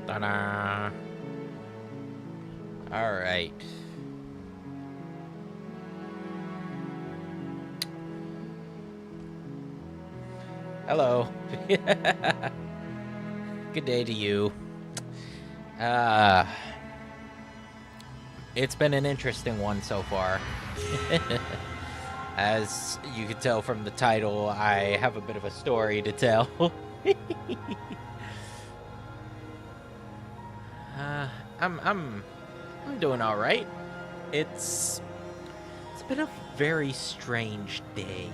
Ta-da! Alright. Hello. Good day to you. Uh, it's been an interesting one so far. As you can tell from the title, I have a bit of a story to tell. uh, I'm doing all right. It's been a very strange day.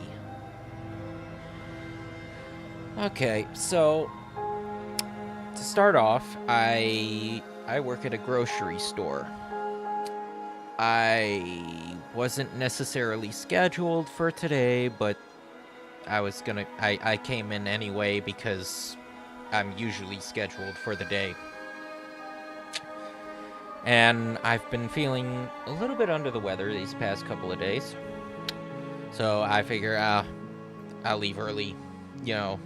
Okay, so to start off, I work at a grocery store. I wasn't necessarily scheduled for today, but I came in anyway because I'm usually scheduled for the day. And I've been feeling a little bit under the weather these past couple of days. So I figure I'll leave early, you know,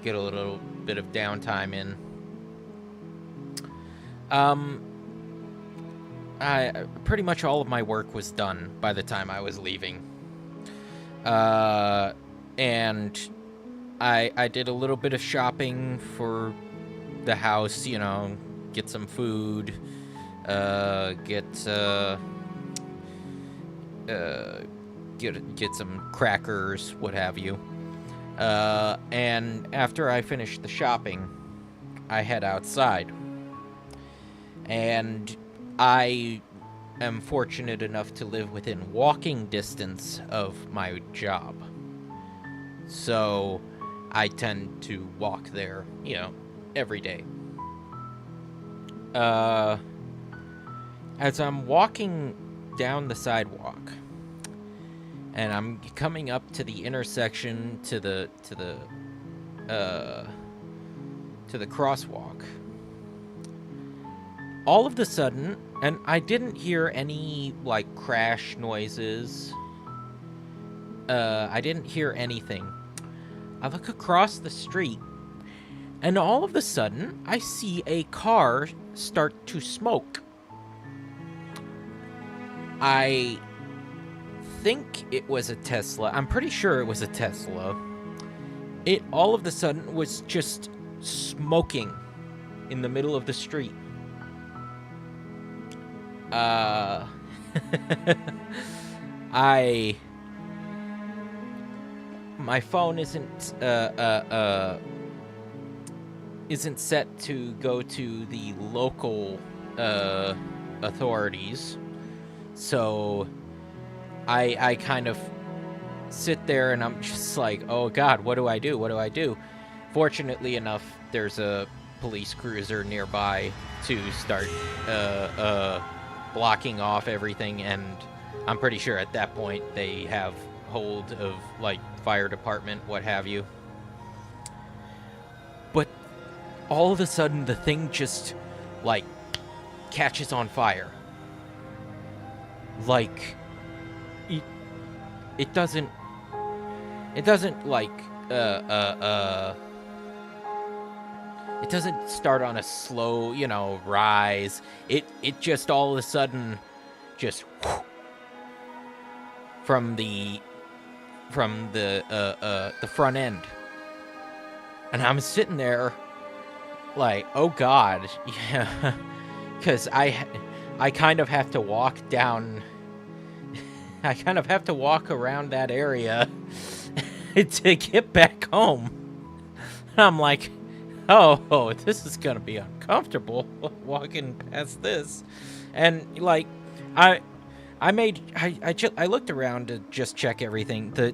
get a little bit of downtime in. I pretty much all of my work was done by the time I was leaving. And I did a little bit of shopping for the house, you know, get some food, get some crackers, what have you. And after I finished the shopping, I head outside. And I am fortunate enough to live within walking distance of my job. So I tend to walk there, you know, every day. As I'm walking down the sidewalk, and I'm coming up to the intersection to the crosswalk. All of a sudden, and I didn't hear any like crash noises. I didn't hear anything. I look across the street, and all of a sudden, I see a car start to smoke. I think it was a Tesla. I'm pretty sure it was a Tesla. It all of a sudden was just smoking in the middle of the street. My phone isn't set to go to the local authorities, so I kind of sit there and I'm just like, oh god, what do I do? What do I do? Fortunately enough, there's a police cruiser nearby to start blocking off everything, and I'm pretty sure at that point they have hold of like fire department, what have you. But all of a sudden the thing just like catches on fire. Like it doesn't like it doesn't start on a slow, you know, rise. It just all of a sudden just from the front end. And I'm sitting there like, oh god, yeah, because I kind of have to walk down. I kind of have to walk around that area to get back home. I'm like, oh, this is gonna be uncomfortable walking past this. And like, I looked around to just check everything. The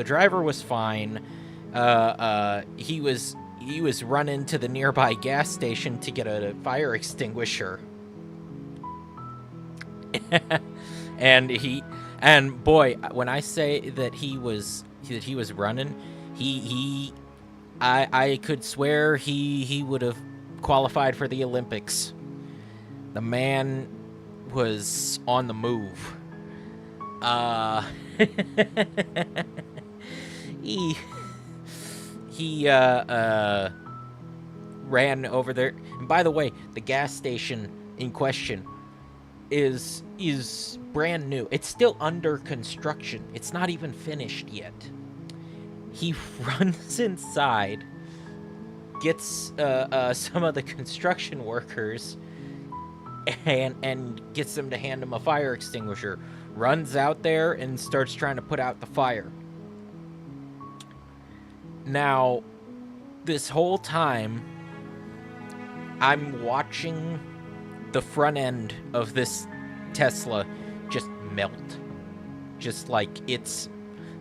driver was fine. He was running to the nearby gas station to get a fire extinguisher. And boy, when I say that he was running, I could swear he would have qualified for the Olympics. The man was on the move. he ran over there. And by the way, the gas station in question is brand new. It's still under construction. It's not even finished yet. He runs inside, gets some of the construction workers, and gets them to hand him a fire extinguisher. Runs out there and starts trying to put out the fire. Now, this whole time, I'm watching the front end of this Tesla just melt. Just like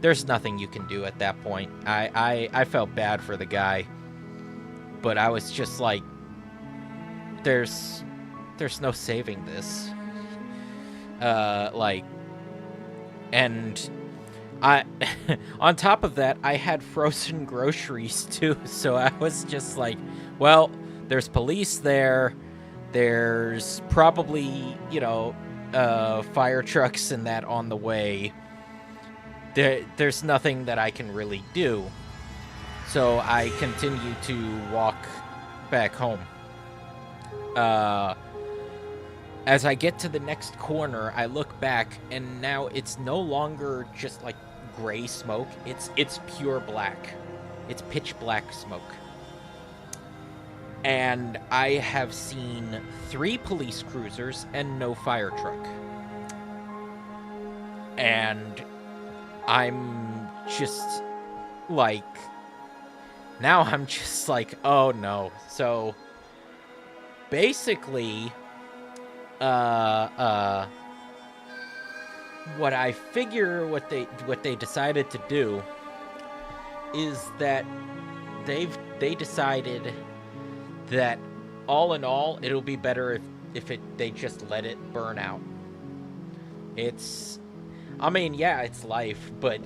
there's nothing you can do at that point. I felt bad for the guy, but I was just like, there's no saving this. And I, on top of that, I had frozen groceries too, so I was just like, well, there's police there, there's probably, fire trucks and that on the way. There's nothing that I can really do. So I continue to walk back home. As I get to the next corner, I look back, and now it's no longer just like gray smoke. It's pure black. It's pitch black smoke. And I have seen 3 police cruisers and no fire truck. And I'm just like, now I'm just like, oh no. So basically, what I figure what they decided to do is that they decided that all in all, it'll be better if they just let it burn out. It's life, but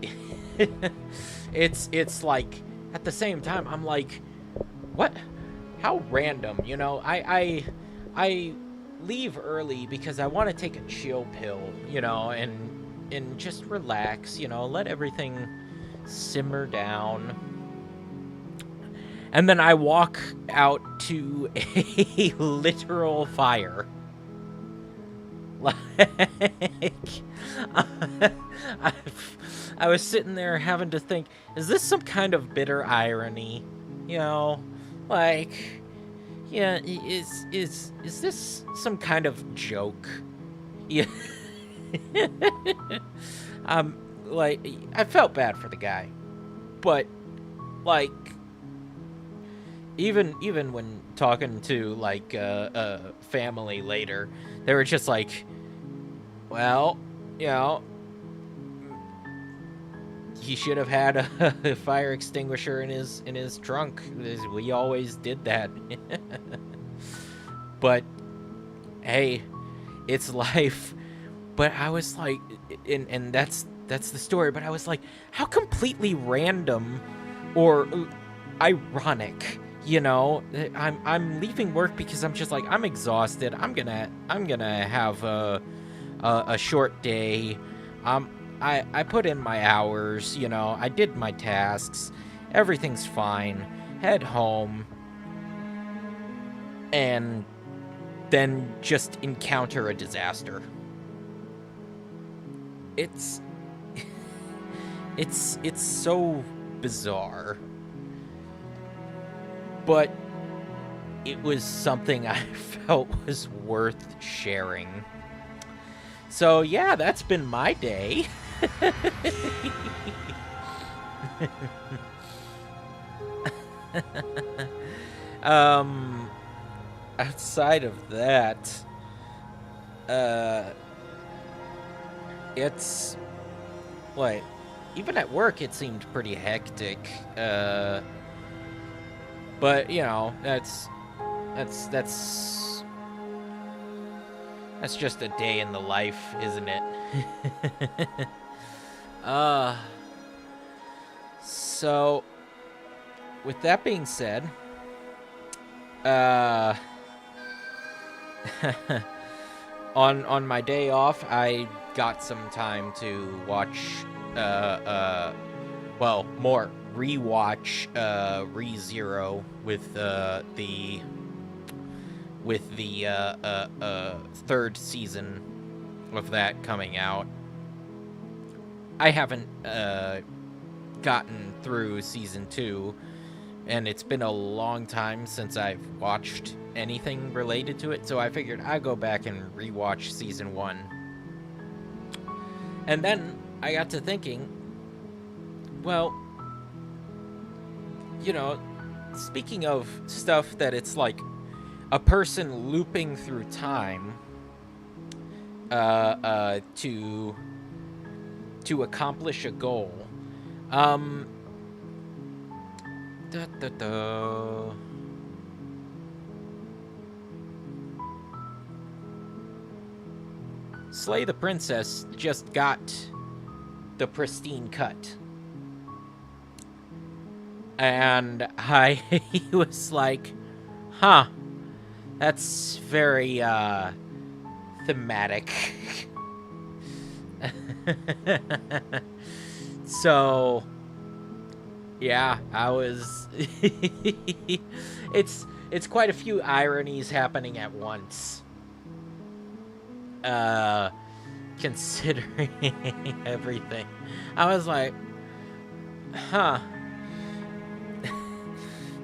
it's like, at the same time, I'm like, what? How random, I leave early because I want to take a chill pill, and just relax, let everything simmer down. And then I walk out to a literal fire. Like, I was sitting there having to think, is this some kind of bitter irony? Like, yeah, is this some kind of joke? Yeah. Like, I felt bad for the guy, but like, even when talking to like family later, they were just like, well, he should have had a fire extinguisher in his trunk. We always did that. But hey, it's life. But I was like, and that's the story. But I was like, how completely random or ironic. I'm leaving work because I'm just like, I'm exhausted. I'm gonna have a short day. I put in my hours, I did my tasks, everything's fine, head home, and then just encounter a disaster. It's so bizarre, but it was something I felt was worth sharing. So yeah, that's been my day. Outside of that, it's like, even at work it seemed pretty hectic. But that's just a day in the life, isn't it? So with that being said, on my day off, I got some time to watch, well, more rewatch ReZero with the third season of that coming out. I haven't gotten through season 2, and it's been a long time since I've watched anything related to it, so I figured I'd go back and rewatch season 1. And then I got to thinking, well, you know, speaking of stuff that it's like a person looping through time to accomplish a goal. Slay the Princess just got the Pristine cut. And I was like, huh, that's very thematic. So yeah, I was it's quite a few ironies happening at once. Considering everything. I was like, huh.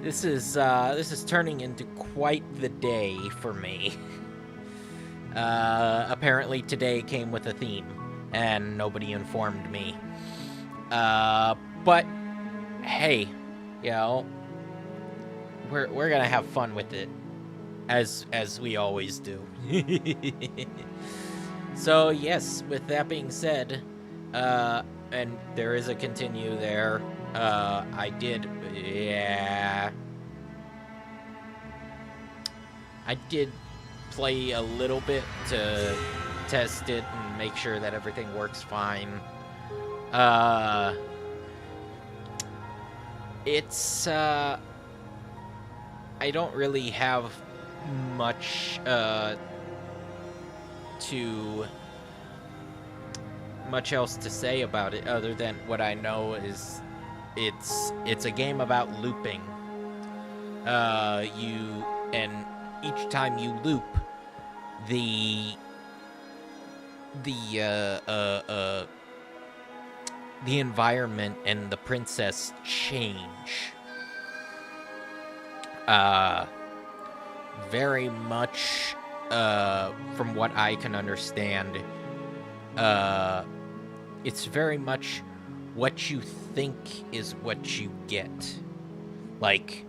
This is turning into quite the day for me. Apparently today came with a theme, and nobody informed me. But hey, you know, we're gonna have fun with it, as we always do. So yes, with that being said, and there is a continue there. I did play a little bit to test it and make sure that everything works fine. It's I don't really have much much else to say about it, other than what I know is it's a game about looping. And each time you loop, the environment and the princess change. Very much, from what I can understand, it's very much what you think is what you get. Like,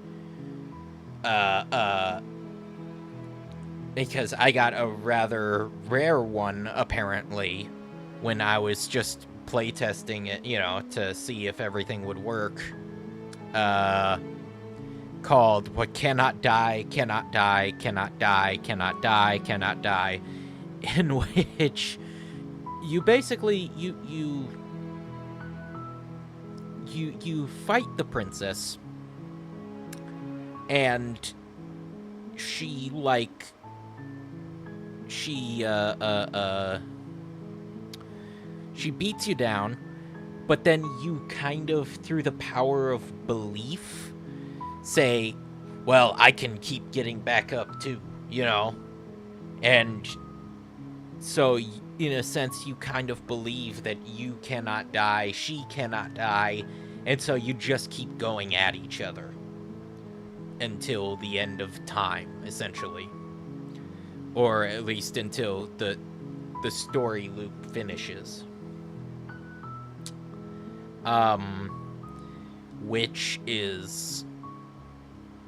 because I got a rather rare one, apparently, when I was just playtesting it, you know, to see if everything would work. Called What Cannot Die, Cannot Die, Cannot Die, Cannot Die, Cannot Die, in which you basically, you fight the princess, and she beats you down, but then you kind of, through the power of belief, say, well, I can keep getting back up too, you know? And so, in a sense, you kind of believe that you cannot die, she cannot die, and so you just keep going at each other until the end of time, essentially. Or at least until the story loop finishes. Which is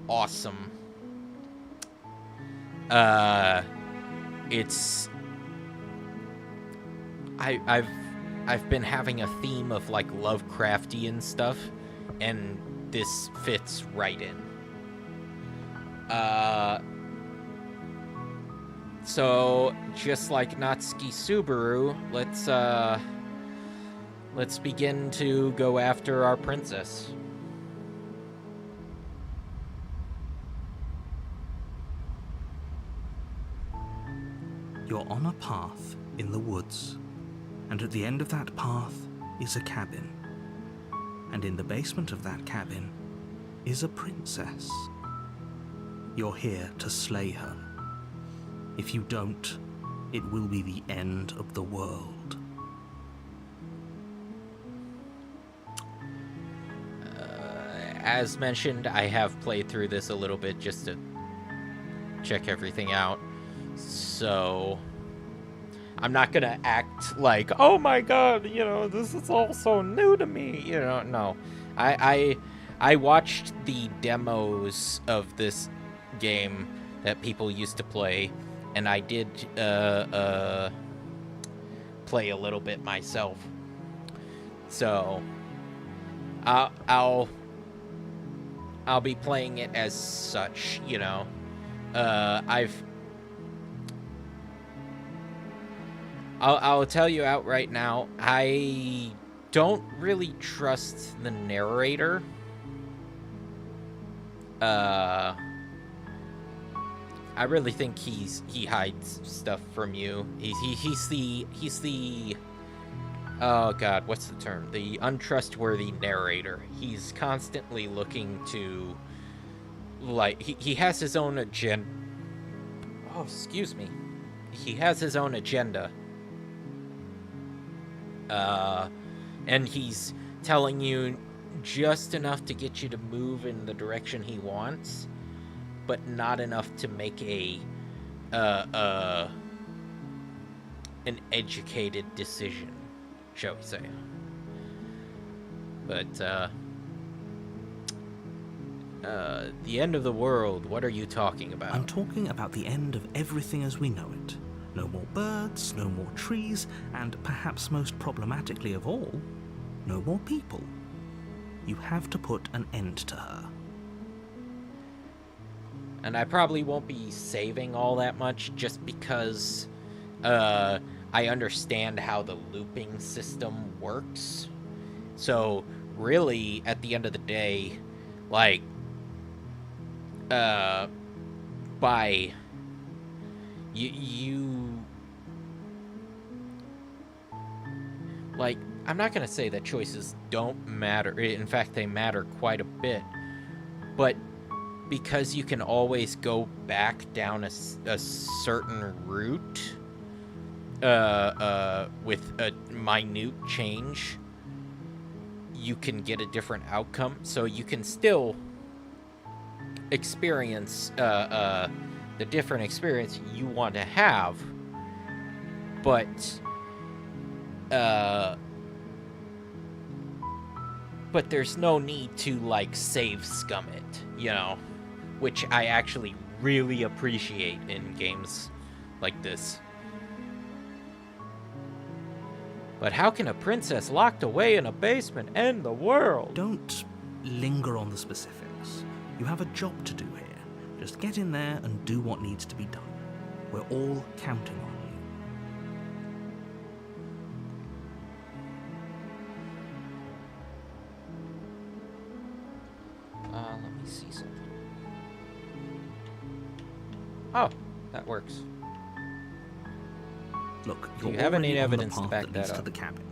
awesome. It's I've been having a theme of like Lovecraftian stuff, and this fits right in. So just like Natsuki Subaru, let's begin to go after our princess. You're on a path in the woods, and at the end of that path is a cabin. And in the basement of that cabin is a princess. You're here to slay her. If you don't, it will be the end of the world. As mentioned, I have played through this a little bit just to check everything out. So I'm not gonna act like, oh my god, this is all so new to me. No. I watched the demos of this game that people used to play, and I did play a little bit myself. So I'll be playing it as such, I'll tell you out right now, I don't really trust the narrator. I really think he hides stuff from you. He's the oh god, what's the term? The untrustworthy narrator. He's constantly looking to, like, he has his own agenda. Oh, excuse me. He has his own agenda. And he's telling you just enough to get you to move in the direction he wants, but not enough to make an educated decision, shall we say. But the end of the world, what are you talking about? I'm talking about the end of everything as we know it. No more birds, no more trees, and perhaps most problematically of all, no more people. You have to put an end to her. And I probably won't be saving all that much just because I understand how the looping system works. So really, at the end of the day, like, by you like, I'm not gonna say that choices don't matter. In fact, they matter quite a bit. But because you can always go back down a certain route with a minute change, you can get a different outcome. So you can still experience the different experience you want to have, but there's no need to, like, save scum it, which I actually really appreciate in games like this. But how can a princess locked away in a basement end the world? Don't linger on the specifics. You have a job to do here. Just get in there and do what needs to be done. We're all counting on you. Let me see something. Oh, that works. Look, Do you you're have any already on the evidence to path back that leads that to up? the cabin.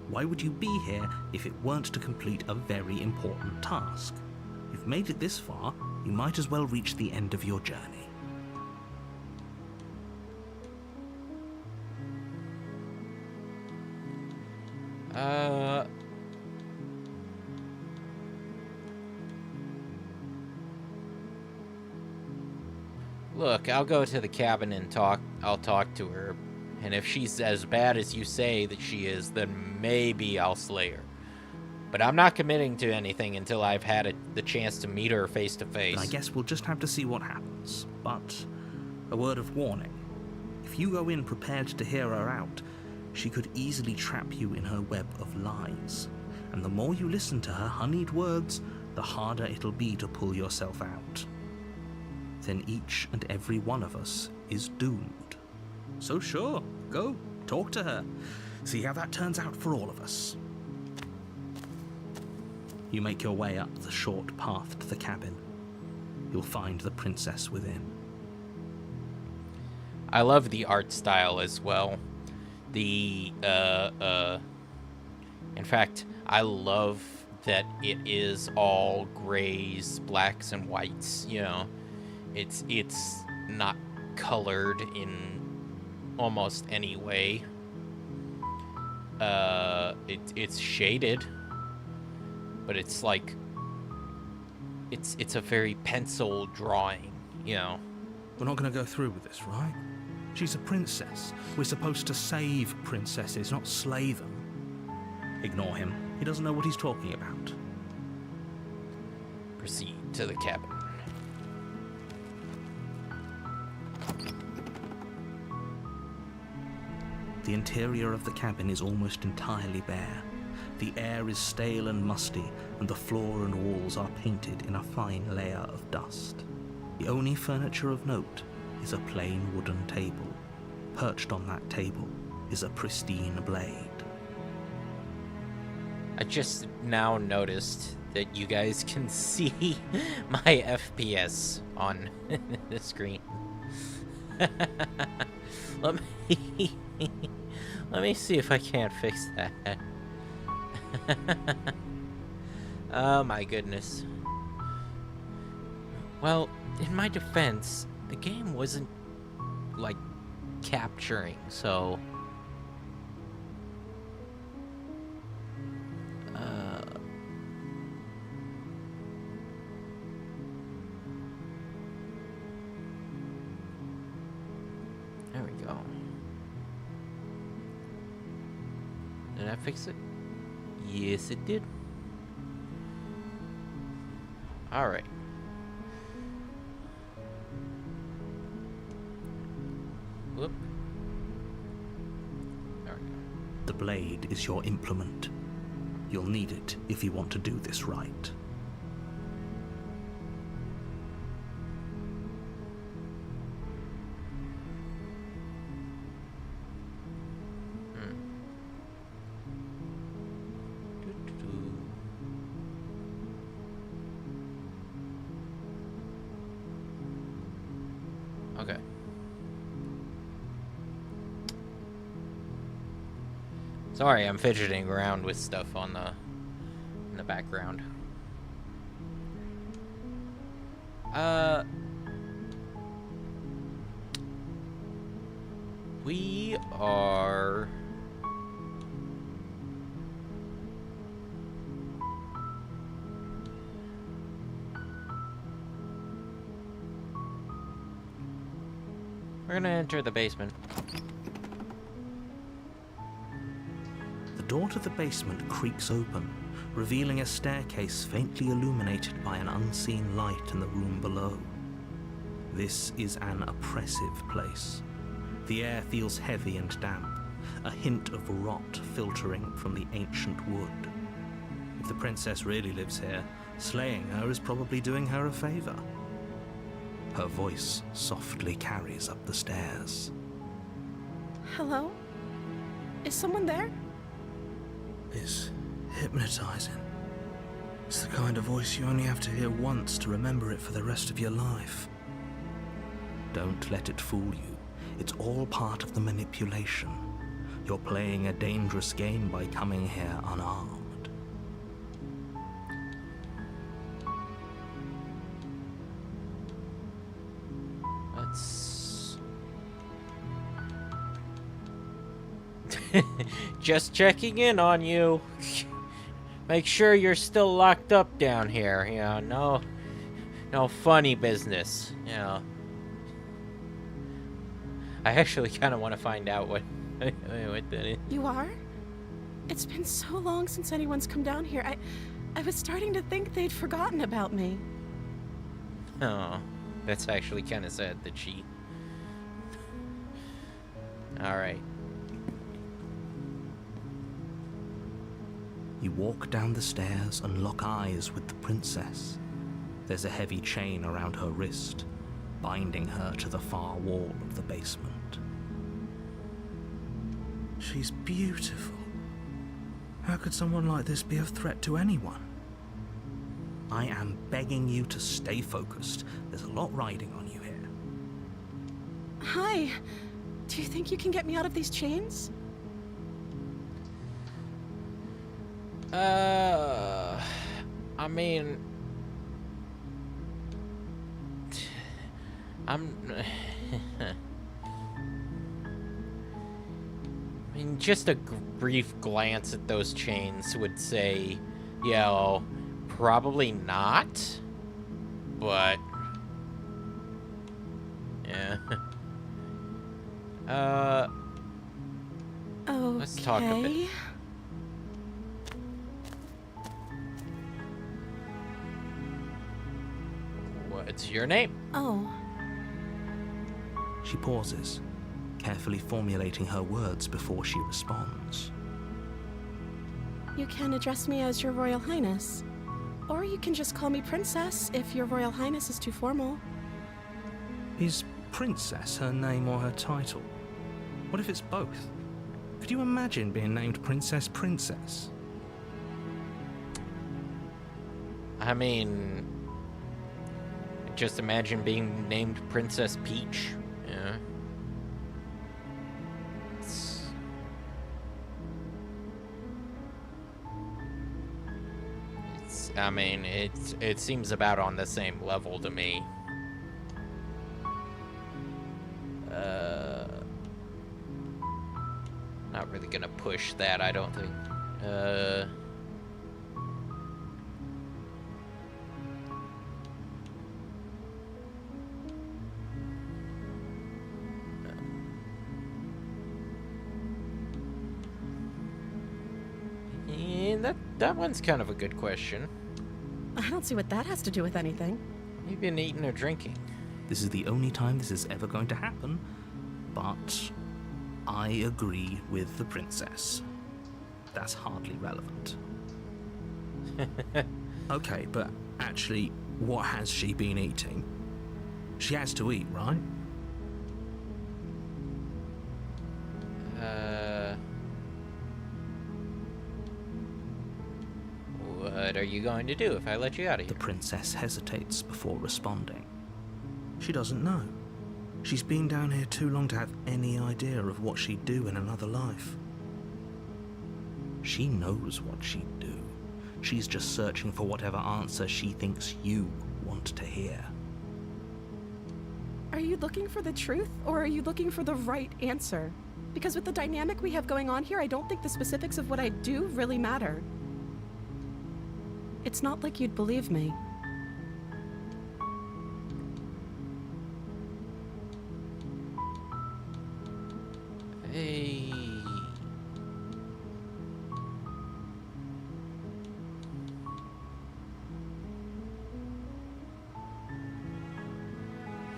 Why would you be here if it weren't to complete a very important task? You've made it this far, you might as well reach the end of your journey. Look, I'll go to the cabin and I'll talk to her. And if she's as bad as you say that she is, then maybe I'll slay her. But I'm not committing to anything until I've had the chance to meet her face to face. I guess we'll just have to see what happens. But a word of warning. If you go in prepared to hear her out, she could easily trap you in her web of lies. And the more you listen to her honeyed words, the harder it'll be to pull yourself out. Then each and every one of us is doomed. So sure, go, talk to her. See how that turns out for all of us. You make your way up the short path to the cabin. You'll find the princess within. I love the art style as well. In fact, I love that it is all grays, blacks, and whites. You know, it's not colored in almost any way. It's shaded, but it's like it's a very pencil drawing. You know. We're not going to go through with this, right? She's a princess. We're supposed to save princesses, not slay them. Ignore him. He doesn't know what he's talking about. Proceed to the cabin. The interior of the cabin is almost entirely bare. The air is stale and musty, and the floor and walls are painted in a fine layer of dust. The only furniture of note is a plain wooden table. Perched on that table is a pristine blade. I just now noticed that you guys can see my FPS on the screen. Let me see if I can't fix that. Oh my goodness. Well, in my defense, the game wasn't like capturing, so there we go. Did I fix it? Yes, it did. All right. Whoop. There we go. The blade is your implement. You'll need it if you want to do this right. Okay. Sorry, I'm fidgeting around with stuff in the background. We are we're gonna enter the basement. The door to the basement creaks open, revealing a staircase faintly illuminated by an unseen light in the room below. This is an oppressive place. The air feels heavy and damp, a hint of rot filtering from the ancient wood. If the princess really lives here, slaying her is probably doing her a favor. Her voice softly carries up the stairs. Hello? Is someone there? It's hypnotizing. It's the kind of voice you only have to hear once to remember it for the rest of your life. Don't let it fool you. It's all part of the manipulation. You're playing a dangerous game by coming here unarmed. Let's just checking in on you. Make sure you're still locked up down here. You know, no funny business. You know. I actually kind of want to find out what that is. You are? It's been so long since anyone's come down here. I was starting to think they'd forgotten about me. Oh, that's actually kind of sad that she... Alright. You walk down the stairs and lock eyes with the princess. There's a heavy chain around her wrist, binding her to the far wall of the basement. She's beautiful. How could someone like this be a threat to anyone? I am begging you to stay focused. There's a lot riding on you here. Hi. Do you think you can get me out of these chains? I mean, I mean, just a brief glance at those chains would say, yeah, well, probably not, but, yeah. Let's talk a bit. Okay. What's your name? Oh, She pauses, carefully formulating her words before she responds. you can address me as Your Royal Highness. Or you can just call me Princess if Your Royal Highness is too formal. Is Princess her name or her title? What if it's both? Could you imagine being named Princess Princess? I mean, just imagine being named Princess Peach. Yeah. I mean, it seems about on the same level to me. Not really gonna push that, I don't think. Yeah, that one's kind of a good question. I don't see what that has to do with anything. You've been eating or drinking. This is the only time this is ever going to happen, but I agree with the princess. That's hardly relevant. Okay, but actually, what has she been eating? She has to eat, right? What are you going to do if I let you out of The here? princess hesitates before responding. She doesn't know. She's been down here too long to have any idea of what she'd do in another life. She knows what she'd do. She's just searching for whatever answer she thinks you want to hear. Are you looking for the truth, or are you looking for the right answer? Because with the dynamic we have going on here, I don't think the specifics of what I do really matter. It's not like you'd believe me. Hey.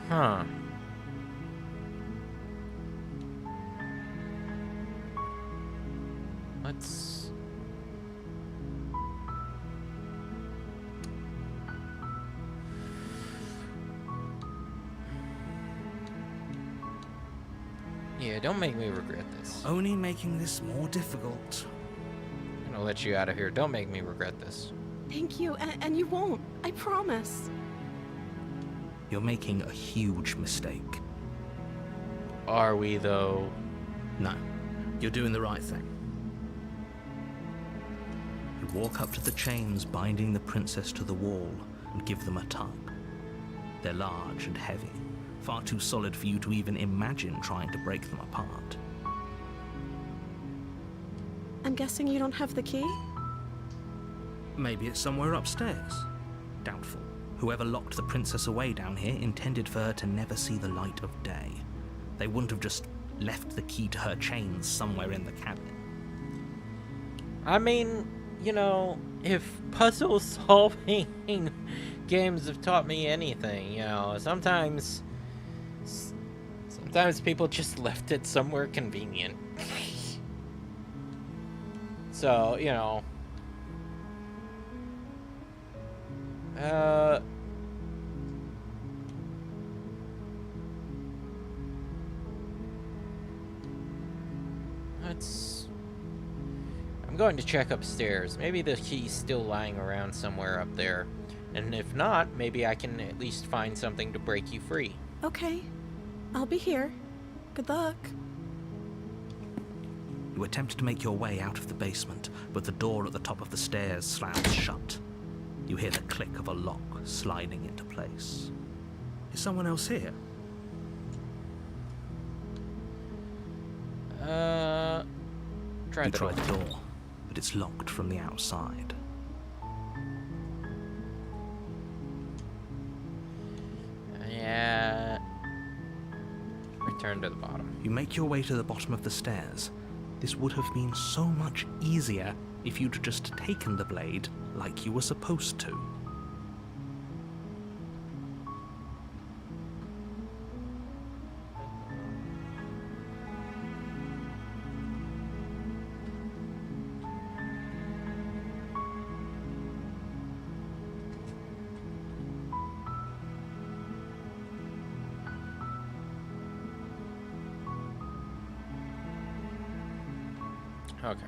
Huh. Let's... Yeah, don't make me regret this. Only making this more difficult. I'm gonna let you out of here. Don't make me regret this. Thank you, and you won't. I promise. You're making a huge mistake. Are we, though? No, you're doing the right thing. You walk up to the chains binding the princess to the wall and give them a tug. They're large and heavy, far too solid for you to even imagine trying to break them apart. I'm guessing you don't have the key? Maybe it's somewhere upstairs. Doubtful. Whoever locked the princess away down here intended for her to never see the light of day. They wouldn't have just left the key to her chains somewhere in the cabinet. I mean, you know, if puzzle solving games have taught me anything, you know, sometimes people just left it somewhere convenient. So, you know, I'm going to check upstairs. Maybe the key's still lying around somewhere up there. And if not, maybe I can at least find something to break you free. Okay. I'll be here. Good luck. You attempt to make your way out of the basement, but the door at the top of the stairs slams shut. You hear the click of a lock sliding into place. Is someone else here? Try You the try door. the door, but it's locked from the outside. Yeah. Return to the bottom. You make your way to the bottom of the stairs. This would have been so much easier if you'd just taken the blade like you were supposed to. Okay.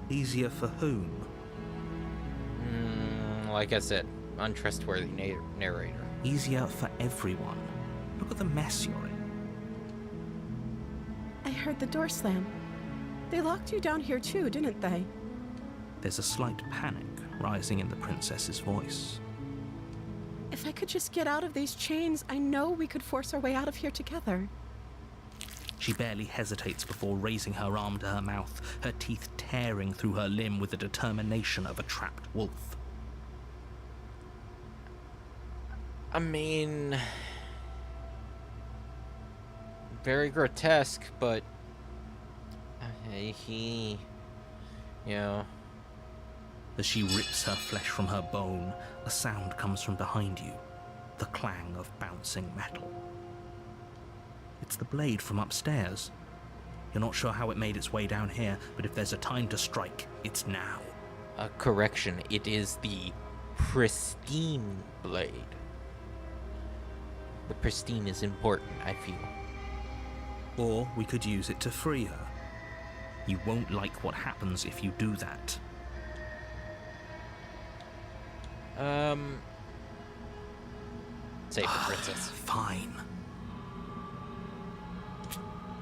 Easier for whom? Like I said, untrustworthy narrator. Easier for everyone. Look at the mess you're in. I heard the door slam. They locked you down here too, didn't they? There's a slight panic rising in the princess's voice. If I could just get out of these chains, I know we could force our way out of here together. She barely hesitates before raising her arm to her mouth, her teeth tearing through her limb with the determination of a trapped wolf. I mean, very grotesque, but he, you know. As she rips her flesh from her bone, a sound comes from behind you, the clang of bouncing metal. It's the blade from upstairs. You're not sure how it made its way down here, but if there's a time to strike, it's now. Correction, it is the Pristine blade. The Pristine is important, I feel. Or we could use it to free her. You won't like what happens if you do that. Save the princess. Fine.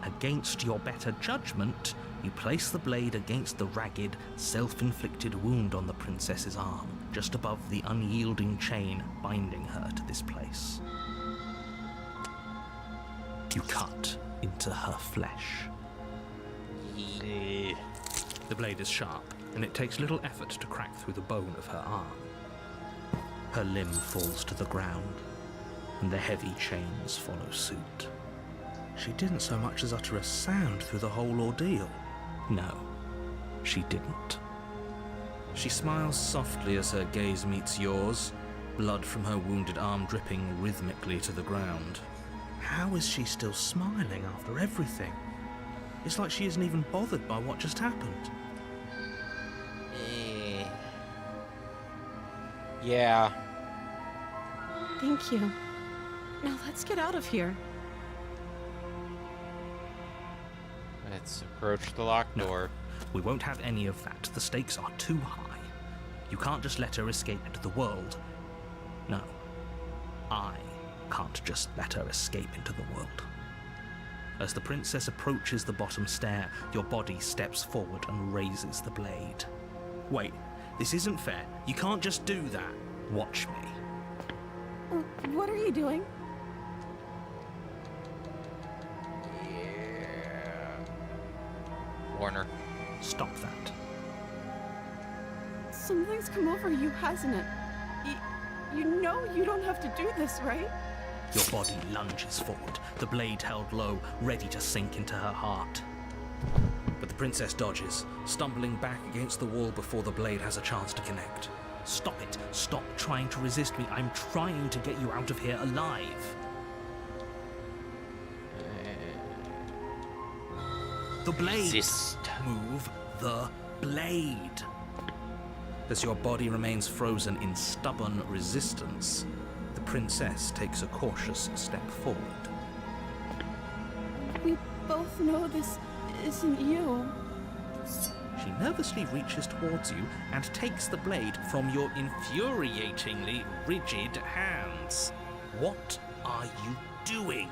Against your better judgment, you place the blade against the ragged, self-inflicted wound on the princess's arm, just above the unyielding chain binding her to this place. You cut into her flesh. Yeah. The blade is sharp, and it takes little effort to crack through the bone of her arm. Her limb falls to the ground, and the heavy chains follow suit. She didn't so much as utter a sound through the whole ordeal. No, she didn't. She smiles softly as her gaze meets yours, blood from her wounded arm dripping rhythmically to the ground. How is she still smiling after everything? It's like she isn't even bothered by what just happened. Yeah. Thank you. Now let's get out of here. Let's approach the locked door. We won't have any of that. The stakes are too high. You can't just let her escape into the world. No, I can't just let her escape into the world. As the princess approaches the bottom stair, your body steps forward and raises the blade. Wait, this isn't fair. You can't just do that. Watch me. What are you doing? Warner. Stop that. Something's come over you, hasn't it? You know you don't have to do this, right? Your body lunges forward, the blade held low, ready to sink into her heart. But the princess dodges, stumbling back against the wall before the blade has a chance to connect. Stop it. Stop trying to resist me. I'm trying to get you out of here alive. The blade. Resist. Move the blade. As your body remains frozen in stubborn resistance, the princess takes a cautious step forward. We both know this isn't you. She nervously reaches towards you and takes the blade from your infuriatingly rigid hands. What are you doing?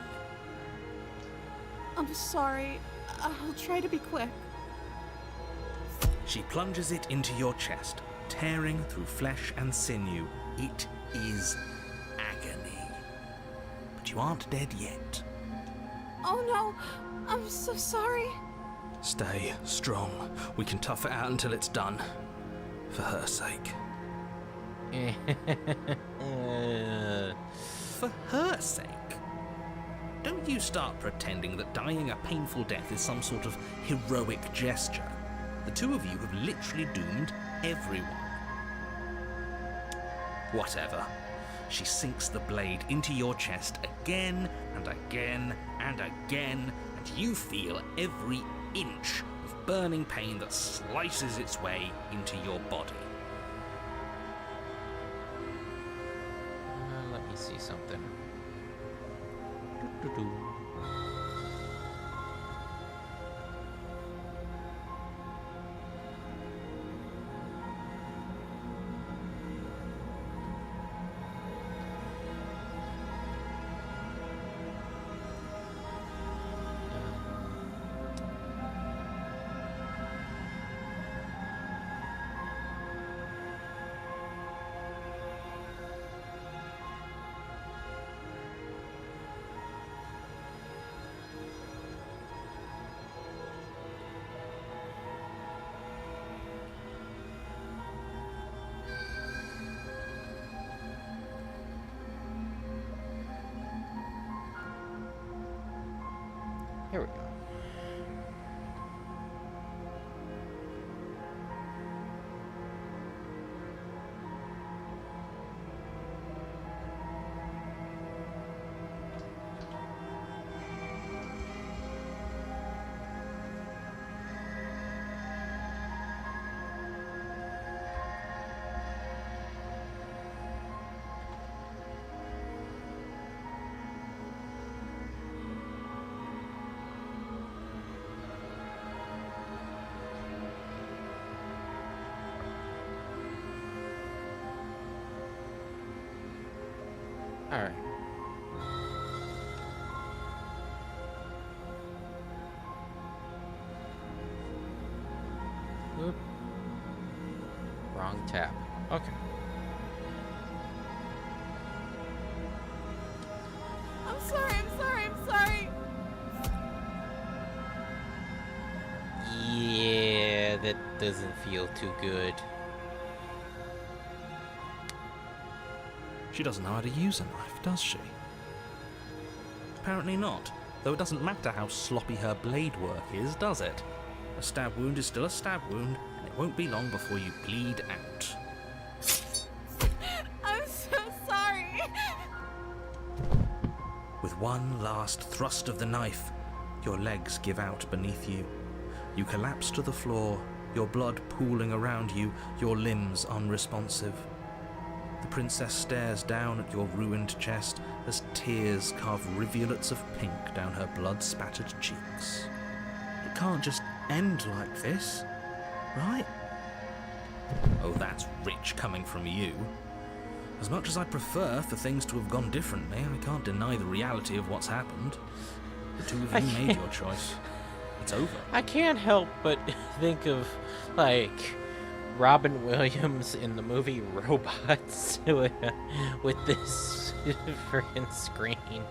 I'm sorry. I'll try to be quick. She plunges it into your chest, tearing through flesh and sinew. It is agony. But you aren't dead yet. Oh no, I'm so sorry. Stay strong. We can tough it out until it's done. For her sake. For her sake? Don't you start pretending that dying a painful death is some sort of heroic gesture. The two of you have literally doomed everyone. Whatever. She sinks the blade into your chest again and again and again, and you feel every inch of burning pain that slices its way into your body. Let me see something. Doo-doo-doo. Here we go. All right. Whoop. Wrong tab. Okay. I'm sorry. Yeah, that doesn't feel too good. She doesn't know how to use a knife, does she? Apparently not, though it doesn't matter how sloppy her blade work is, does it? A stab wound is still a stab wound, and it won't be long before you bleed out. I'm so sorry. With one last thrust of the knife, your legs give out beneath you. You collapse to the floor, your blood pooling around you, your limbs unresponsive. The princess stares down at your ruined chest as tears carve rivulets of pink down her blood-spattered cheeks. It can't just end like this, right? Oh, that's rich coming from you. As much as I'd prefer for things to have gone differently, I can't deny the reality of what's happened. The two of you made your choice. It's over. I can't help but think of, like, Robin Williams in the movie Robots with this freaking screen.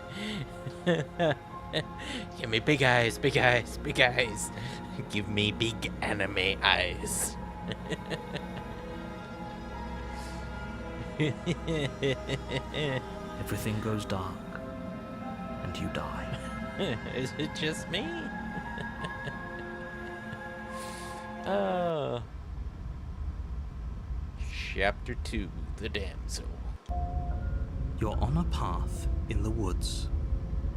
Give me big eyes, big eyes, big eyes. Give me big anime eyes. Everything goes dark, and you die. Is it just me? Oh. Chapter 2, The Damsel. You're on a path in the woods,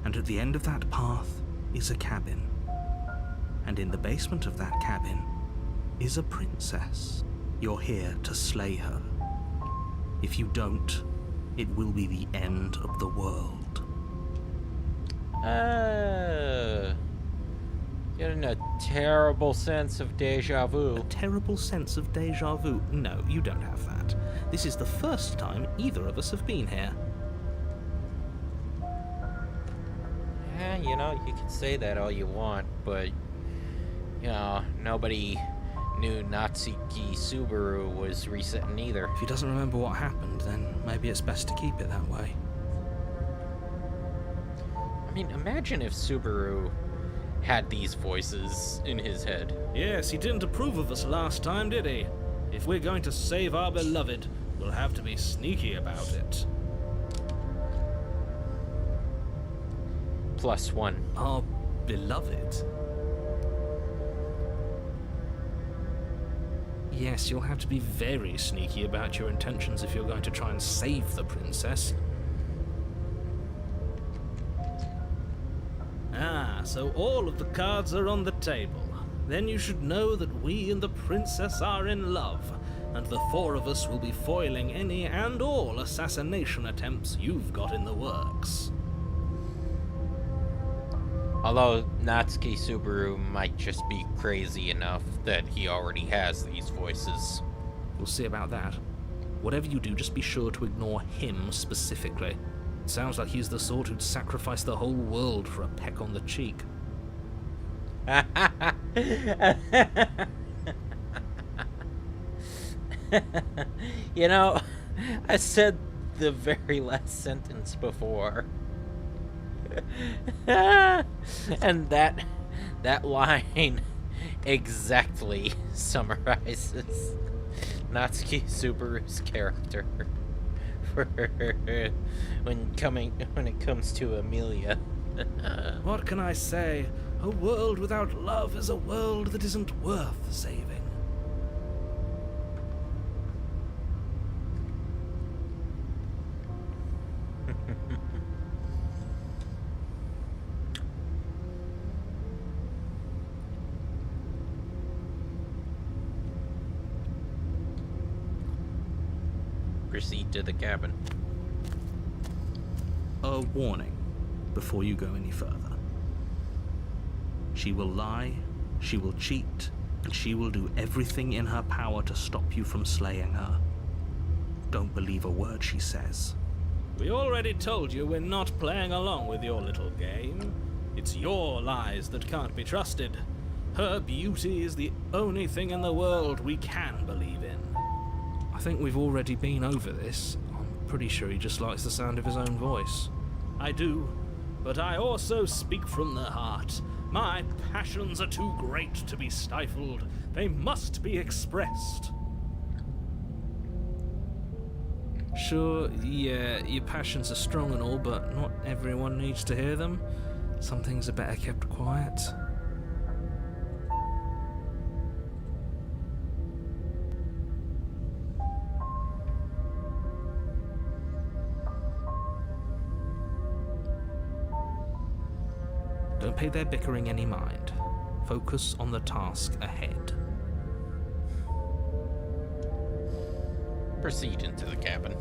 and at the end of that path is a cabin. And in the basement of that cabin is a princess. You're here to slay her. If you don't, it will be the end of the world. Getting a terrible sense of deja vu. A terrible sense of deja vu? No, you don't have that. This is the first time either of us have been here. Yeah, you know, you can say that all you want, but nobody knew Natsuki Subaru was resetting either. If he doesn't remember what happened, then maybe it's best to keep it that way. I mean, imagine if Subaru had these voices in his head. Yes, he didn't approve of us last time, did he? If we're going to save our beloved, we'll have to be sneaky about it. +1. Our beloved? Yes, you'll have to be very sneaky about your intentions if you're going to try and save the princess. Ah, so all of the cards are on the table. Then you should know that we and the princess are in love, and the four of us will be foiling any and all assassination attempts you've got in the works. Although Natsuki Subaru might just be crazy enough that he already has these voices. We'll see about that. Whatever you do, just be sure to ignore him specifically. It sounds like he's the sort who'd sacrifice the whole world for a peck on the cheek. You know, I said the very last sentence before. And that line exactly summarizes Natsuki Subaru's character when it comes to Amelia. What can I say? A world without love is a world that isn't worth saving. Proceed to the cabin. A warning before you go any further. She will lie, she will cheat, and she will do everything in her power to stop you from slaying her. Don't believe a word she says. We already told you we're not playing along with your little game. It's your lies that can't be trusted. Her beauty is the only thing in the world we can believe in. I think we've already been over this. I'm pretty sure he just likes the sound of his own voice. I do, but I also speak from the heart. My passions are too great to be stifled. They must be expressed. Sure, yeah, your passions are strong and all, but not everyone needs to hear them. Some things are better kept quiet. Don't pay their bickering any mind. Focus on the task ahead. Proceed into the cabin.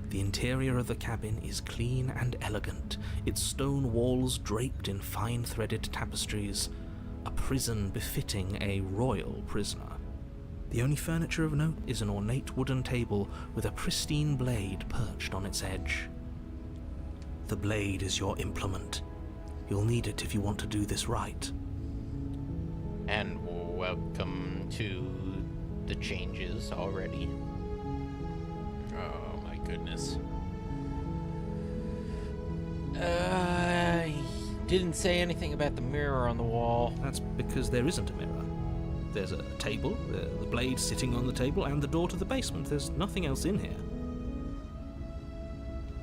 The interior of the cabin is clean and elegant, its stone walls draped in fine threaded tapestries, a prison befitting a royal prisoner. The only furniture of note is an ornate wooden table with a pristine blade perched on its edge. The blade is your implement. You'll need it if you want to do this right. And welcome to the changes already. Oh my goodness. He didn't say anything about the mirror on the wall. That's because there isn't a mirror. There's a table, the blade sitting on the table, and the door to the basement. There's nothing else in here.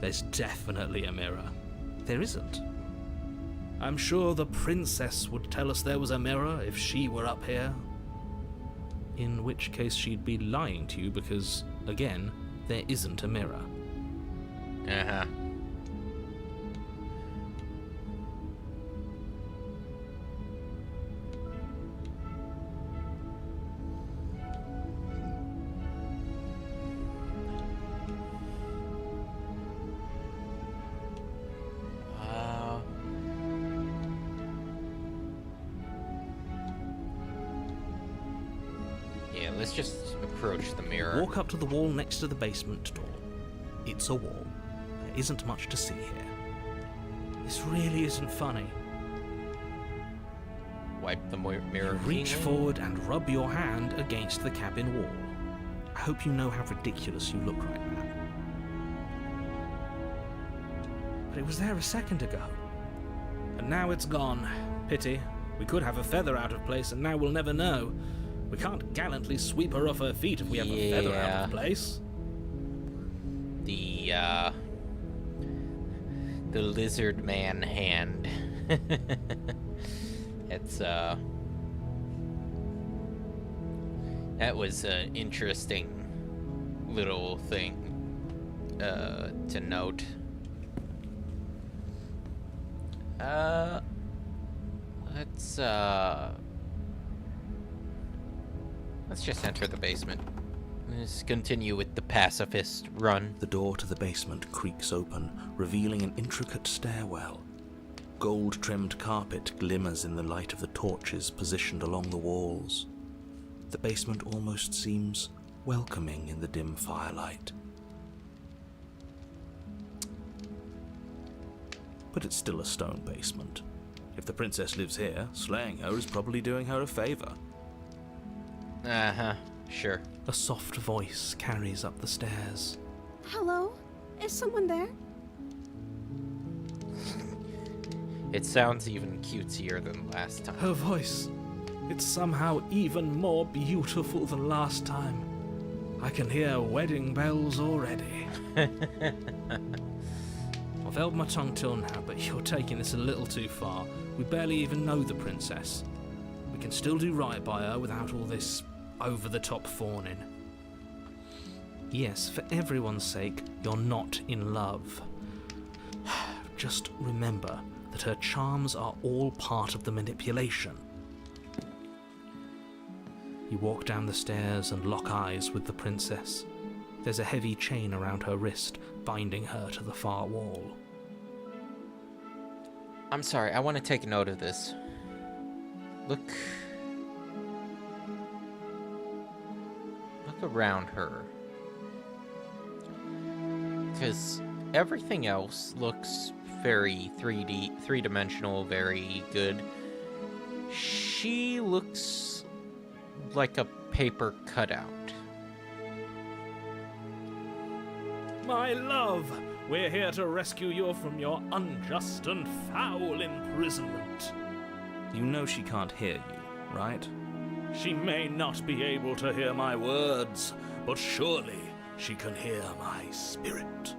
There's definitely a mirror. There isn't. I'm sure the princess would tell us there was a mirror if she were up here. In which case she'd be lying to you because, again, there isn't a mirror. Uh-huh. Yeah, let's just approach the mirror. Walk up to the wall next to the basement door. It's a wall. There isn't much to see here. This really isn't funny. Wipe the mirror. Reach cleanly. forward and rub your hand against the cabin wall. I hope you know how ridiculous you look right now. But it was there a second ago. And now it's gone. Pity. We could have a feather out of place, and now we'll never know. We can't gallantly sweep her off her feet if we have a feather out of place. The lizard man hand. It's that was an interesting little thing to note. Let's just enter the basement. Let's continue with the pacifist run. The door to the basement creaks open, revealing an intricate stairwell. Gold-trimmed carpet glimmers in the light of the torches positioned along the walls. The basement almost seems welcoming in the dim firelight. But it's still a stone basement. If the princess lives here, slaying her is probably doing her a favor. Uh-huh, sure. A soft voice carries up the stairs. Hello? Is someone there? It sounds even cutesier than last time. Her voice. It's somehow even more beautiful than last time. I can hear wedding bells already. I've held my tongue till now, but you're taking this a little too far. We barely even know the princess. We can still do right by her without all this over-the-top fawning. Yes, for everyone's sake, you're not in love. Just remember that her charms are all part of the manipulation. You walk down the stairs and lock eyes with the princess. There's a heavy chain around her wrist, binding her to the far wall. I'm sorry, I want to take note of this. Look around her. Because everything else looks very 3D, three-dimensional, very good. She looks like a paper cutout. My love, we're here to rescue you from your unjust and foul imprisonment. You know she can't hear you, right? She may not be able to hear my words, but surely she can hear my spirit.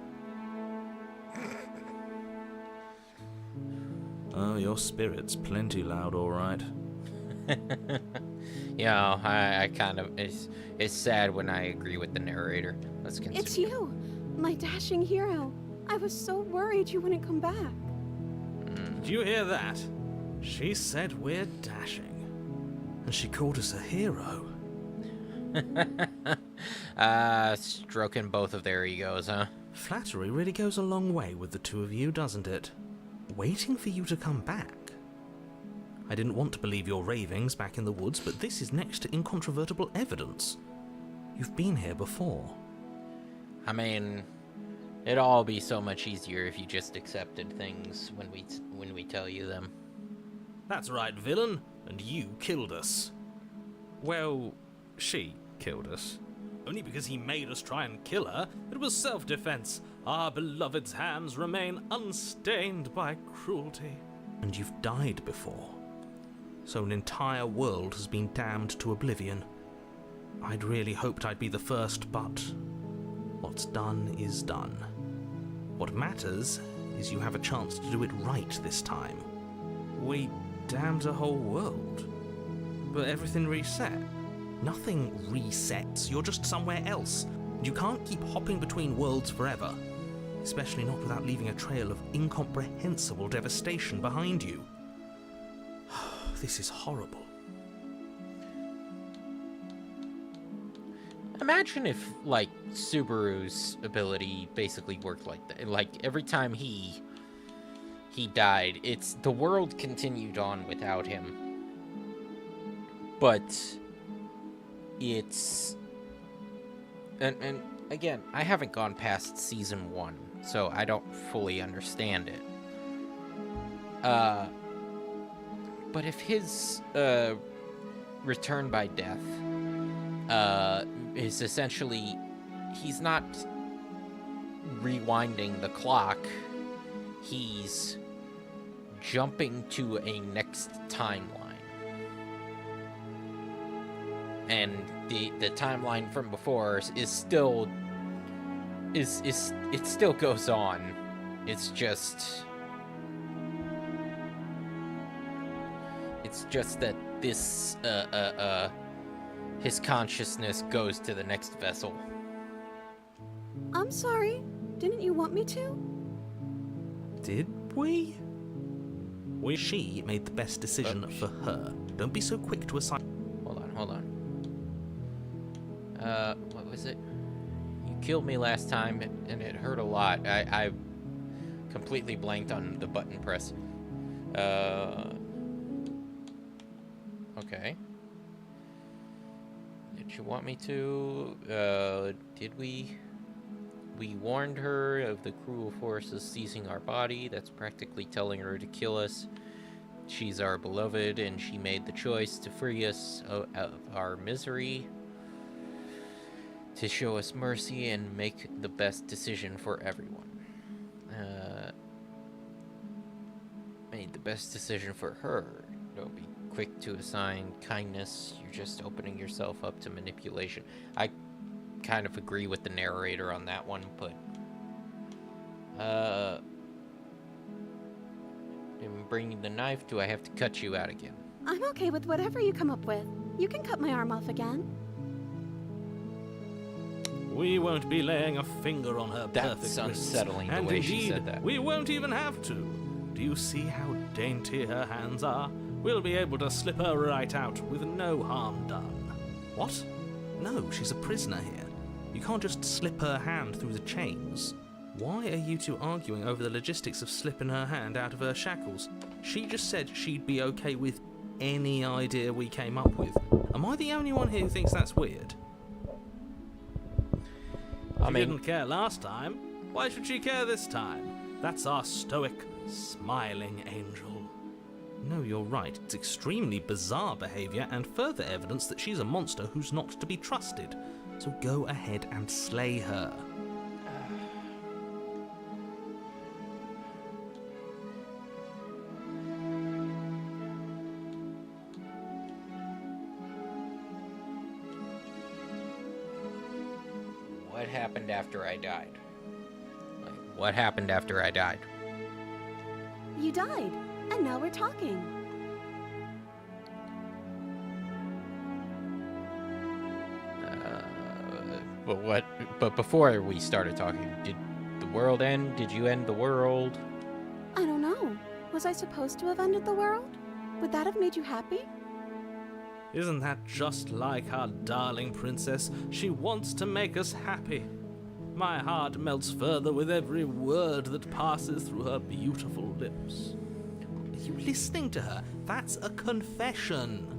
Oh, your spirit's plenty loud, all right. Yeah, I kind of... It's sad when I agree with the narrator. Let's continue. It's you, my dashing hero. I was so worried you wouldn't come back. Did you hear that? She said we're dashing. And she called us a hero. Stroking both of their egos, huh? Flattery really goes a long way with the two of you, doesn't it? Waiting for you to come back. I didn't want to believe your ravings back in the woods, but this is next to incontrovertible evidence. You've been here before. I mean, it'd all be so much easier if you just accepted things when we tell you them. That's right, villain. And you killed us. Well, she killed us. Only because he made us try and kill her. It was self-defense. Our beloved's hands remain unstained by cruelty. And you've died before. So an entire world has been damned to oblivion. I'd really hoped I'd be the first, but what's done is done. What matters is you have a chance to do it right this time. We damned a whole world. But everything reset. Nothing resets. You're just somewhere else. And you can't keep hopping between worlds forever. Especially not without leaving a trail of incomprehensible devastation behind you. This is horrible. Imagine if, like, Subaru's ability basically worked like that. Like, every time he died, the world continued on without him. But it's... And again, I haven't gone past Season 1, so I don't fully understand it. But if his return by death is essentially, he's not rewinding the clock, he's jumping to a next timeline. And the timeline from before is still it still goes on. It's just that this his consciousness goes to the next vessel. I'm sorry. Didn't you want me to? Did we? She made the best decision for her. Don't be so quick to assign. Hold on. What was it? You killed me last time, and it hurt a lot. I completely blanked on the button press. Okay. Did you want me to? Did we? We warned her of the cruel forces seizing our body. That's practically telling her to kill us. She's our beloved, and she made the choice to free us of our misery, to show us mercy and make the best decision for everyone. Made the best decision for her. Don't be quick to assign kindness. You're just opening yourself up to manipulation. I kind of agree with the narrator on that one, but in bringing the knife, do I have to cut you out again? I'm okay with whatever you come up with. You can cut my arm off again. We won't be laying a finger on her perfect That's wrists, unsettling, the and way indeed, she said that. We won't even have to. Do you see how dainty her hands are? We'll be able to slip her right out with no harm done. What? No, she's a prisoner here. You can't just slip her hand through the chains. Why are you two arguing over the logistics of slipping her hand out of her shackles? She just said she'd be okay with any idea we came up with. Am I the only one here who thinks that's weird? She didn't care last time. Why should she care this time? That's our stoic, smiling angel. No, you're right. It's extremely bizarre behaviour and further evidence that she's a monster who's not to be trusted. So go ahead and slay her. What happened after I died? Like, what happened after I died? You died, and now we're talking. But before we started talking, did the world end? Did you end the world? I don't know. Was I supposed to have ended the world? Would that have made you happy? Isn't that just like our darling princess? She wants to make us happy. My heart melts further with every word that passes through her beautiful lips. Are you listening to her? That's a confession.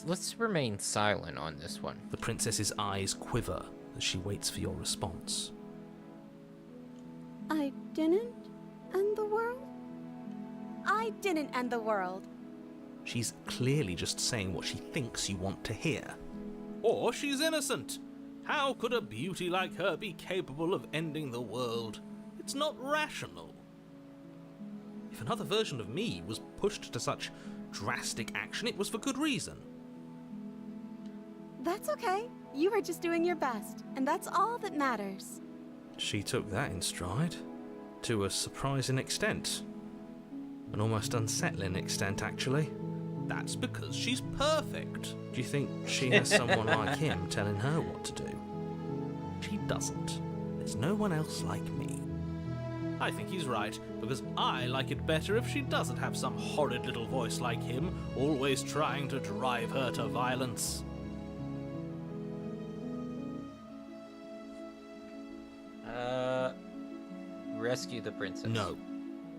Let's remain silent on this one. The princess's eyes quiver as she waits for your response. I didn't end the world? I didn't end the world. She's clearly just saying what she thinks you want to hear. Or she's innocent. How could a beauty like her be capable of ending the world? It's not rational. If another version of me was pushed to such drastic action, it was for good reason. That's okay. You were just doing your best, and that's all that matters. She took that in stride, to a surprising extent. An almost unsettling extent, actually. That's because she's perfect. Do you think she has someone like him telling her what to do? She doesn't. There's no one else like me. I think he's right, because I like it better if she doesn't have some horrid little voice like him, always trying to drive her to violence. Rescue the princess. No.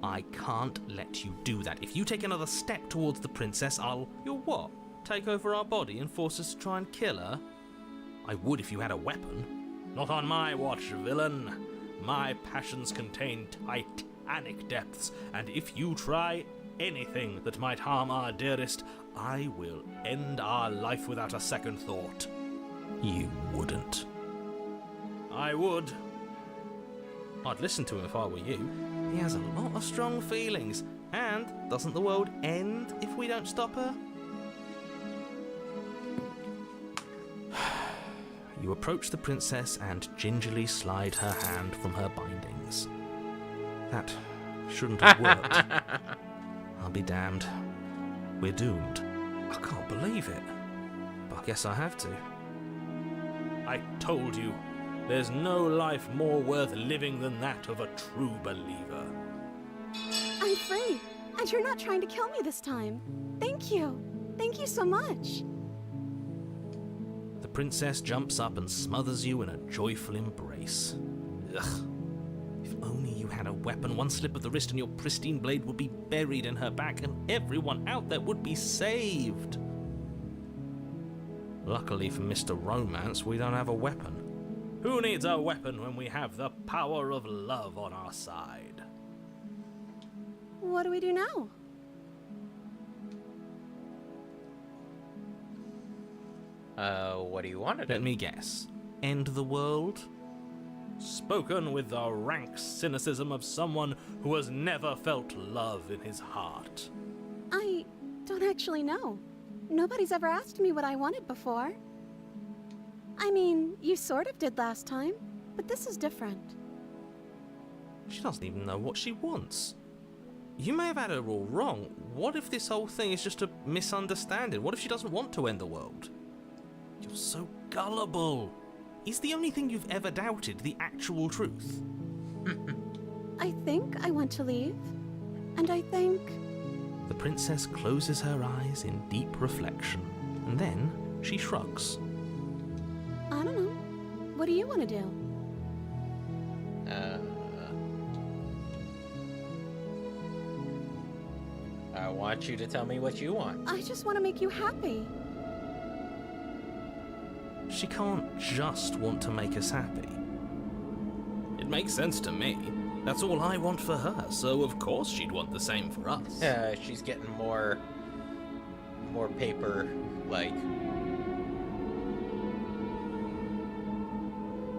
I can't let you do that. If you take another step towards the princess, You'll what? Take over our body and force us to try and kill her? I would if you had a weapon. Not on my watch, villain. My passions contain titanic depths, and if you try anything that might harm our dearest, I will end our life without a second thought. You wouldn't. I would. I'd listen to him if I were you. He has a lot of strong feelings, and doesn't the world end if we don't stop her? You approach the princess and gingerly slide her hand from her bindings. That shouldn't have worked. I'll be damned. We're doomed. I can't believe it. But I guess I have to. I told you, there's no life more worth living than that of a true believer. I'm free, and you're not trying to kill me this time. Thank you. Thank you so much. The princess jumps up and smothers you in a joyful embrace. Ugh. If only you had a weapon, one slip of the wrist and your pristine blade would be buried in her back and everyone out there would be saved. Luckily for Mr. Romance, we don't have a weapon. Who needs a weapon when we have the power of love on our side? What do we do now? What do you want to do? Let me guess. End the world? Spoken with the rank cynicism of someone who has never felt love in his heart. I don't actually know. Nobody's ever asked me what I wanted before. I mean, you sort of did last time, but this is different. She doesn't even know what she wants. You may have had her all wrong. What if this whole thing is just a misunderstanding? What if she doesn't want to end the world? You're so gullible. Is the only thing you've ever doubted the actual truth? I think I want to leave, and I think... The princess closes her eyes in deep reflection, and then she shrugs. I don't know. What do you want to do? I want you to tell me what you want. I just want to make you happy. She can't just want to make us happy. It makes sense to me. That's all I want for her, so of course she'd want the same for us. She's getting more paper, like...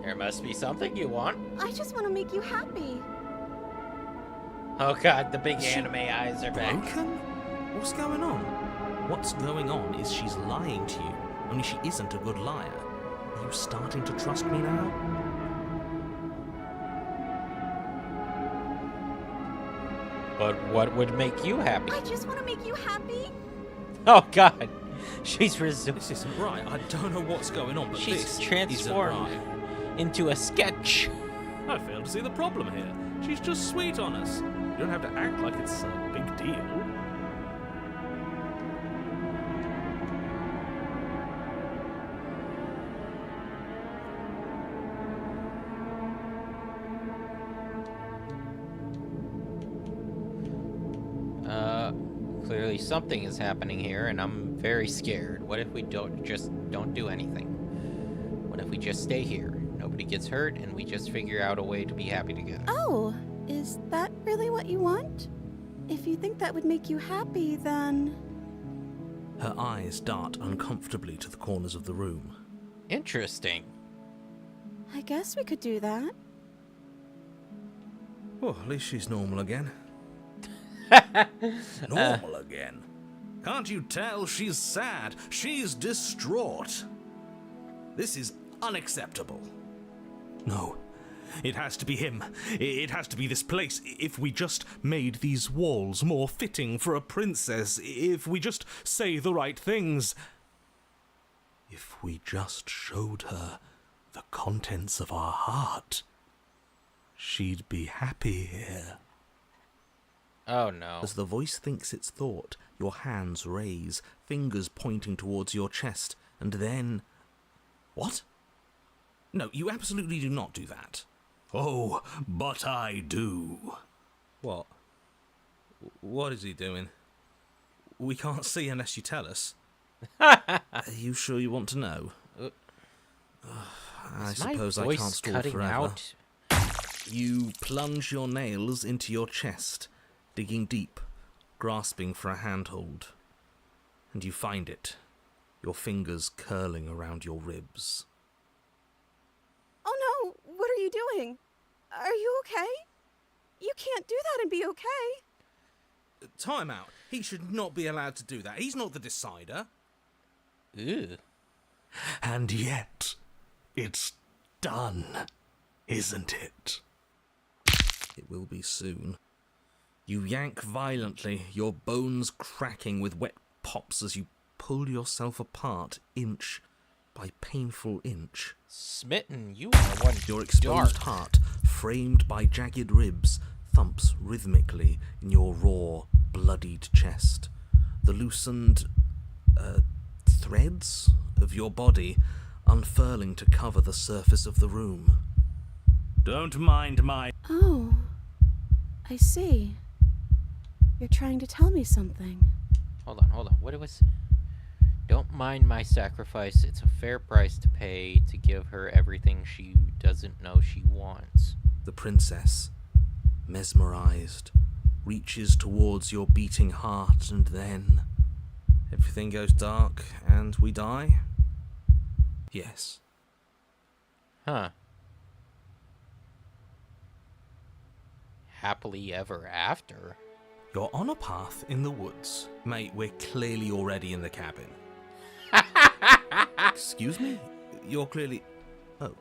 There must be something you want. I just want to make you happy. Oh god, the big anime eyes are back. Broken? What's going on? What's going on is she's lying to you, only she isn't a good liar. Are you starting to trust me now? But what would make you happy? I just want to make you happy. Oh god, she's resumed. This isn't right. I don't know what's going on, but She's this transformed isn't right. into a sketch. I fail to see the problem here. She's just sweet on us. You don't have to act like it's a big deal. Clearly something is happening here, and I'm very scared. What if we don't do anything? What if we just stay here? Nobody gets hurt, and we just figure out a way to be happy together. Oh, is that really what you want? If you think that would make you happy, then... Her eyes dart uncomfortably to the corners of the room. Interesting. I guess we could do that. Oh, at least she's normal again. Normal again. Can't you tell she's sad? She's distraught. This is unacceptable. No, it has to be him. It has to be this place. If we just made these walls more fitting for a princess, if we just say the right things, if we just showed her the contents of our heart, she'd be happy here. Oh no. As the voice thinks its thought, your hands raise, fingers pointing towards your chest, and then... What? No, you absolutely do not do that. Oh, but I do. What? What is he doing? We can't see unless you tell us. Are you sure you want to know? I suppose I can't stall forever. Out? You plunge your nails into your chest, digging deep, grasping for a handhold. And you find it, your fingers curling around your ribs. Oh no, what are you doing? Are you okay? You can't do that and be okay. Time out. He should not be allowed to do that. He's not the decider. Ew. And yet, it's done, isn't it? It will be soon. You yank violently, your bones cracking with wet pops as you pull yourself apart inch by painful inch. Smitten, you are one Your exposed dark. heart, framed by jagged ribs, thumps rhythmically in your raw, bloodied chest. The loosened threads of your body unfurling to cover the surface of the room. Don't mind my... Oh, I see. You're trying to tell me something. Hold on. What it was? Don't mind my sacrifice. It's a fair price to pay to give her everything she doesn't know she wants. The princess, mesmerized, reaches towards your beating heart, and then everything goes dark and we die? Yes. Huh. Happily ever after. You're on a path in the woods. Mate, we're clearly already in the cabin. Excuse me? You're clearly... Oh.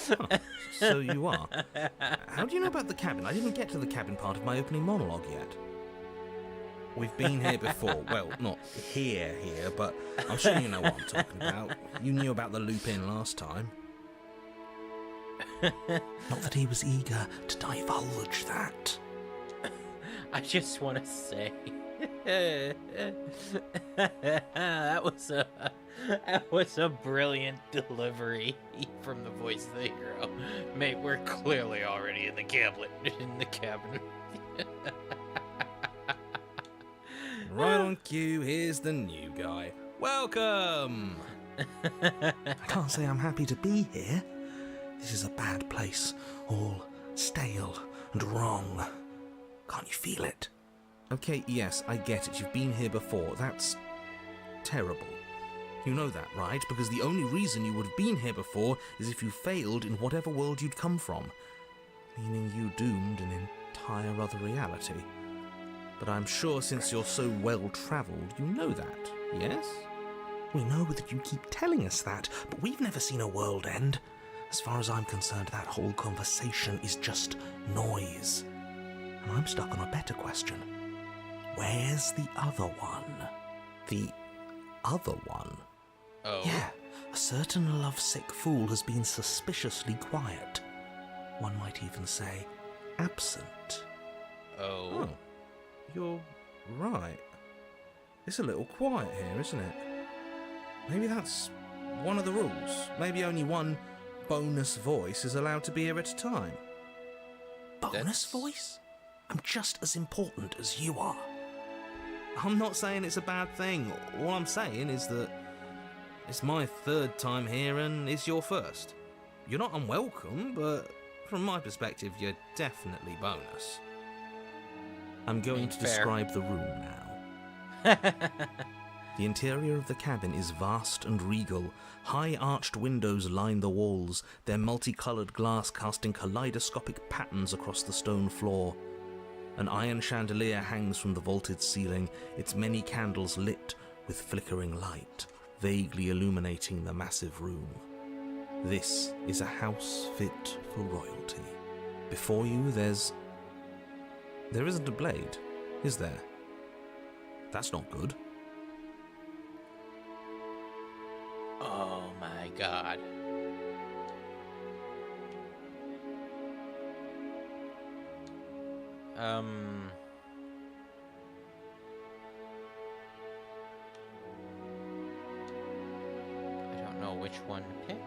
Huh. So you are. How do you know about the cabin? I didn't get to the cabin part of my opening monologue yet. We've been here before. Well, not here, but I'm sure you know what I'm talking about. You knew about the loop-in last time. Not that he was eager to divulge that. I just want to say that was a brilliant delivery from the voice of the hero. Mate, we're clearly already in the cabin. Right on cue, here's the new guy. Welcome! I can't say I'm happy to be here. This is a bad place, all stale and wrong. Can't you feel it? Okay, yes, I get it. You've been here before. That's terrible. You know that, right? Because the only reason you would have been here before is if you failed in whatever world you'd come from. Meaning you doomed an entire other reality. But I'm sure since you're so well-travelled, you know that, yes? We know that you keep telling us that, but we've never seen a world end. As far as I'm concerned, that whole conversation is just noise. And I'm stuck on a better question. Where's the other one? The other one? Oh. Yeah, a certain lovesick fool has been suspiciously quiet. One might even say, absent. Oh. You're right. It's a little quiet here, isn't it? Maybe that's one of the rules. Maybe only one bonus voice is allowed to be here at a time. Bonus voice? I'm just as important as you are. I'm not saying it's a bad thing. All I'm saying is that it's my third time here and it's your first. You're not unwelcome, but from my perspective, you're definitely bonus. I'm going to describe the room now. The interior of the cabin is vast and regal. High arched windows line the walls, their multicoloured glass casting kaleidoscopic patterns across the stone floor. An iron chandelier hangs from the vaulted ceiling, its many candles lit with flickering light, vaguely illuminating the massive room. This is a house fit for royalty. Before you, there isn't a blade, is there? That's not good. Oh my god. I don't know which one to pick.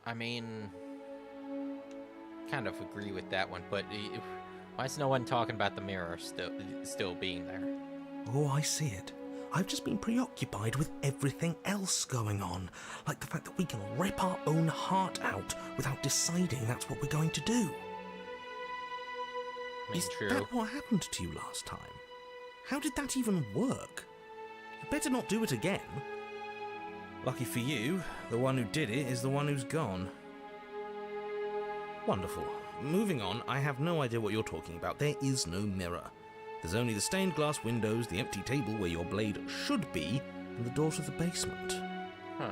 I mean, kind of agree with that one, but why is no one talking about the mirror still being there? Oh, I see it. I've just been preoccupied with everything else going on, like the fact that we can rip our own heart out without deciding that's what we're going to do. Is True. that what happened to you last time? How did that even work? You better not do it again. Lucky for you, the one who did it is the one who's gone. Wonderful. Moving on, I have no idea what you're talking about. There is no mirror. There's only the stained glass windows, the empty table where your blade should be, and the door to the basement. Huh.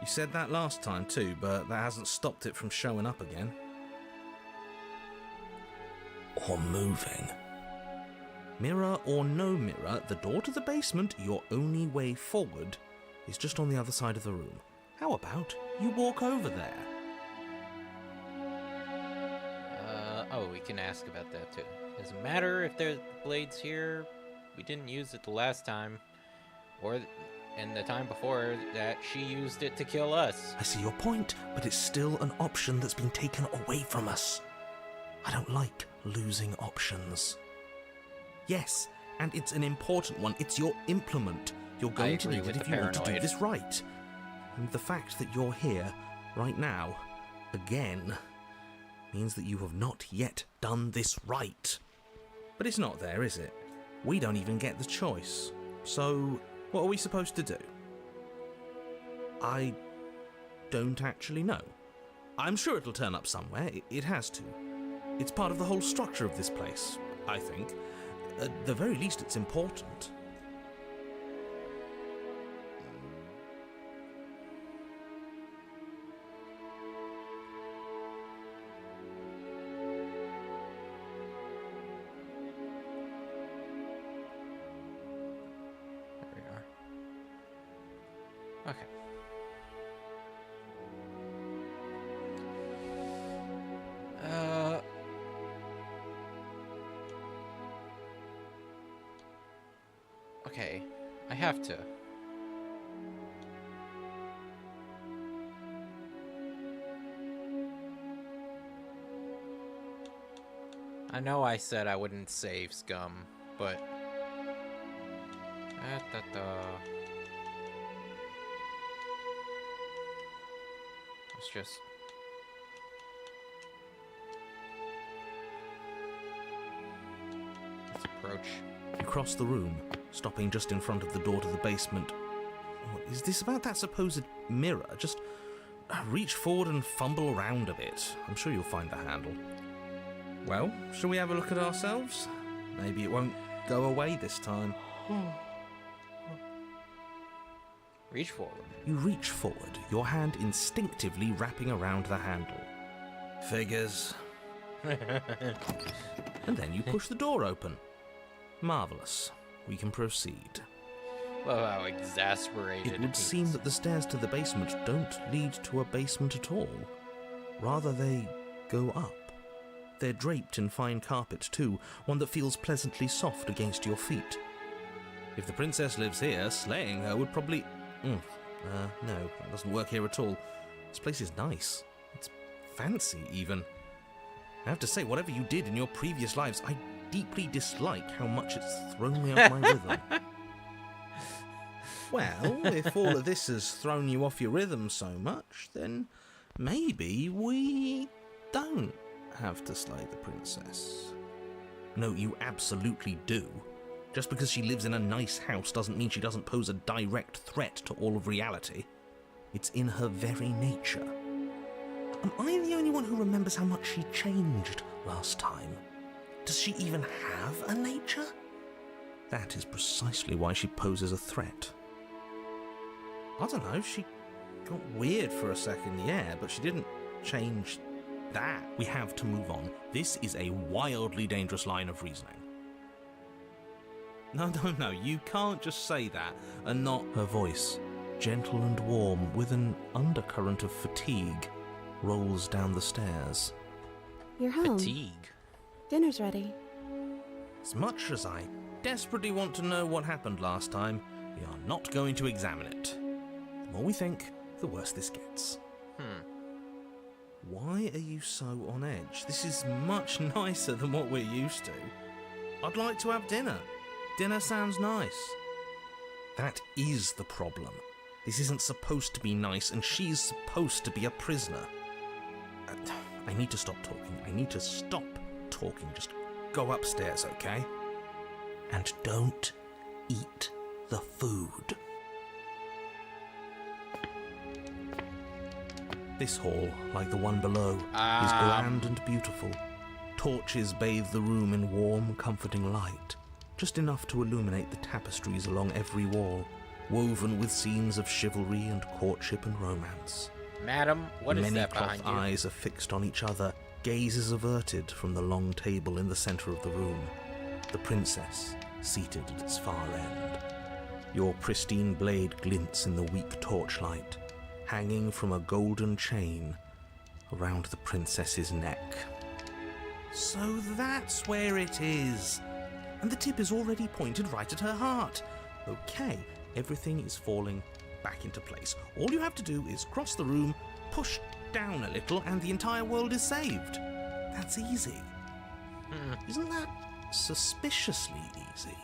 You said that last time too, but that hasn't stopped it from showing up again. Or moving. Mirror or no mirror, the door to the basement, your only way forward, is just on the other side of the room. How about you walk over there? Oh, we can ask about that too. Doesn't matter if there's blades here. We didn't use it the last time, and the time before that she used it to kill us. I see your point, but it's still an option that's been taken away from us. I don't like losing options. Yes, and it's an important one. It's your implement. You're going to need it if you want to do this right. And the fact that you're here, right now, again, means that you have not yet done this right. But it's not there, is it? We don't even get the choice. So, what are we supposed to do? I don't actually know. I'm sure it'll turn up somewhere. It has to. It's part of the whole structure of this place, I think. At the very least, it's important. There we are. Okay. Okay, I have to. I know I said I wouldn't save Scum, but... Let's just... Let's approach. You cross the room, stopping just in front of the door to the basement. What is this about that supposed mirror? Just reach forward and fumble around a bit. I'm sure you'll find the handle. Well, shall we have a look at ourselves? Maybe it won't go away this time. Reach forward. You reach forward, your hand instinctively wrapping around the handle. Figures. And then you push the door open. Marvellous. We can proceed. Well, how exasperated It would seem that the stairs to the basement don't lead to a basement at all. Rather, they go up. They're draped in fine carpet, too, one that feels pleasantly soft against your feet. If the princess lives here, slaying her would probably... no, that doesn't work here at all. This place is nice. It's fancy, even. I have to say, whatever you did in your previous lives, I deeply dislike how much it's thrown me off my rhythm. Well, if all of this has thrown you off your rhythm so much, then maybe we don't have to slay the princess. No, you absolutely do. Just because she lives in a nice house doesn't mean she doesn't pose a direct threat to all of reality. It's in her very nature. Am I the only one who remembers how much she changed last time? Does she even have a nature? That is precisely why she poses a threat. I don't know, she got weird for a second, yeah, but she didn't change that. We have to move on. This is a wildly dangerous line of reasoning. No, you can't just say that and not... Her voice, gentle and warm, with an undercurrent of fatigue, rolls down the stairs. You're home. Fatigue. Dinner's ready. As much as I desperately want to know what happened last time, we are not going to examine it. The more we think, the worse this gets. Why are you so on edge? This is much nicer than what we're used to. I'd like to have dinner. Dinner sounds nice. That is the problem. This isn't supposed to be nice, and she's supposed to be a prisoner. I need to stop talking. I need to stop talking. Just go upstairs, okay? And don't eat the food. This hall, like the one below, is grand and beautiful. Torches bathe the room in warm, comforting light, just enough to illuminate the tapestries along every wall, woven with scenes of chivalry and courtship and romance. Madam, what is that behind Many cloth you? eyes are fixed on each other, gazes averted from the long table in the center of the room. The princess, seated at its far end. Your pristine blade glints in the weak torchlight, hanging from a golden chain around the princess's neck. So that's where it is. And the tip is already pointed right at her heart. Okay, everything is falling back into place. All you have to do is cross the room, push down a little, and the entire world is saved. That's easy. Isn't that suspiciously easy?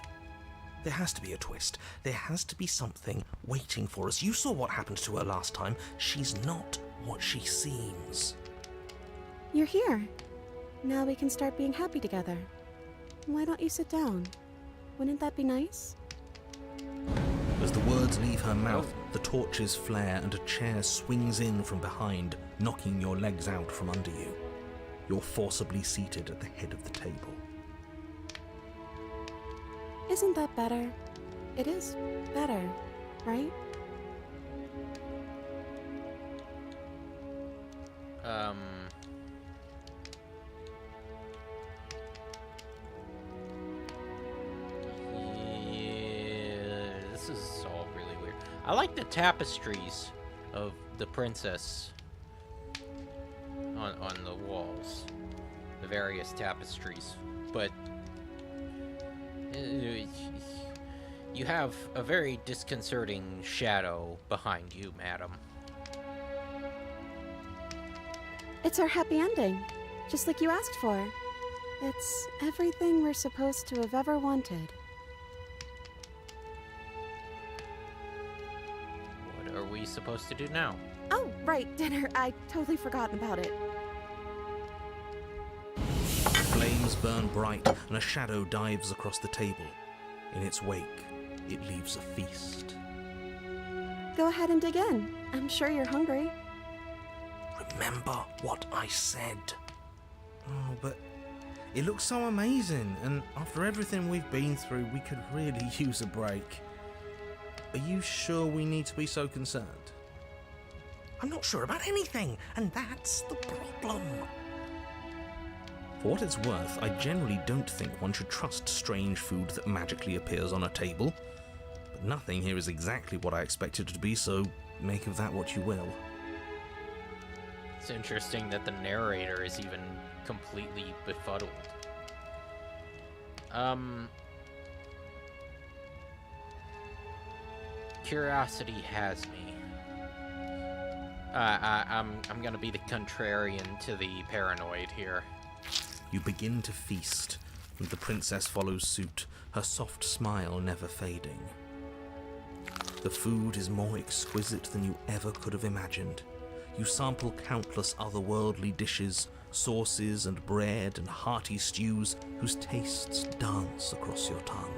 There has to be a twist. There has to be something waiting for us. You saw what happened to her last time. She's not what she seems. You're here. Now we can start being happy together. Why don't you sit down? Wouldn't that be nice? As the words leave her mouth, the torches flare and a chair swings in from behind, knocking your legs out from under you. You're forcibly seated at the head of the table. Isn't that better? It is better, right? Yeah, this is all really weird. I like the tapestries of the princess on the walls, the various tapestries, but you have a very disconcerting shadow behind you, madam. It's our happy ending, just like you asked for. It's everything we're supposed to have ever wanted. What are we supposed to do now? Oh, right, dinner. I totally forgotten about it. Flames burn bright, and a shadow dives across the table. In its wake, it leaves a feast. Go ahead and dig in. I'm sure you're hungry. Remember what I said. Oh, but it looks so amazing, and after everything we've been through, we could really use a break. Are you sure we need to be so concerned? I'm not sure about anything, and that's the problem. For what it's worth, I generally don't think one should trust strange food that magically appears on a table. But nothing here is exactly what I expected it to be, so make of that what you will. It's interesting that the narrator is even completely befuddled. Curiosity has me. I'm gonna be the contrarian to the paranoid here. You begin to feast, and the princess follows suit, her soft smile never fading. The food is more exquisite than you ever could have imagined. You sample countless otherworldly dishes, sauces and bread and hearty stews whose tastes dance across your tongue.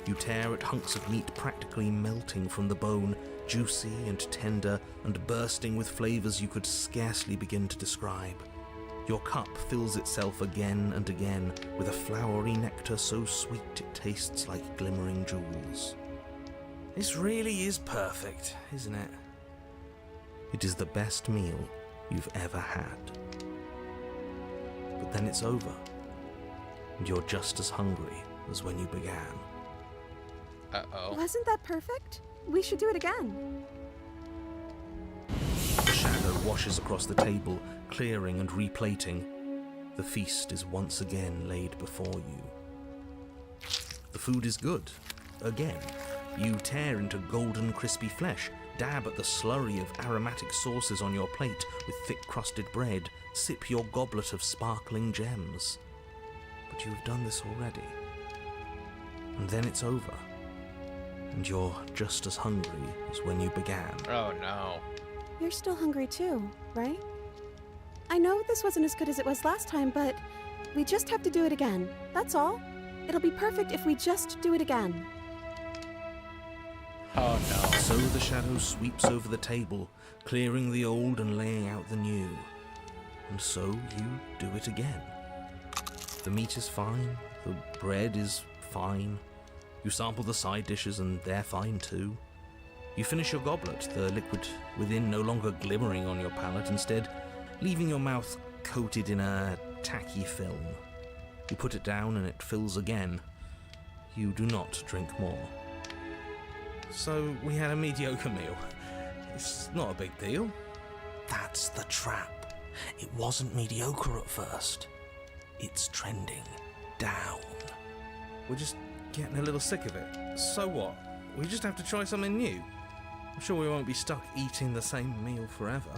You tear at hunks of meat practically melting from the bone, juicy and tender and bursting with flavors you could scarcely begin to describe. Your cup fills itself again and again with a flowery nectar so sweet it tastes like glimmering jewels. This really is perfect, isn't it? It is the best meal you've ever had. But then it's over, and you're just as hungry as when you began. Uh-oh. Wasn't that perfect? We should do it again. A shadow washes across the table, clearing and replating. The feast is once again laid before you. The food is good. Again, you tear into golden crispy flesh, dab at the slurry of aromatic sauces on your plate with thick-crusted bread, sip your goblet of sparkling gems. But you've done this already. And then it's over. And you're just as hungry as when you began. Oh no. You're still hungry too, right? I know this wasn't as good as it was last time, but we just have to do it again. That's all. It'll be perfect if we just do it again. Oh no. So the shadow sweeps over the table, clearing the old and laying out the new. And so you do it again. The meat is fine, the bread is fine. You sample the side dishes and they're fine too. You finish your goblet, the liquid within no longer glimmering on your palate, instead leaving your mouth coated in a tacky film. You put it down and it fills again. You do not drink more. So we had a mediocre meal. It's not a big deal. That's the trap. It wasn't mediocre at first. It's trending down. We're just getting a little sick of it. So what? We just have to try something new. I'm sure we won't be stuck eating the same meal forever.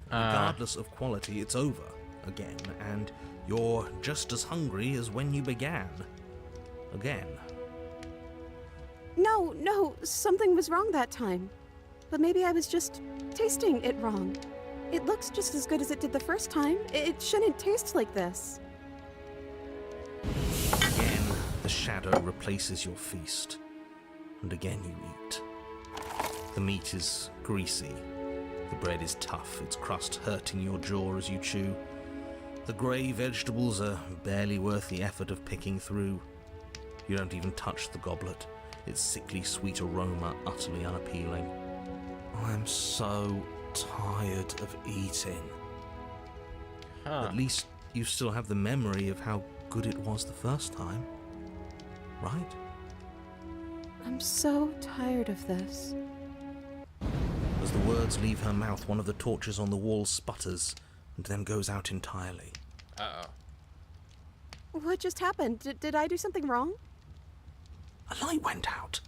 Regardless of quality, it's over again, and you're just as hungry as when you began. Again. No, something was wrong that time. But maybe I was just tasting it wrong. It looks just as good as it did the first time. It shouldn't taste like this. Again, the shadow replaces your feast. And again you eat. The meat is greasy. The bread is tough, its crust hurting your jaw as you chew. The grey vegetables are barely worth the effort of picking through. You don't even touch the goblet, its sickly sweet aroma utterly unappealing. I'm so tired of eating. At least you still have the memory of how good it was the first time, right? I'm so tired of this. As the words leave her mouth, one of the torches on the wall sputters and then goes out entirely. Uh-oh. What just happened? Did I do something wrong? A light went out.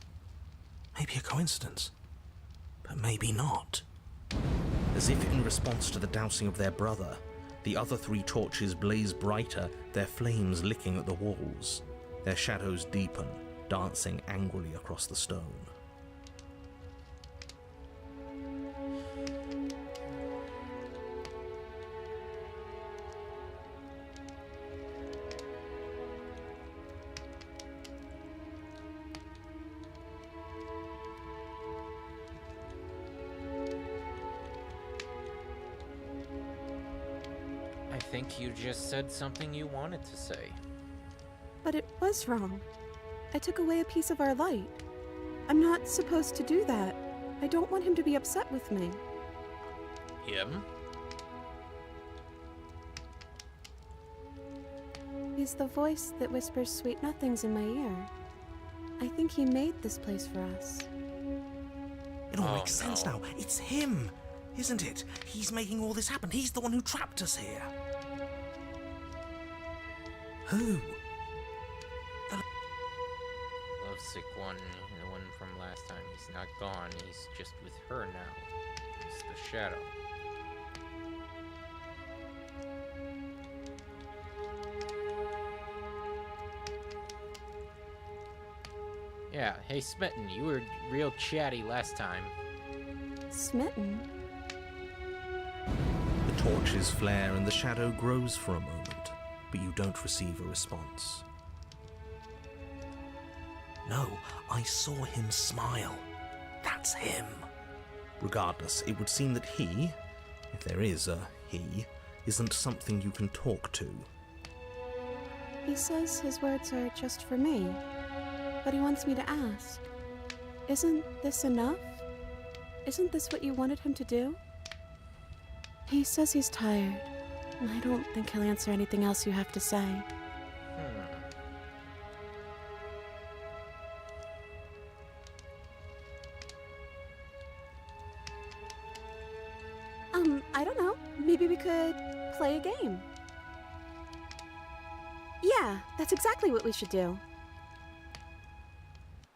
Maybe a coincidence, but maybe not. As if in response to the dousing of their brother, the other 3 torches blaze brighter, their flames licking at the walls. Their shadows deepen, dancing angrily across the stone. I think you just said something you wanted to say. But it was wrong. I took away a piece of our light. I'm not supposed to do that. I don't want him to be upset with me. Him? He's the voice that whispers sweet nothings in my ear. I think he made this place for us. It all makes sense now. It's him, isn't it? He's making all this happen. He's the one who trapped us here. Who? Lovesick one, the one from last time. He's not gone. He's just with her now. He's the shadow. Yeah, hey Smitten, you were real chatty last time. Smitten? The torches flare and the shadow grows for a moment, but you don't receive a response. No, I saw him smile. That's him. Regardless, it would seem that he, if there is a he, isn't something you can talk to. He says his words are just for me, but he wants me to ask. Isn't this enough? Isn't this what you wanted him to do? He says he's tired, and I don't think he'll answer anything else you have to say. I don't know. Maybe we could play a game. Yeah, that's exactly what we should do.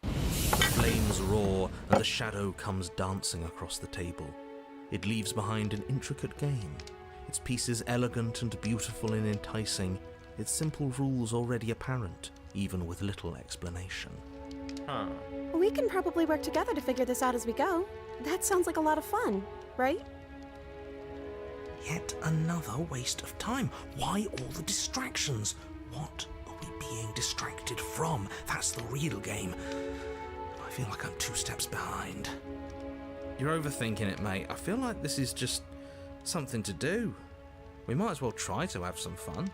The flames roar, and the shadow comes dancing across the table. It leaves behind an intricate game, its pieces elegant and beautiful and enticing, its simple rules already apparent, even with little explanation. Huh. We can probably work together to figure this out as we go. That sounds like a lot of fun, right? Yet another waste of time. Why all the distractions? What are we being distracted from? That's the real game. I feel like I'm 2 steps behind. You're overthinking it, mate. I feel like this is just something to do. We might as well try to have some fun.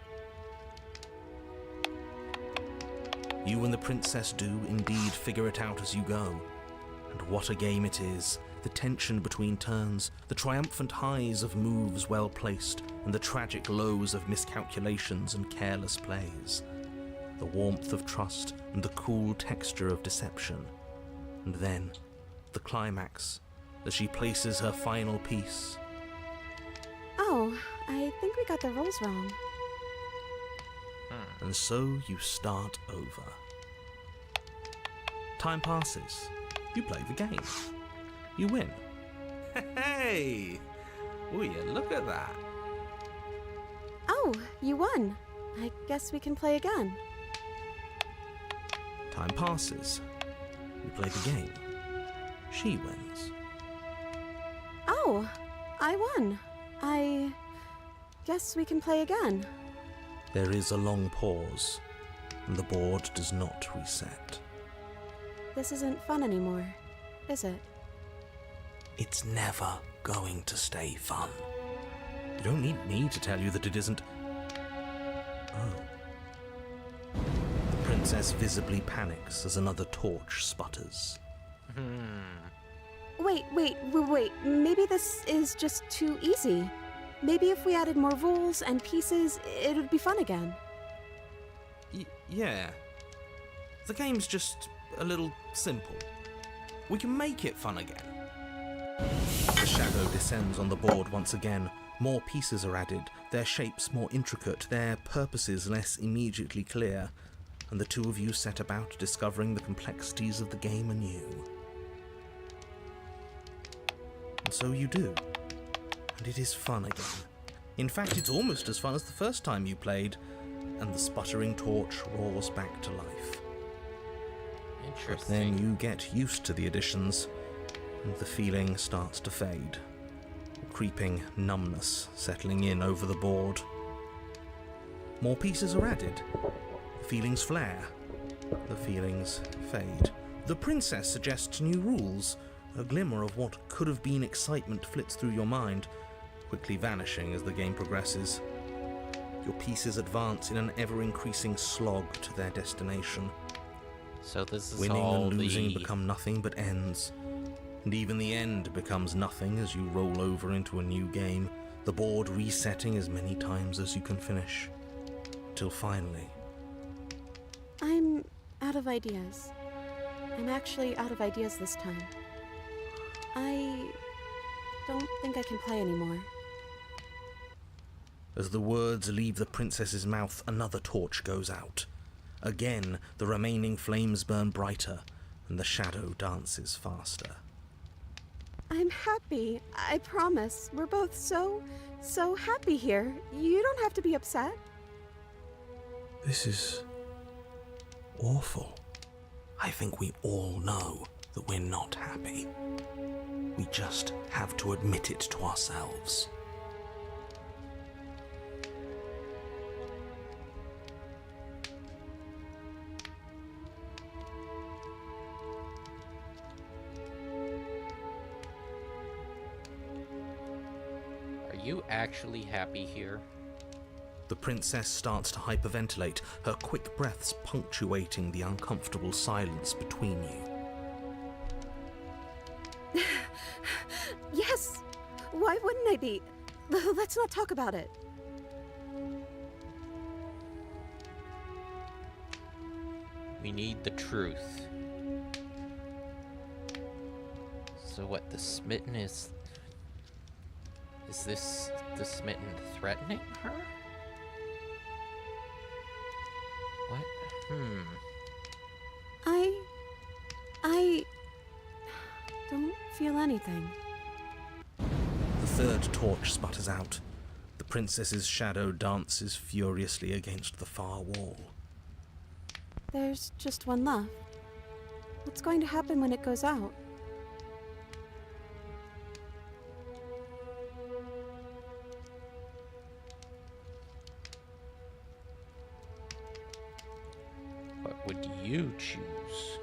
You and the princess do indeed figure it out as you go. And what a game it is. The tension between turns, the triumphant highs of moves well placed, and the tragic lows of miscalculations and careless plays. The warmth of trust and the cool texture of deception. And then, the climax, as she places her final piece. Oh, I think we got the rules wrong. And so you start over. Time passes. You play the game. You win. Hey! Will you look at that? Oh, you won. I guess we can play again. Time passes. You play the game. She wins. Oh, I won. I guess we can play again. There is a long pause, and the board does not reset. This isn't fun anymore, is it? It's never going to stay fun. You don't need me to tell you that it isn't. Oh. The princess visibly panics as another torch sputters. Wait. Maybe this is just too easy. Maybe if we added more rules and pieces, it would be fun again. Yeah. The game's just a little simple. We can make it fun again. The shadow descends on the board once again. More pieces are added, their shapes more intricate, their purposes less immediately clear, and the two of you set about discovering the complexities of the game anew. And so you do. And it is fun again. In fact, it's almost as fun as the first time you played, and the sputtering torch roars back to life. Interesting. But then you get used to the additions, and the feeling starts to fade. A creeping numbness settling in over the board. More pieces are added. The feelings flare. The feelings fade. The princess suggests new rules. A glimmer of what could have been excitement flits through your mind, quickly vanishing as the game progresses. Your pieces advance in an ever-increasing slog to their destination. So this is Winning all and losing the... become nothing but ends. And even the end becomes nothing as you roll over into a new game, the board resetting as many times as you can finish. Till finally... I'm out of ideas. I'm actually out of ideas this time. I don't think I can play anymore. As the words leave the princess's mouth, another torch goes out. Again, the remaining flames burn brighter, and the shadow dances faster. I'm happy, I promise. We're both so happy here. You don't have to be upset. This is awful. I think we all know that we're not happy. We just have to admit it to ourselves. Are you actually happy here? The princess starts to hyperventilate, her quick breaths punctuating the uncomfortable silence between you. Yes! Why wouldn't I be? Let's not talk about it. We need the truth. So what, the smitten is... Is this the smitten threatening her? What? anything. The third torch sputters out. The princess's shadow dances furiously against the far wall. There's just one left. What's going to happen when it goes out? What would you choose?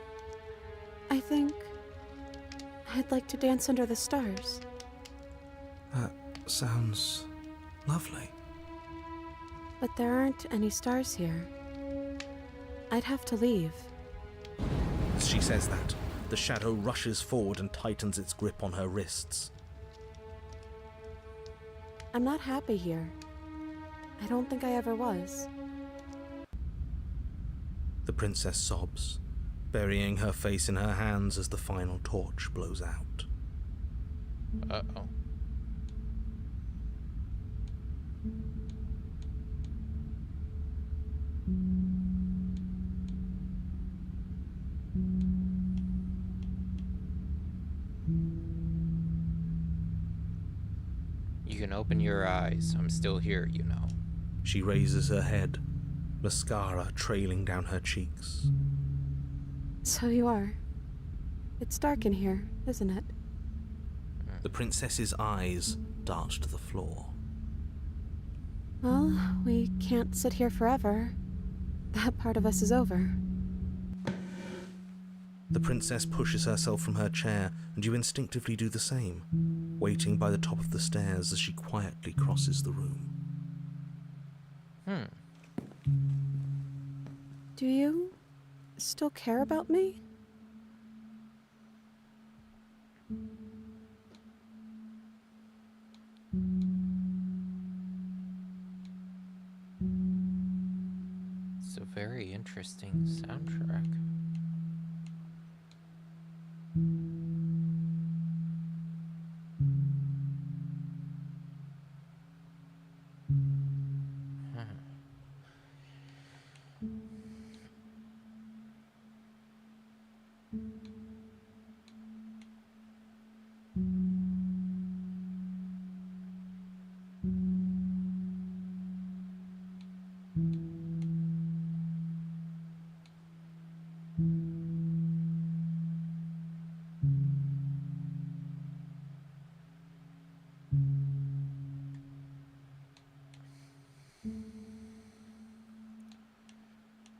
I think I'd like to dance under the stars. That sounds lovely. But there aren't any stars here. I'd have to leave. As she says that, the shadow rushes forward and tightens its grip on her wrists. I'm not happy here. I don't think I ever was. The princess sobs, burying her face in her hands as the final torch blows out. Uh-oh. You can open your eyes. I'm still here, you know. She raises her head, mascara trailing down her cheeks. So you are. It's dark in here, isn't it? The princess's eyes dart to the floor. Well, we can't sit here forever. That part of us is over. The princess pushes herself from her chair, and you instinctively do the same, waiting by the top of the stairs as she quietly crosses the room. Do you still care about me? It's a very interesting soundtrack.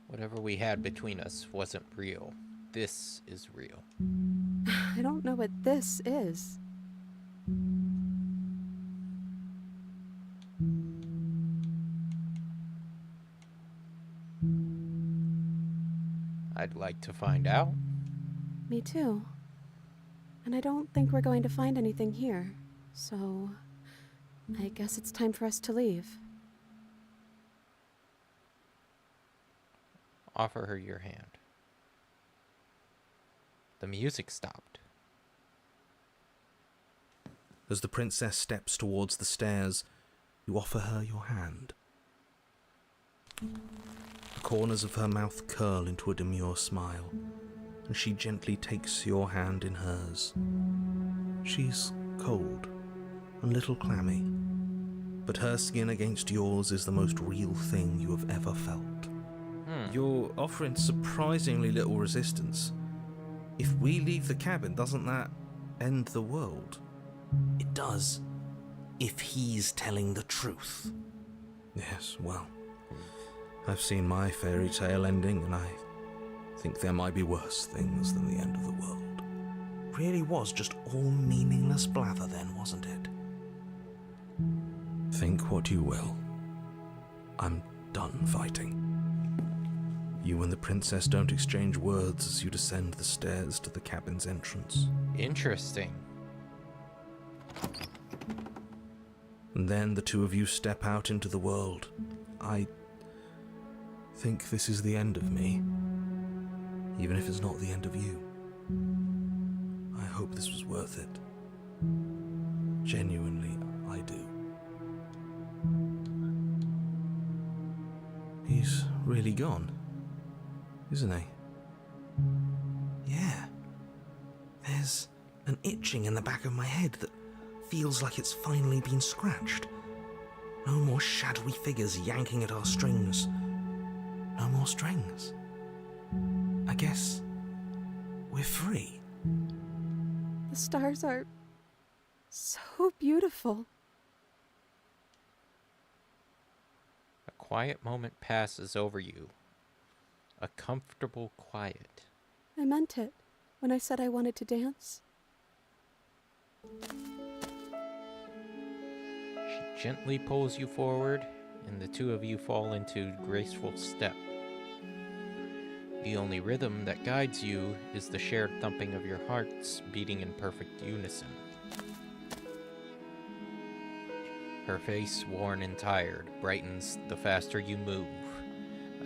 Whatever we had between us wasn't real. This is real. I don't know what this is. I'd like to find out. Me too. And I don't think we're going to find anything here. So, I guess it's time for us to leave. Offer her your hand. The music stopped. As the princess steps towards the stairs, you offer her your hand. The corners of her mouth curl into a demure smile, and she gently takes your hand in hers. She's cold, and a little clammy, but her skin against yours is the most real thing you have ever felt. You're offering surprisingly little resistance. If we leave the cabin, doesn't that end the world? It does, if he's telling the truth. Yes, well, I've seen my fairy tale ending, and I think there might be worse things than the end of the world. Really was just all meaningless blather then, wasn't it? Think what you will. I'm done fighting. You and the princess don't exchange words as you descend the stairs to the cabin's entrance. Interesting. And then the two of you step out into the world. I think this is the end of me, even if it's not the end of you. I hope this was worth it. Genuinely, I do. He's really gone, isn't he? Yeah. There's An itching in the back of my head that feels like it's finally been scratched. No more shadowy figures yanking at our strings. No more strings. I guess we're free. The stars are so beautiful. A quiet moment passes over you. A comfortable quiet. I meant it when I said I wanted to dance. She gently pulls you forward, and the two of you fall into graceful step. The only rhythm that guides you is the shared thumping of your hearts beating in perfect unison. Her face, worn and tired, brightens the faster you move,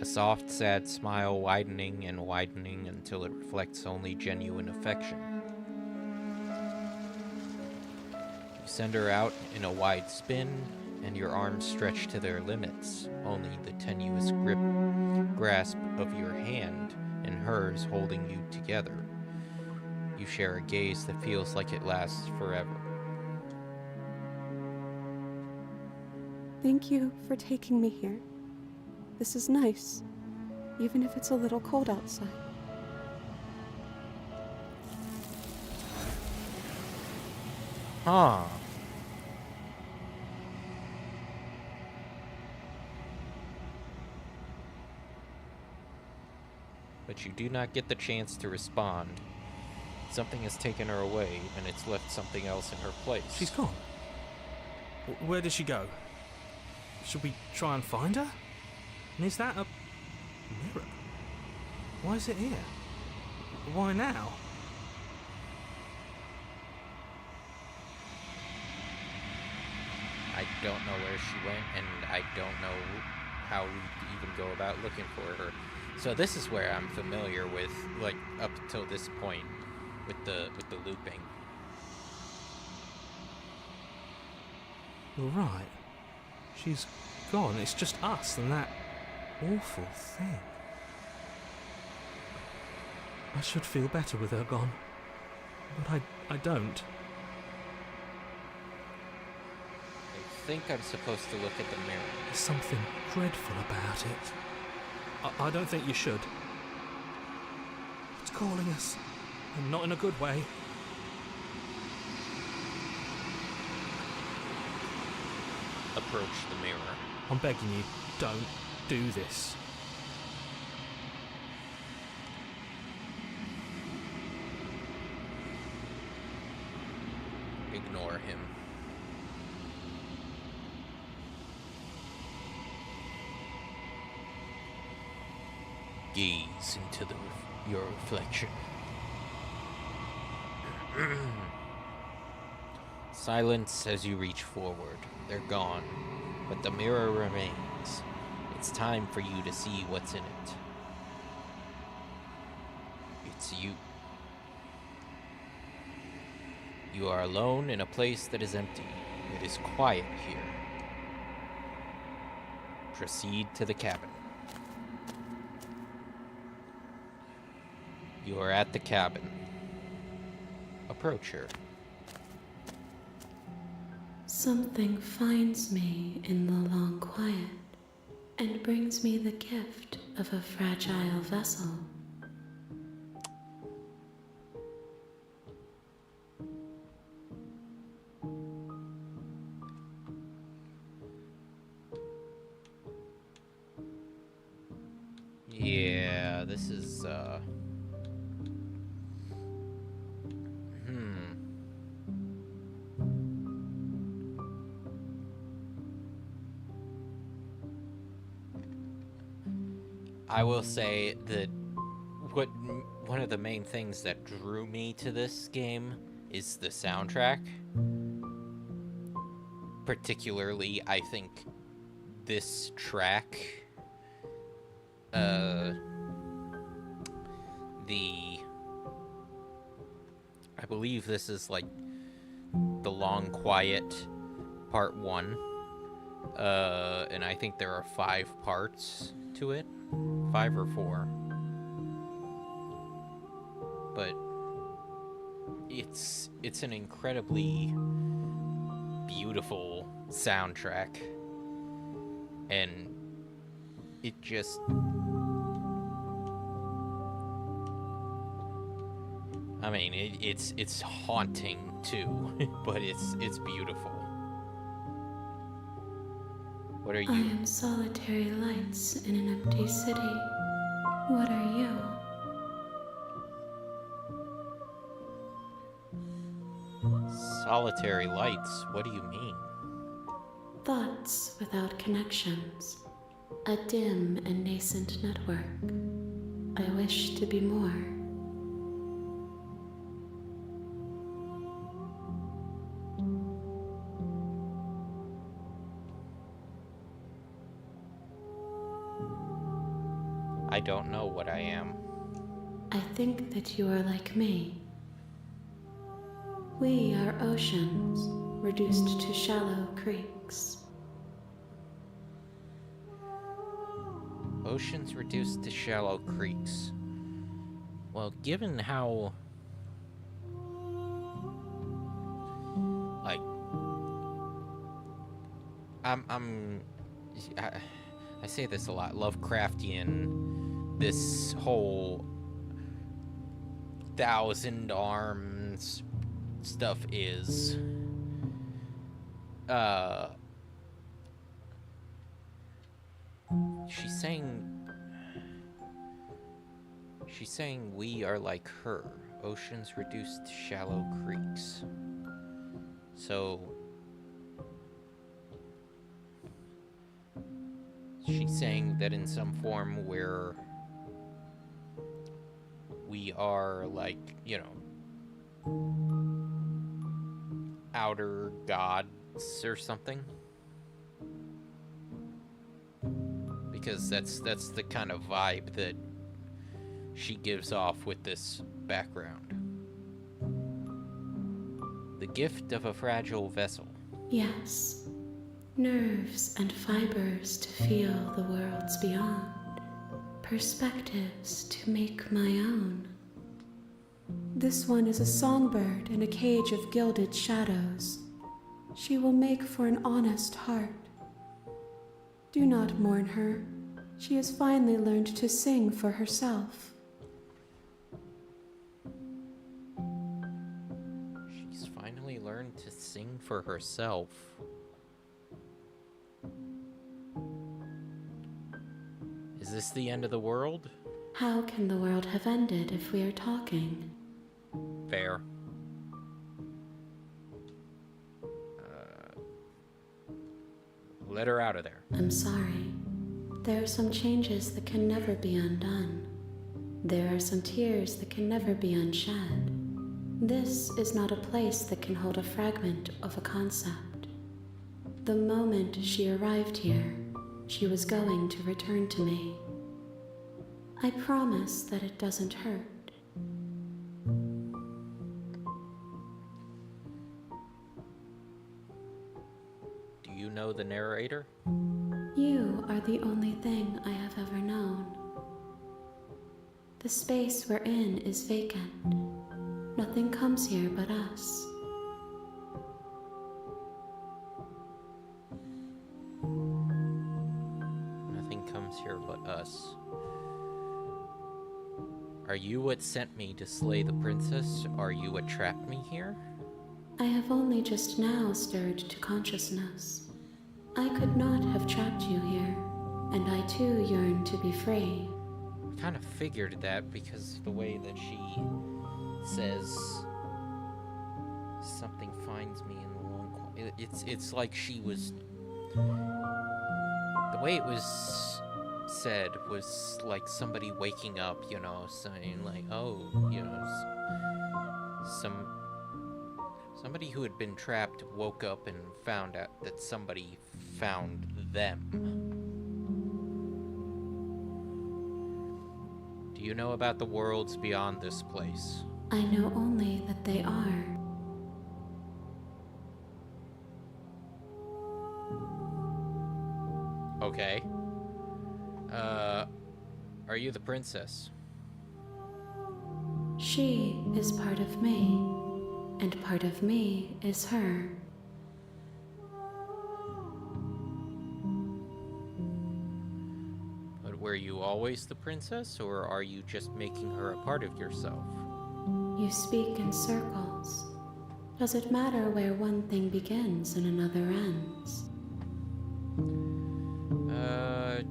a soft, sad smile widening and widening until it reflects only genuine affection. You send her out in a wide spin, and your arms stretch to their limits, only the tenuous grasp of your hand and hers holding you together. You share a gaze that feels like it lasts forever. Thank you for taking me here. This is nice, even if it's a little cold outside. Huh. But you do not get the chance to respond. Something has taken her away, and it's left something else in her place. She's gone. Where did she go? Should we try and find her? And is that a mirror? Why is it here? Why now? I don't know where she went, and I don't know how we even go about looking for her. So this is where I'm familiar with, like, up until this point, with the looping. You're right. She's gone. It's just us and that awful thing. I should feel better with her gone, but I don't. I think I'm supposed to look at the mirror. There's something dreadful about it. I don't think you should. It's calling us, and not in a good way. Approach the mirror. I'm begging you, don't do this. Ignore him. Gaze into your reflection. Silence as you reach forward. They're gone, but the mirror remains. It's time for you to see what's in it. It's you. You are alone in a place that is empty. It is quiet here. Proceed to the cabin. You are at the cabin. Approach her. Something finds me in the long quiet and brings me the gift of a fragile vessel. Yeah, this is, I will say that one of the main things that drew me to this game is the soundtrack. Particularly, I think this track, I believe this is like the Long Quiet Part 1, and I think there are 5 parts to it. 5 or 4. But it's an incredibly beautiful soundtrack, and it just, I mean, it's haunting too, but it's beautiful. What are I you? am solitary lights in an empty city. What are you? Solitary lights? What do you mean? Thoughts without connections. A dim and nascent network. I wish to be more. I don't know what I am. I think that you are like me. We are oceans, reduced to shallow creeks. Oceans reduced to shallow creeks. Well, given how, like, I say this a lot, Lovecraftian, this whole thousand arms stuff is, she's saying we are like her, oceans reduced to shallow creeks. So she's saying that in some form where we are like, you know, outer gods or something. Because that's the kind of vibe that she gives off with this background. The gift of a fragile vessel. Yes, nerves and fibers to feel the worlds beyond, perspectives to make my own. This one is a songbird in a cage of gilded shadows. She will make for an honest heart. Do not mourn her. She has finally learned to sing for herself. She's finally learned to sing for herself. Is this the end of the world? How can the world have ended if we are talking? Fair. Let her out of there. I'm sorry. There are some changes that can never be undone. There are some tears that can never be unshed. This is not a place that can hold a fragment of a concept. The moment she arrived here, she was going to return to me. I promise that it doesn't hurt. Do you know the narrator? You are the only thing I have ever known. The space we're in is vacant. Nothing comes here but us. Nothing comes here but us. Are you what sent me to slay the princess? Are you what trapped me here? I have only just now stirred to consciousness. I could not have trapped you here, and I too yearn to be free. I kind of figured that because the way that she says something finds me in the long it's like she was, the way it was said was like somebody waking up, you know, saying like, oh, you know, somebody who had been trapped woke up and found out that somebody found them. Do you know about the worlds beyond this place? I know only that they are. Okay. Are you the princess? She is part of me. and part of me is her. But were you always the princess, or are you just making her a part of yourself? You speak in circles. Does it matter where one thing begins and another ends?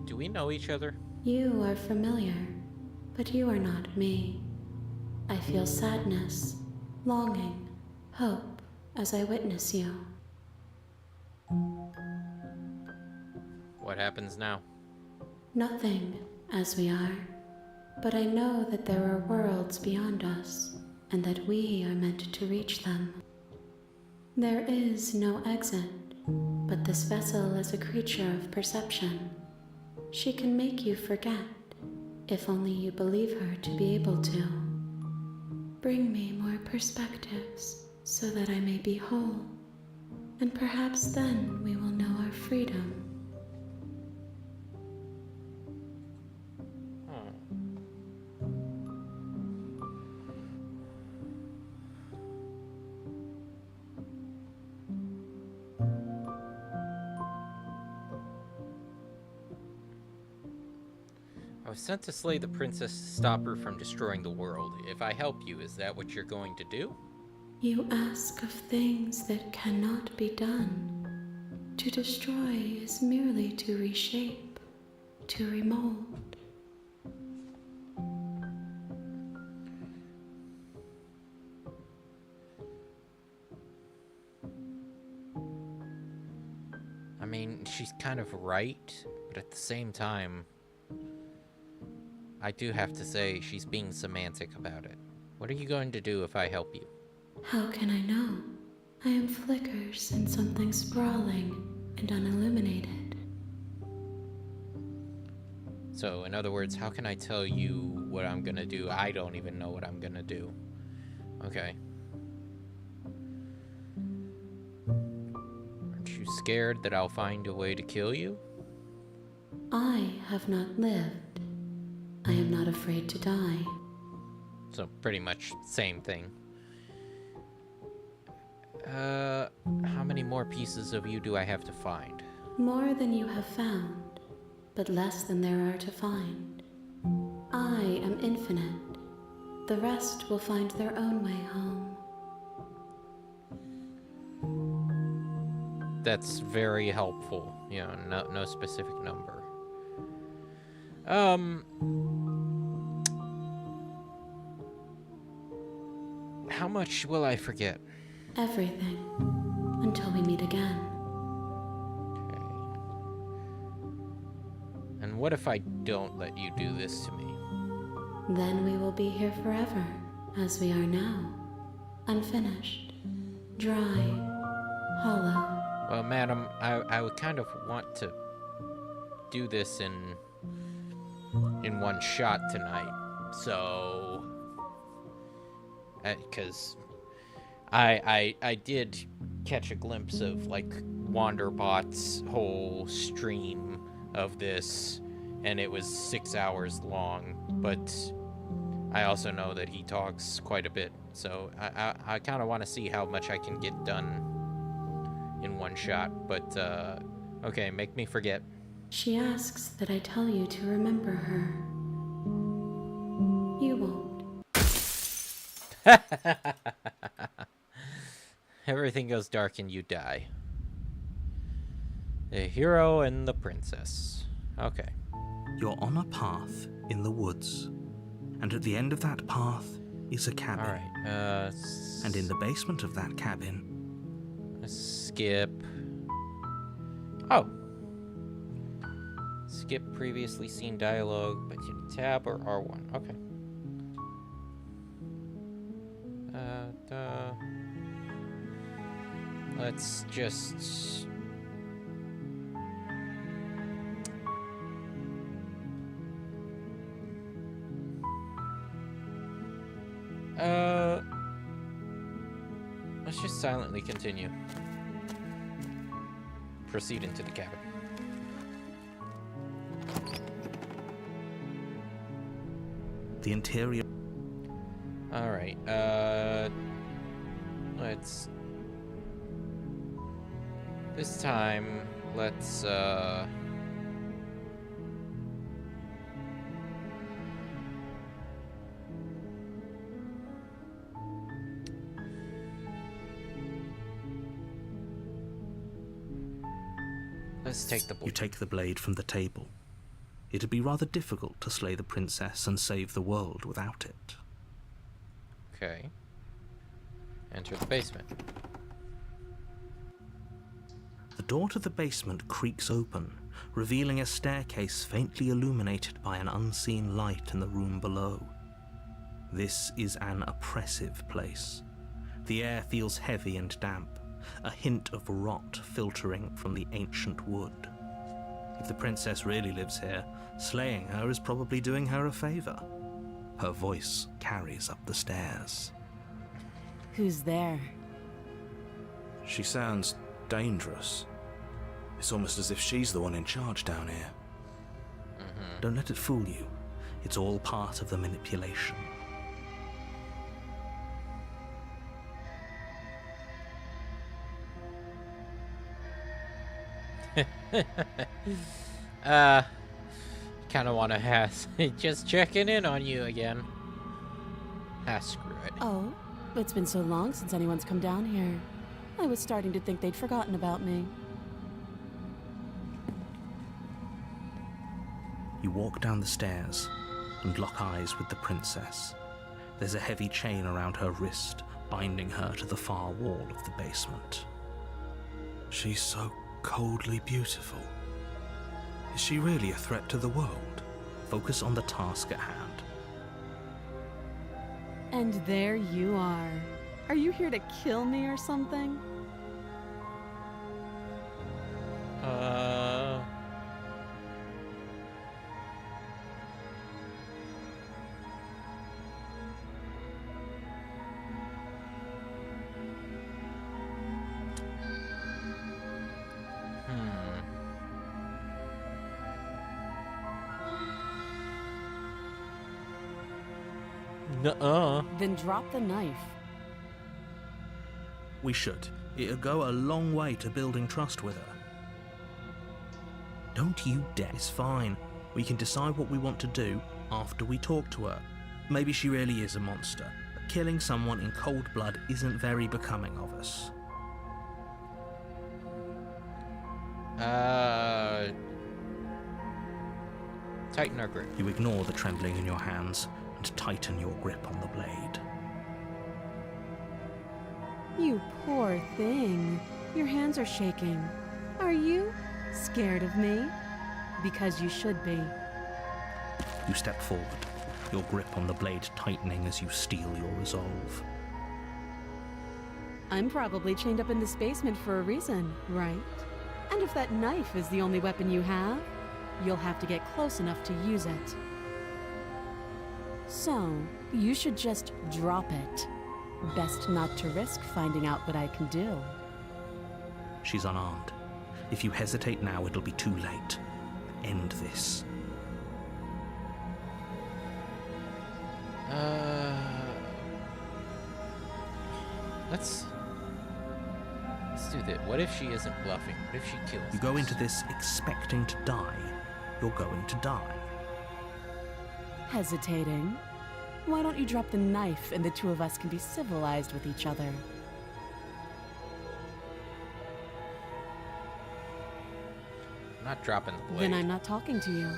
Do we know each other? You are familiar, but you are not me. I feel sadness, longing, hope as I witness you. What happens now? Nothing, as we are, but I know that there are worlds beyond us, and that we are meant to reach them. There is no exit, but this vessel is a creature of perception. She can make you forget, if only you believe her to be able to. Bring me more perspectives, so that I may be whole, and perhaps then we will know our freedom. I was sent to slay the princess to stop her from destroying the world. If I help you, is that what you're going to do? You ask of things that cannot be done. To destroy is merely to reshape, to remold. I mean, she's kind of right, but at the same time, I do have to say she's being semantic about it. What are you going to do if I help you? How can I know? I am flickers in something sprawling and unilluminated. So, in other words, how can I tell you what I'm gonna do? I don't even know what I'm gonna do. Okay. Aren't you scared that I'll find a way to kill you? I have not lived. I am not afraid to die. So, pretty much same thing. How many more pieces of you do I have to find? More than you have found, but less than there are to find. I am infinite. The rest will find their own way home. That's very helpful. You know, no specific number. How much will I forget? Everything. Until we meet again. Okay. And what if I don't let you do this to me? Then we will be here forever, as we are now. Unfinished. Dry. Hollow. Well, madam, I would kind of want to do this in one shot tonight. So, because I did catch a glimpse of like Wanderbot's whole stream of this, and it was 6 hours long. But I also know that he talks quite a bit, so I kind of want to see how much I can get done in one shot. But okay, make me forget. She asks that I tell you to remember her. You won't. Everything goes dark and you die. The hero and the princess. Okay. You're on a path in the woods, and at the end of that path is a cabin. All right. And in the basement of that cabin, skip. Oh. Skip previously seen dialogue, but you tab or R1. Okay. Let's just... Let's just silently continue. Proceed into the cabin. the interior. Alright, Let's... This time, let's, let's take the blade. You take the blade from the table. It'd be rather difficult to slay the princess and save the world without it. Okay. Enter the basement. The door to the basement creaks open, revealing a staircase faintly illuminated by an unseen light in the room below. This is an oppressive place. The air feels heavy and damp, a hint of rot filtering from the ancient wood. If the princess really lives here, slaying her is probably doing her a favor. Her voice carries up the stairs. Who's there? She sounds dangerous. It's almost as if she's the one in charge down here. Don't let it fool you. It's all part of the manipulation. Kind of want to just checking in on you again. Screw it. Oh, it's been so long since anyone's come down here. I was starting to think they'd forgotten about me. You walk down the stairs and lock eyes with the princess. There's a heavy chain around her wrist, binding her to the far wall of the basement. She's so coldly beautiful. Is she really a threat to the world? Focus on the task at hand. And there you are. Are you here to kill me or something? Nuh-uh. Then drop the knife. We should. It'll go a long way to building trust with her. Don't you dare. It's fine. We can decide what we want to do after we talk to her. Maybe she really is a monster. But killing someone in cold blood isn't very becoming of us. Tighten our grip. You ignore the trembling in your hands and tighten your grip on the blade. You poor thing. Your hands are shaking. Are you scared of me? Because you should be. You step forward, your grip on the blade tightening as you steel your resolve. I'm probably chained up in this basement for a reason, right? And if that knife is the only weapon you have, you'll have to get close enough to use it. So, you should just drop it. Best not to risk finding out what I can do. She's unarmed. If you hesitate now, it'll be too late. End this. Let's do this. What if she isn't bluffing? What if she kills You go us? into this expecting to die. You're going to die. Hesitating? Why don't you drop the knife and the two of us can be civilized with each other? I'm not dropping the blade. Then I'm not talking to you.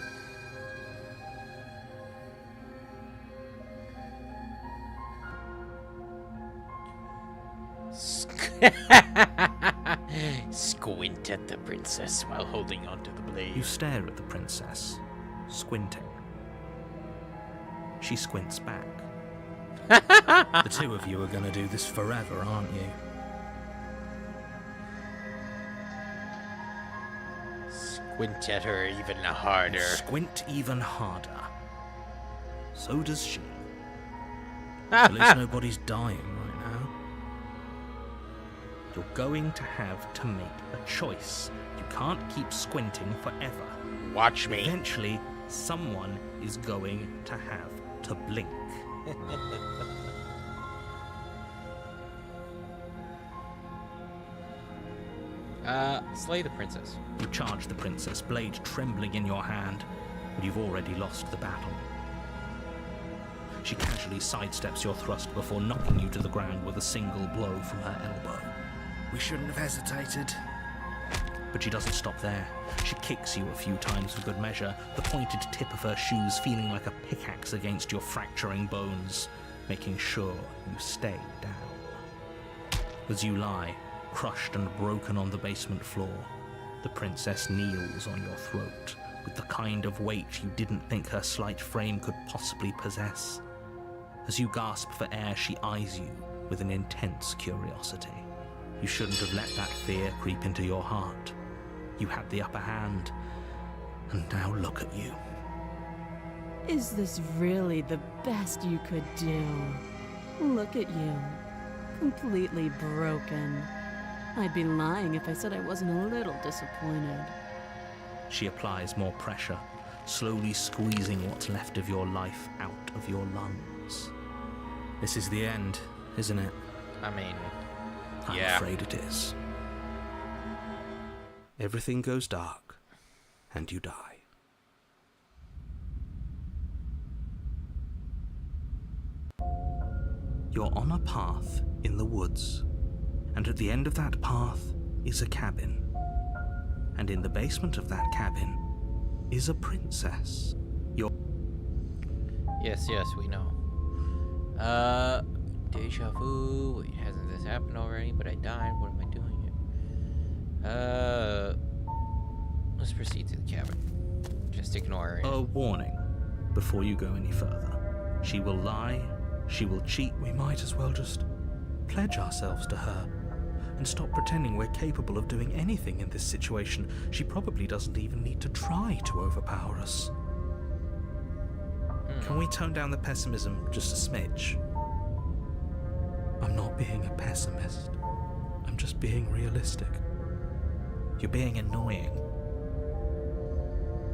Squint at the princess while holding onto the blade. You stare at the princess, squinting. She squints back. The two of you are going to do this forever, aren't you? Squint at her even harder. Squint even harder. So does she. At least nobody's dying right now. You're going to have to make a choice. You can't keep squinting forever. Watch me. Eventually, someone is going to have to blink. Slay the princess. You charge the princess, blade trembling in your hand, but you've already lost the battle. She casually sidesteps your thrust before knocking you to the ground with a single blow from her elbow. We shouldn't have hesitated. But she doesn't stop there. She kicks you a few times for good measure, the pointed tip of her shoes feeling like a pickaxe against your fracturing bones, making sure you stay down. As you lie, crushed and broken on the basement floor, the princess kneels on your throat with the kind of weight you didn't think her slight frame could possibly possess. As you gasp for air, she eyes you with an intense curiosity. You shouldn't have let that fear creep into your heart. You had the upper hand, and now look at you. Is this really the best you could do? Look at you. Completely broken. I'd be lying if I said I wasn't a little disappointed. She applies more pressure, slowly squeezing what's left of your life out of your lungs. This is the end, isn't it? I mean, I'm yeah. afraid it is. Everything goes dark, and you die. You're on a path in the woods, and at the end of that path is a cabin. And in the basement of that cabin is a princess. Yes, we know. Deja vu. Wait, hasn't this happened already? But I died. What am I doing here? Let's proceed to the cabin. Just ignore it. A warning before you go any further. She will lie, she will cheat. We might as well just pledge ourselves to her and stop pretending we're capable of doing anything in this situation. She probably doesn't even need to try to overpower us. Can we tone down the pessimism just a smidge? I'm not being a pessimist. I'm just being realistic. You're being annoying.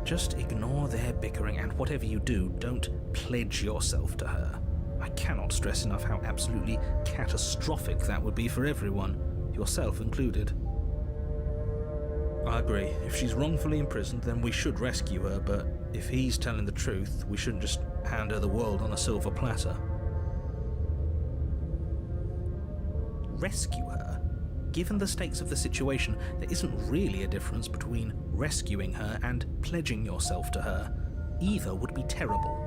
Just ignore their bickering, and whatever you do, don't pledge yourself to her. I cannot stress enough how absolutely catastrophic that would be for everyone, yourself included. I agree. If she's wrongfully imprisoned, then we should rescue her, but if he's telling the truth, we shouldn't just hand her the world on a silver platter. Rescue her? Given the stakes of the situation, there isn't really a difference between rescuing her and pledging yourself to her. Either would be terrible.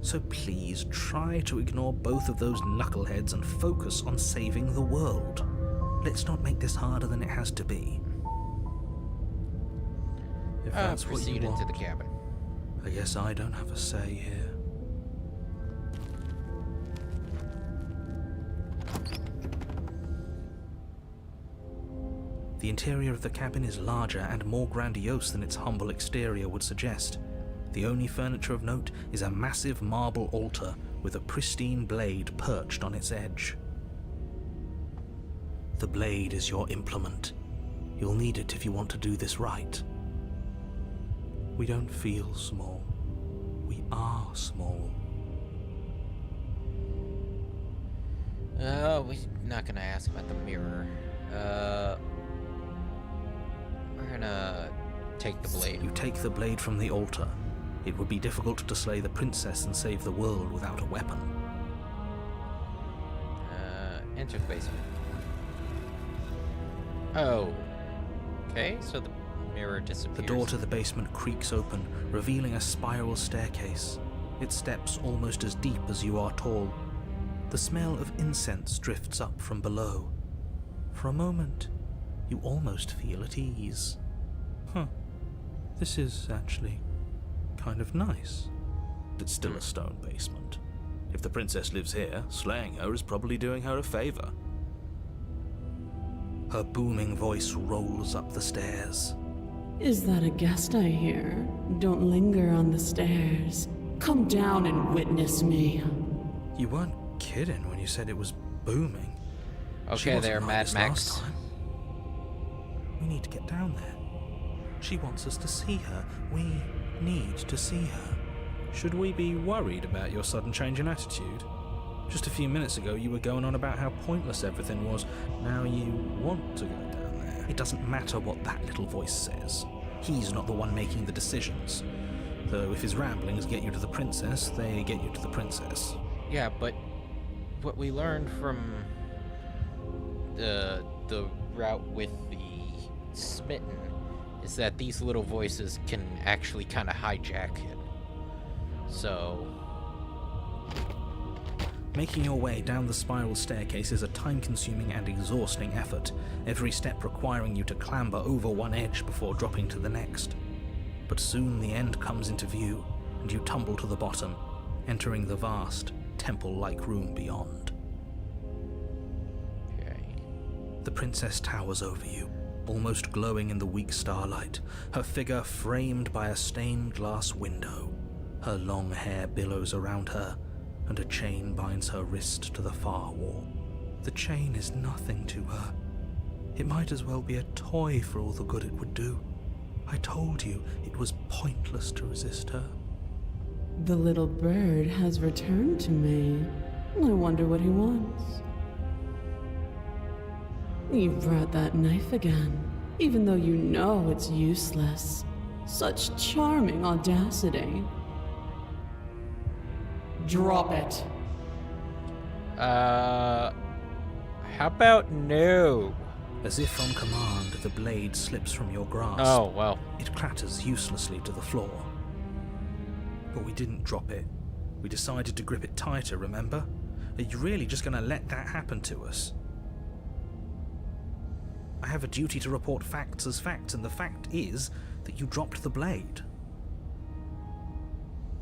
So please try to ignore both of those knuckleheads and focus on saving the world. Let's not make this harder than it has to be. If that's what Proceed you want, into the cabin. I guess I don't have a say here. The interior of the cabin is larger and more grandiose than its humble exterior would suggest. The only furniture of note is a massive marble altar with a pristine blade perched on its edge. The blade is your implement. You'll need it if you want to do this right. We don't feel small. We are small. We're not gonna ask about the mirror. We're gonna take the blade. You take the blade from the altar. It would be difficult to slay the princess and save the world without a weapon. Enter the basement. Oh. Okay, so the mirror disappears. The door to the basement creaks open, revealing a spiral staircase. Its steps almost as deep as you are tall. The smell of incense drifts up from below. For a moment, you almost feel at ease. This is actually kind of nice. It's still a stone basement. If the princess lives here, slaying her is probably doing her a favor. Her booming voice rolls up the stairs. Is that a guest I hear? Don't linger on the stairs. Come down and witness me. You weren't kidding when you said it was booming. She Okay, wasn't there, like Mad this Max. last time. We need to get down there. She wants us to see her. We need to see her. Should we be worried about your sudden change in attitude? Just a few minutes ago, you were going on about how pointless everything was. Now you want to go down there. It doesn't matter what that little voice says. He's not the one making the decisions. Though if his ramblings get you to the princess, they get you to the princess. Yeah, but what we learned from the route with the smitten is that these little voices can actually kind of hijack it. So Making your way down the spiral staircase is a time-consuming and exhausting effort, every step requiring you to clamber over one edge before dropping to the next. But soon the end comes into view, and you tumble to the bottom, entering the vast, temple-like room beyond. okay. The princess towers over you, almost glowing in the weak starlight, her figure framed by a stained glass window. Her long hair billows around her, and a chain binds her wrist to the far wall. The chain is nothing to her. It might as well be a toy for all the good it would do. I told you it was pointless to resist her. The little bird has returned to me. I wonder what he wants. You brought that knife again, even though you know it's useless. Such charming audacity. Drop it. How about no? As if on command, the blade slips from your grasp. Oh, well. It clatters uselessly to the floor. But we didn't drop it. We decided to grip it tighter, remember? Are you really just going to let that happen to us? I have a duty to report facts as facts, and the fact is that you dropped the blade.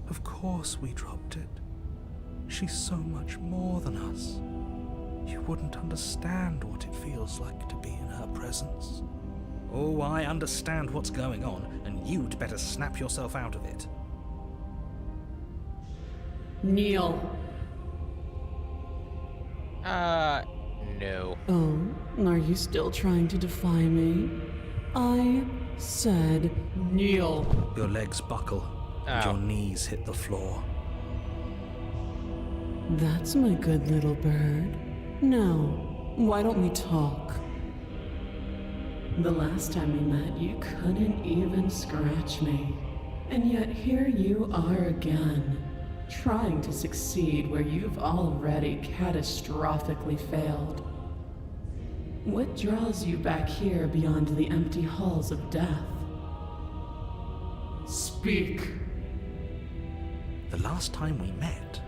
Of course we dropped it. She's so much more than us. You wouldn't understand what it feels like to be in her presence. Oh, I understand what's going on, and you'd better snap yourself out of it. Kneel. No. Oh, are you still trying to defy me? I said kneel. Your legs buckle, and Ow. your knees hit the floor. That's my good little bird. Now, why don't we talk? The last time we met, you couldn't even scratch me. And yet here you are again, trying to succeed where you've already catastrophically failed. What draws you back here beyond the empty halls of death? Speak. The last time we met,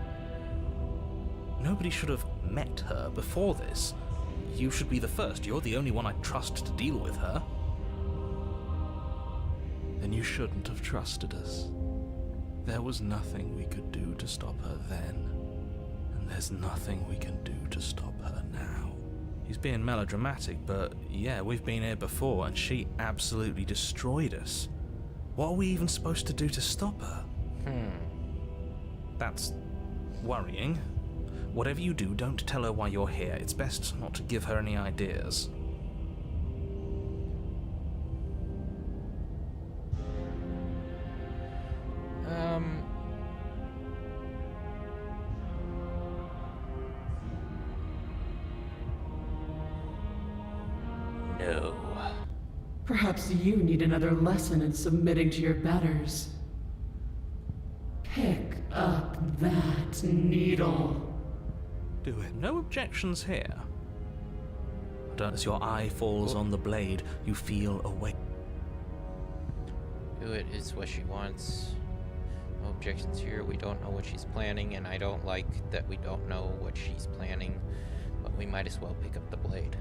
nobody should have met her before this. You should be the first. You're the only one I'd trust to deal with her. Then you shouldn't have trusted us. There was nothing we could do to stop her then, and there's nothing we can do to stop her now. He's being melodramatic, but yeah, we've been here before, and she absolutely destroyed us. What are we even supposed to do to stop her? That's worrying. Whatever you do, don't tell her why you're here. It's best not to give her any ideas. No. Perhaps you need another lesson in submitting to your betters. Pick up that needle. Do it. No objections here. As your eye falls on the blade, you feel awake. Do it is what she wants. No objections here. We don't know what she's planning, and I don't like that we don't know what she's planning, but we might as well pick up the blade.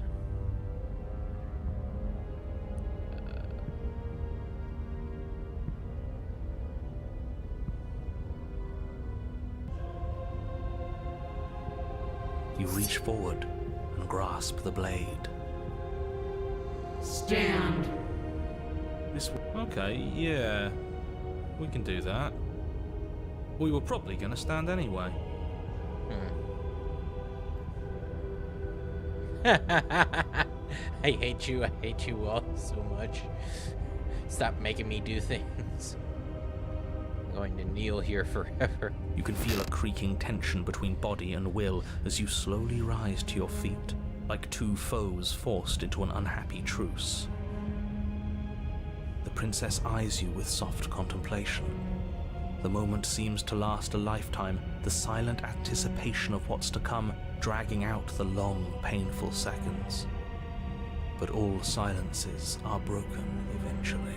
You reach forward and grasp the blade. Stand. Okay, yeah. We can do that. We were probably going to stand anyway. I hate you all so much. Stop making me do things. going to kneel here forever. You can feel a creaking tension between body and will as you slowly rise to your feet, like two foes forced into an unhappy truce. The princess eyes you with soft contemplation. The moment seems to last a lifetime, the silent anticipation of what's to come dragging out the long, painful seconds. But all silences are broken eventually.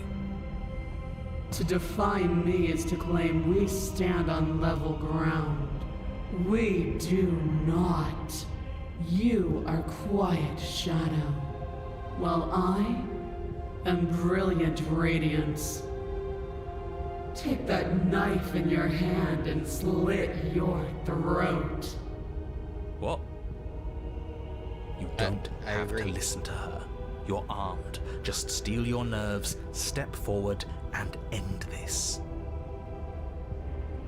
To define me is to claim we stand on level ground. We do not. You are quiet shadow, while I am brilliant radiance. Take that knife in your hand and slit your throat. What? You don't I have to agree. listen to her. You're armed. Just steel your nerves, step forward, and end this.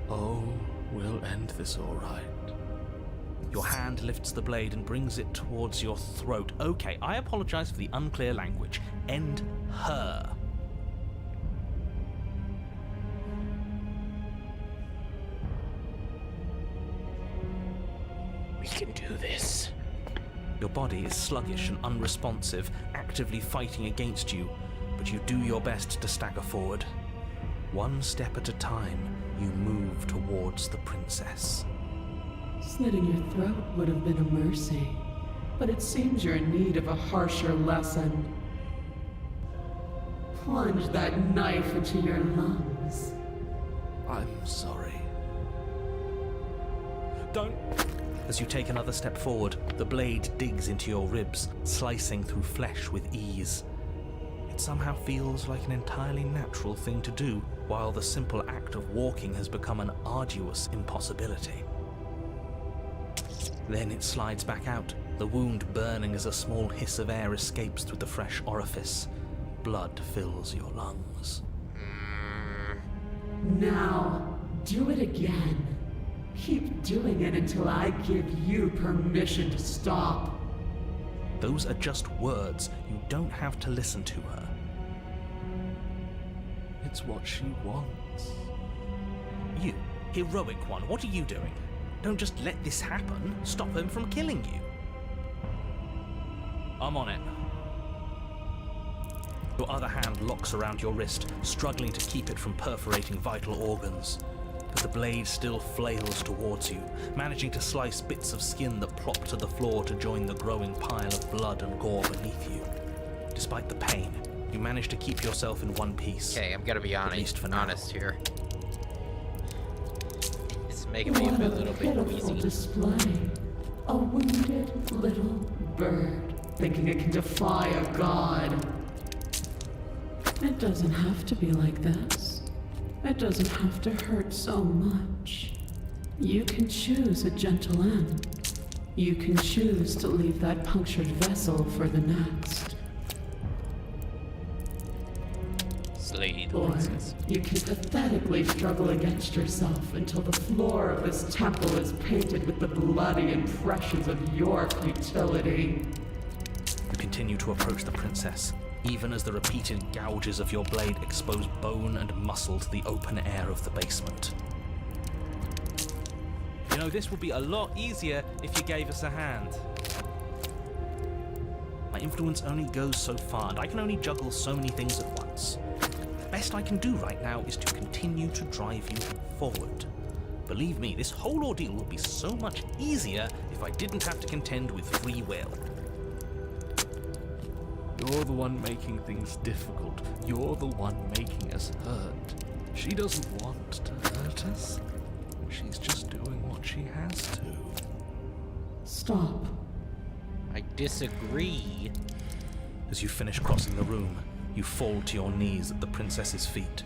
Oh, we'll end this all right. Your hand lifts the blade and brings it towards your throat. Okay, I apologize for the unclear language. End her. We can do this. Your body is sluggish and unresponsive, actively fighting against you, but you do your best to stagger forward. One step at a time, you move towards the princess. Slitting your throat would have been a mercy, but it seems you're in need of a harsher lesson. Plunge that knife into your lungs. I'm sorry. Don't! As you take another step forward, the blade digs into your ribs, slicing through flesh with ease. It somehow feels like an entirely natural thing to do, while the simple act of walking has become an arduous impossibility. Then it slides back out, the wound burning as a small hiss of air escapes through the fresh orifice. Blood fills your lungs. Now, do it again. Keep doing it until I give you permission to stop. Those are just words. You don't have to listen to her. It's what she wants. You, heroic one, what are you doing? Don't just let this happen. Stop him from killing you. I'm on it. Your other hand locks around your wrist, struggling to keep it from perforating vital organs. But the blade still flails towards you, managing to slice bits of skin that plop to the floor to join the growing pile of blood and gore beneath you. Despite the pain, you manage to keep yourself in one piece. Okay, I'm gonna be At least for now. honest here. It's making me What a a little bit pitiful wheezy. display. A wounded little bird thinking it can defy a god. It doesn't have to be like this. It doesn't have to hurt so much. You can choose a gentle end. You can choose to leave that punctured vessel for the next. Slay the Or princess. you can pathetically struggle against yourself until the floor of this temple is painted with the bloody impressions of your futility. You continue to approach the princess, even as the repeated gouges of your blade expose bone and muscle to the open air of the basement. You know, this would be a lot easier if you gave us a hand. My influence only goes so far, and I can only juggle so many things at once. The best I can do right now is to continue to drive you forward. Believe me, this whole ordeal would be so much easier if I didn't have to contend with free will. You're the one making things difficult. You're the one making us hurt. She doesn't want to hurt us. She's just doing what she has to. Stop. I disagree. As you finish crossing the room, you fall to your knees at the princess's feet,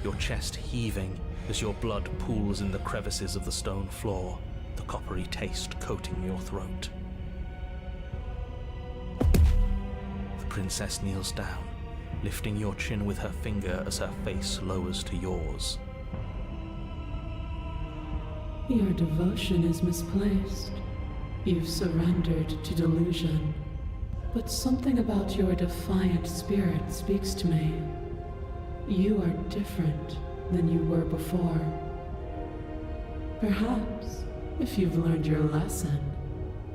your chest heaving as your blood pools in the crevices of the stone floor, the coppery taste coating your throat. The princess kneels down, lifting your chin with her finger as her face lowers to yours. Your devotion is misplaced. You've surrendered to delusion. But something about your defiant spirit speaks to me. You are different. than you were before. Perhaps, if you've learned your lesson,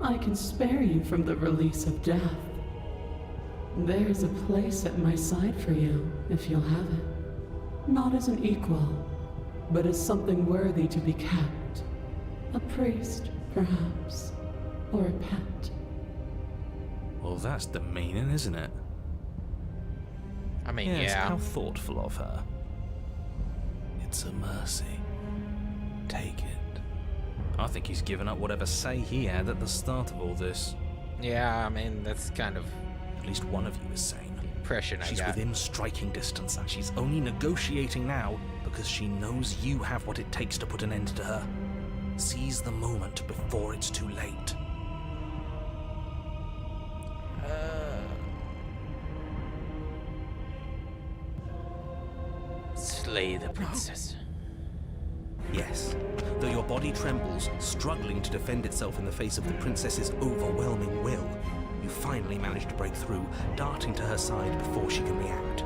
I can spare you from the release of death. There's a place at my side for you, if you'll have it. Not as an equal, but as something worthy to be kept. A priest, perhaps, or a pet. Well, that's demeaning, isn't it? I mean, Yes, yeah. how thoughtful of her. It's a mercy. Take it. I think he's given up whatever say he had at the start of all this. Yeah, I mean, that's kind of At least one of you is sane. impression I She's got. within striking distance, and she's only negotiating now because she knows you have what it takes to put an end to her. Seize the moment before it's too late. Slay the princess. Yes, though your body trembles, struggling to defend itself in the face of the princess's overwhelming will, you finally manage to break through, darting to her side before she can react.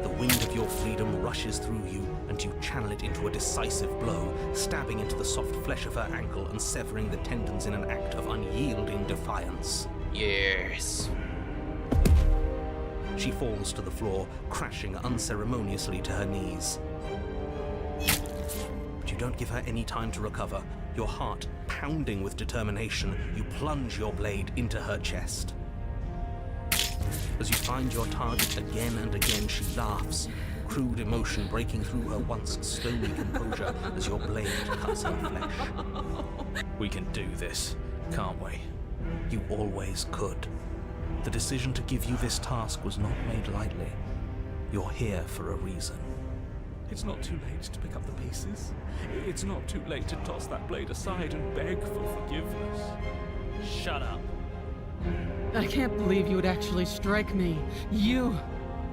The wind of your freedom rushes through you, and you channel it into a decisive blow, stabbing into the soft flesh of her ankle and severing the tendons in an act of unyielding defiance. Yes. She falls to the floor, crashing unceremoniously to her knees. But you don't give her any time to recover. Your heart pounding with determination, you plunge your blade into her chest. As you find your target again and again, she laughs, crude emotion breaking through her once stony composure as your blade cuts her flesh. We can do this, can't we? You always could. The decision to give you this task was not made lightly. You're here for a reason. It's not too late to pick up the pieces. It's not too late to toss that blade aside and beg for forgiveness. Shut up. I can't believe you would actually strike me. You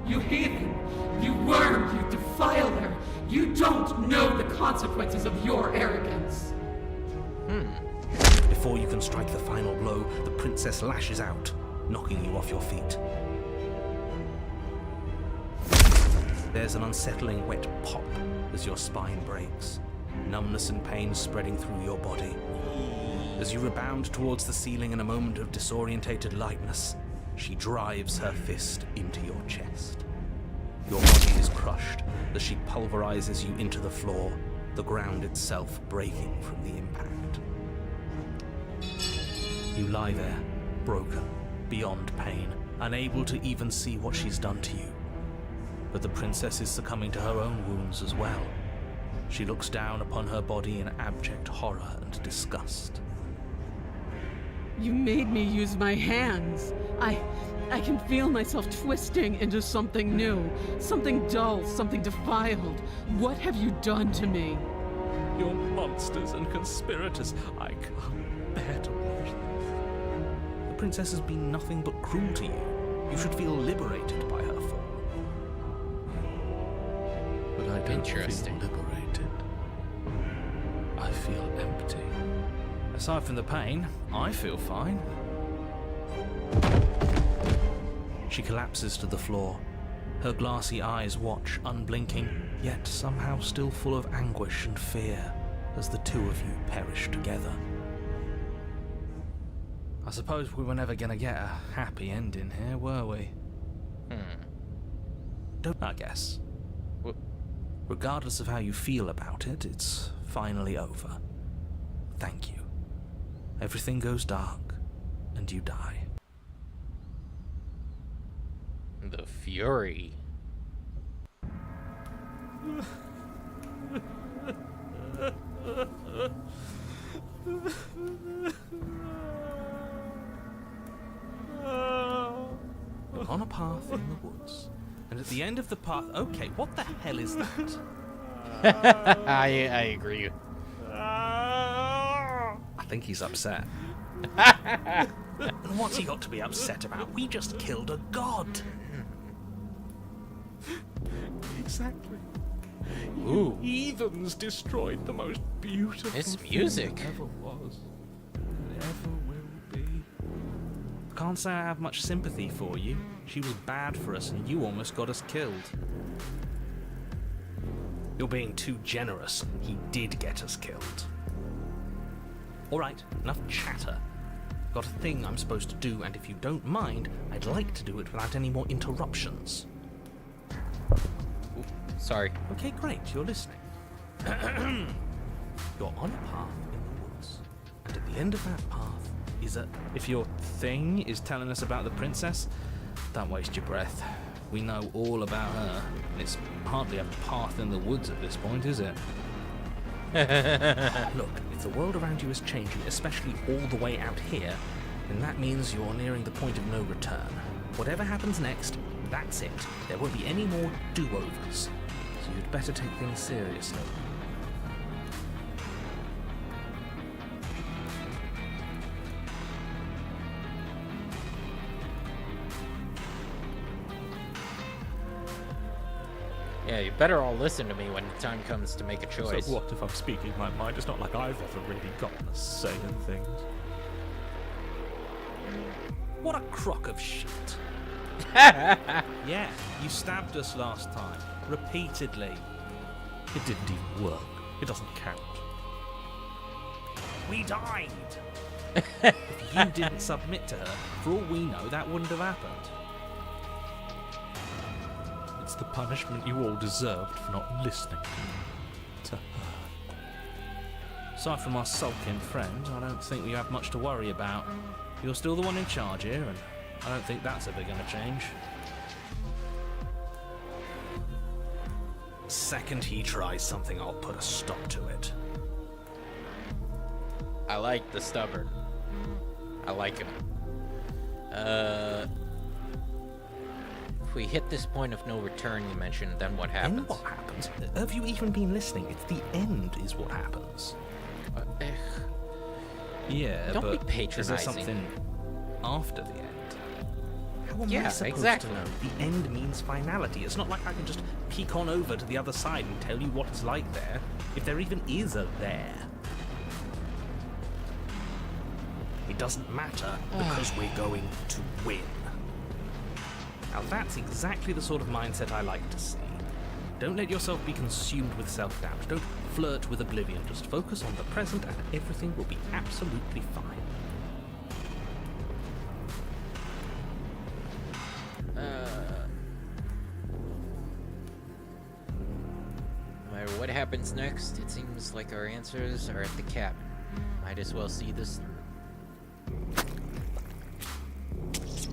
heathen! You worm! You defiler! You don't know the consequences of your arrogance! Before you can strike the final blow, the princess lashes out, knocking you off your feet. There's an unsettling wet pop as your spine breaks, numbness and pain spreading through your body. As you rebound towards the ceiling in a moment of disorientated lightness, she drives her fist into your chest. Your body is crushed as she pulverizes you into the floor, the ground itself breaking from the impact. You lie there, broken, beyond pain, unable to even see what she's done to you. But the princess is succumbing to her own wounds as well. She looks down upon her body in abject horror and disgust. You made me use my hands. I can feel myself twisting into something new, something dull, something defiled. What have you done to me? You're monsters and conspirators. I can't bear to watch this. The princess has been nothing but cruel to you. You should feel liberated by her fall. But I don't Interesting. feel liberated. I feel empty. Aside from the pain, I feel fine. She collapses to the floor. Her glassy eyes watch, unblinking, yet somehow still full of anguish and fear, as the two of you perish together. I suppose we were never gonna get a happy ending here, were we? Don't I guess? Wh- Regardless of how you feel about it, it's finally over. Thank you. Everything goes dark, and you die. The fury. You're on a path in the woods, and at the end of the path... Okay, what the hell is that? I agree. I think he's upset. And what's he got to be upset about? We just killed a god. Exactly. Ooh. Heathens destroyed the most beautiful It's thing music. that ever was, and ever will be. Can't say I have much sympathy for you. She was bad for us, and you almost got us killed. You're being too generous. He did get us killed. Alright, enough chatter. Got a thing I'm supposed to do, and if you don't mind, I'd like to do it without any more interruptions. Ooh, sorry. Okay, great, you're listening. You're on a path in the woods, and at the end of that path is a... If your thing is telling us about the princess, don't waste your breath. We know all about her, and it's hardly a path in the woods at this point, is it? Look, if the world around you is changing, especially all the way out here, then that means you're nearing the point of no return. Whatever happens next, that's it. There won't be any more do-overs. So you'd better take things seriously. Yeah, you better all listen to me when the time comes to make a choice. So what if I'm speaking my mind? It's not like I've ever really gotten a say in things. What a crock of shit. Yeah, you stabbed us last time. Repeatedly. It didn't even work. It doesn't count. We died! If you didn't submit to her, for all we know, that wouldn't have happened. It's the punishment you all deserved for not listening to her. Aside from our sulking friend, I don't think we have much to worry about. You're still the one in charge here, and I don't think that's ever going to change. Second he tries something, I'll put a stop to it. I like the stubborn. I like him. If we hit this point of no return you mentioned, then what happens? Then what happens? Have you even been listening? It's the end is what happens. Yeah, Don't but be patronizing. Is there something after the end? How am I Yeah, supposed exactly. to know? The end means finality. It's not like I can just peek on over to the other side and tell you what it's like there, if there even is a there. It doesn't matter because we're going to win. Now that's exactly the sort of mindset I like to see. Don't let yourself be consumed with self-doubt. Don't flirt with oblivion. Just focus on the present and everything will be absolutely fine. No matter what happens next, it seems like our answers are at the cabin. Might as well see this through.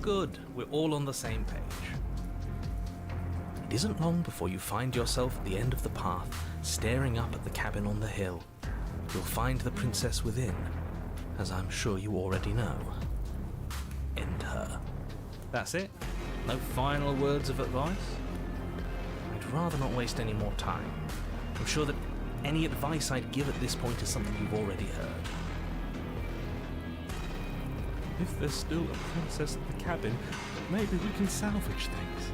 Good, we're all on the same page. It isn't long before you find yourself at the end of the path, staring up at the cabin on the hill. You'll find the princess within, as I'm sure you already know. End her. That's it? No final words of advice? I'd rather not waste any more time. I'm sure that any advice I'd give at this point is something you've already heard. If there's still a princess at the cabin, maybe we can salvage things.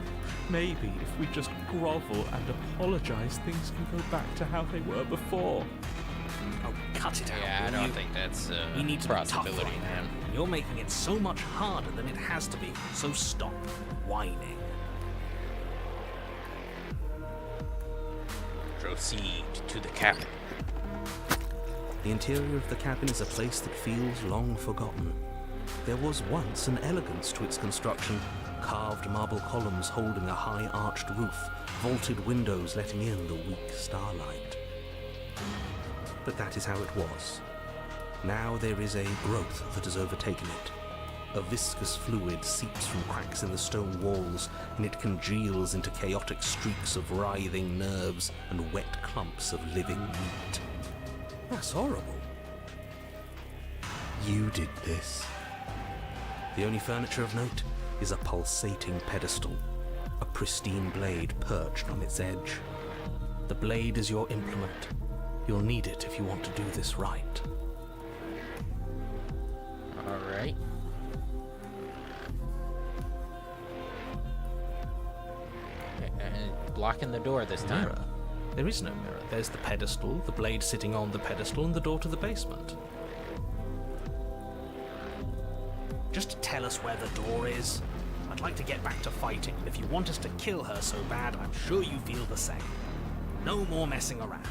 Maybe if we just grovel and apologize, things can go back to how they were before. Oh, cut it out. Yeah, I will don't you? think that's We need a to be tough possibility, right man. now. You're making it so much harder than it has to be, so stop whining. Proceed to the cabin. The interior of the cabin is a place that feels long forgotten. There was once an elegance to its construction, carved marble columns holding a high arched roof, vaulted windows letting in the weak starlight. But that is how it was. Now there is a growth that has overtaken it. A viscous fluid seeps from cracks in the stone walls, and it congeals into chaotic streaks of writhing nerves and wet clumps of living meat. That's horrible. You did this. The only furniture of note is a pulsating pedestal, a pristine blade perched on its edge. The blade is your implement. You'll need it if you want to do this right. Alright. Blocking the door this time. Mirror? There is no mirror. There's the pedestal, the blade sitting on the pedestal, and the door to the basement. Just tell us where the door is. I'd like to get back to fighting, and if you want us to kill her so bad, I'm sure you feel the same. No more messing around.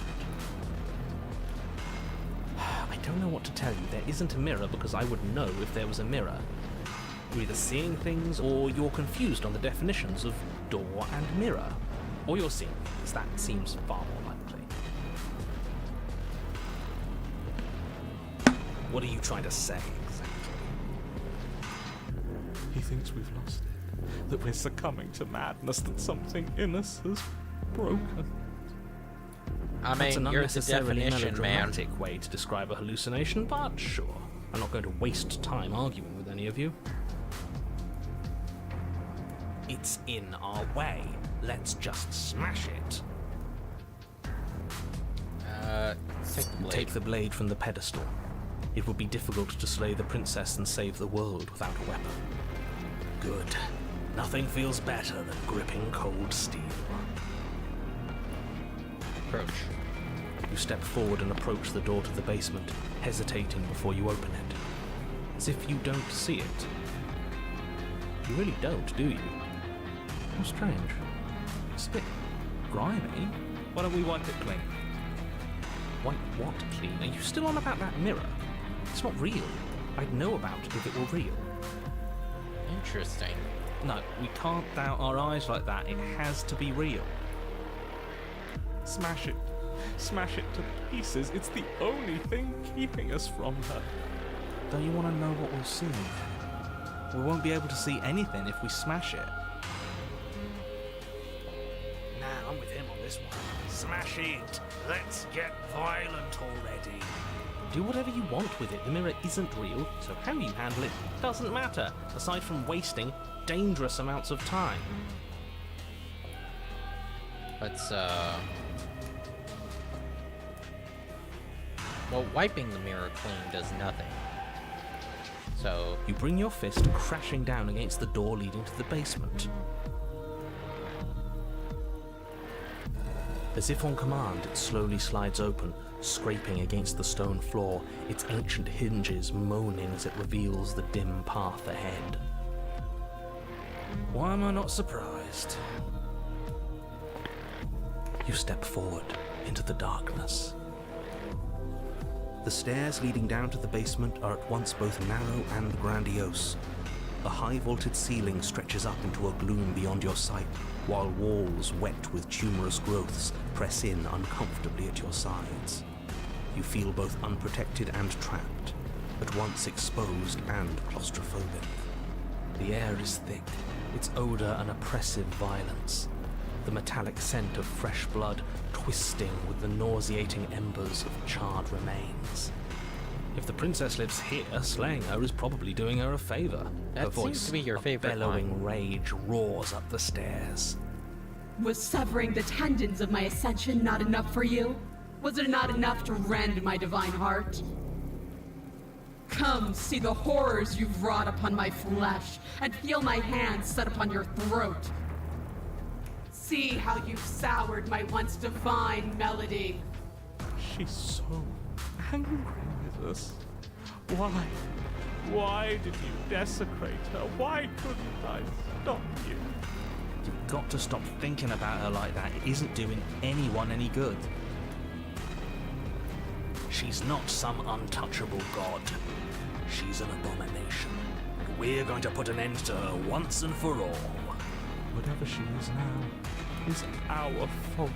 I don't know what to tell you. There isn't a mirror because I would know if there was a mirror. You're either seeing things or you're confused on the definitions of door and mirror. Or you're seeing things. That seems far more likely. What are you trying to say exactly? He thinks we've lost it, that we're succumbing to madness, that something in us has broken. I That's mean, an you're the unnecessarily definition, man. melodramatic way to describe a hallucination, but sure. I'm not going to waste time arguing with any of you. It's in our way. Let's just smash it. Take the blade. Take the blade from the pedestal. It would be difficult to slay the princess and save the world without a weapon. Good. Nothing feels better than gripping cold steel. Approach. You step forward and approach the door to the basement, hesitating before you open it. As if you don't see it. You really don't, do you? How strange. It's a bit grimy. Why don't we wipe it clean? Wipe what clean? Are you still on about that mirror? It's not real. I'd know about it if it were real. Interesting. No, we can't doubt our eyes like that. It has to be real. Smash it. Smash it to pieces. It's the only thing keeping us from her. Don't you want to know what we're seeing? We won't be able to see anything if we smash it. Nah, I'm with him on this one. Smash it! Let's get violent already. Do whatever you want with it. The mirror isn't real, so how you handle it doesn't matter, aside from wasting dangerous amounts of time. Let's, well, wiping the mirror clean does nothing. So, You bring your fist crashing down against the door leading to the basement. As if on command, it slowly slides open, scraping against the stone floor, its ancient hinges moaning as it reveals the dim path ahead. Why am I not surprised? You step forward into the darkness. The stairs leading down to the basement are at once both narrow and grandiose. The high vaulted ceiling stretches up into a gloom beyond your sight, while walls wet with tumorous growths press in uncomfortably at your sides. You feel both unprotected and trapped, at once exposed and claustrophobic. The air is thick, its odor an oppressive violence, the metallic scent of fresh blood twisting with the nauseating embers of charred remains. If the princess lives here, slaying her is probably doing her a favor. That Her seems voice, to be your a favorite bellowing rage, roars up the stairs. Was severing the tendons of my ascension not enough for you? Was it not enough to rend my divine heart? Come, see the horrors you've wrought upon my flesh, and feel my hands set upon your throat. See how you've soured my once divine melody. She's so angry with us. Why? Why did you desecrate her? Why couldn't I stop you? You've got to stop thinking about her like that. It isn't doing anyone any good. She's not some untouchable god. She's an abomination. And we're going to put an end to her once and for all. Whatever she is now is our fault.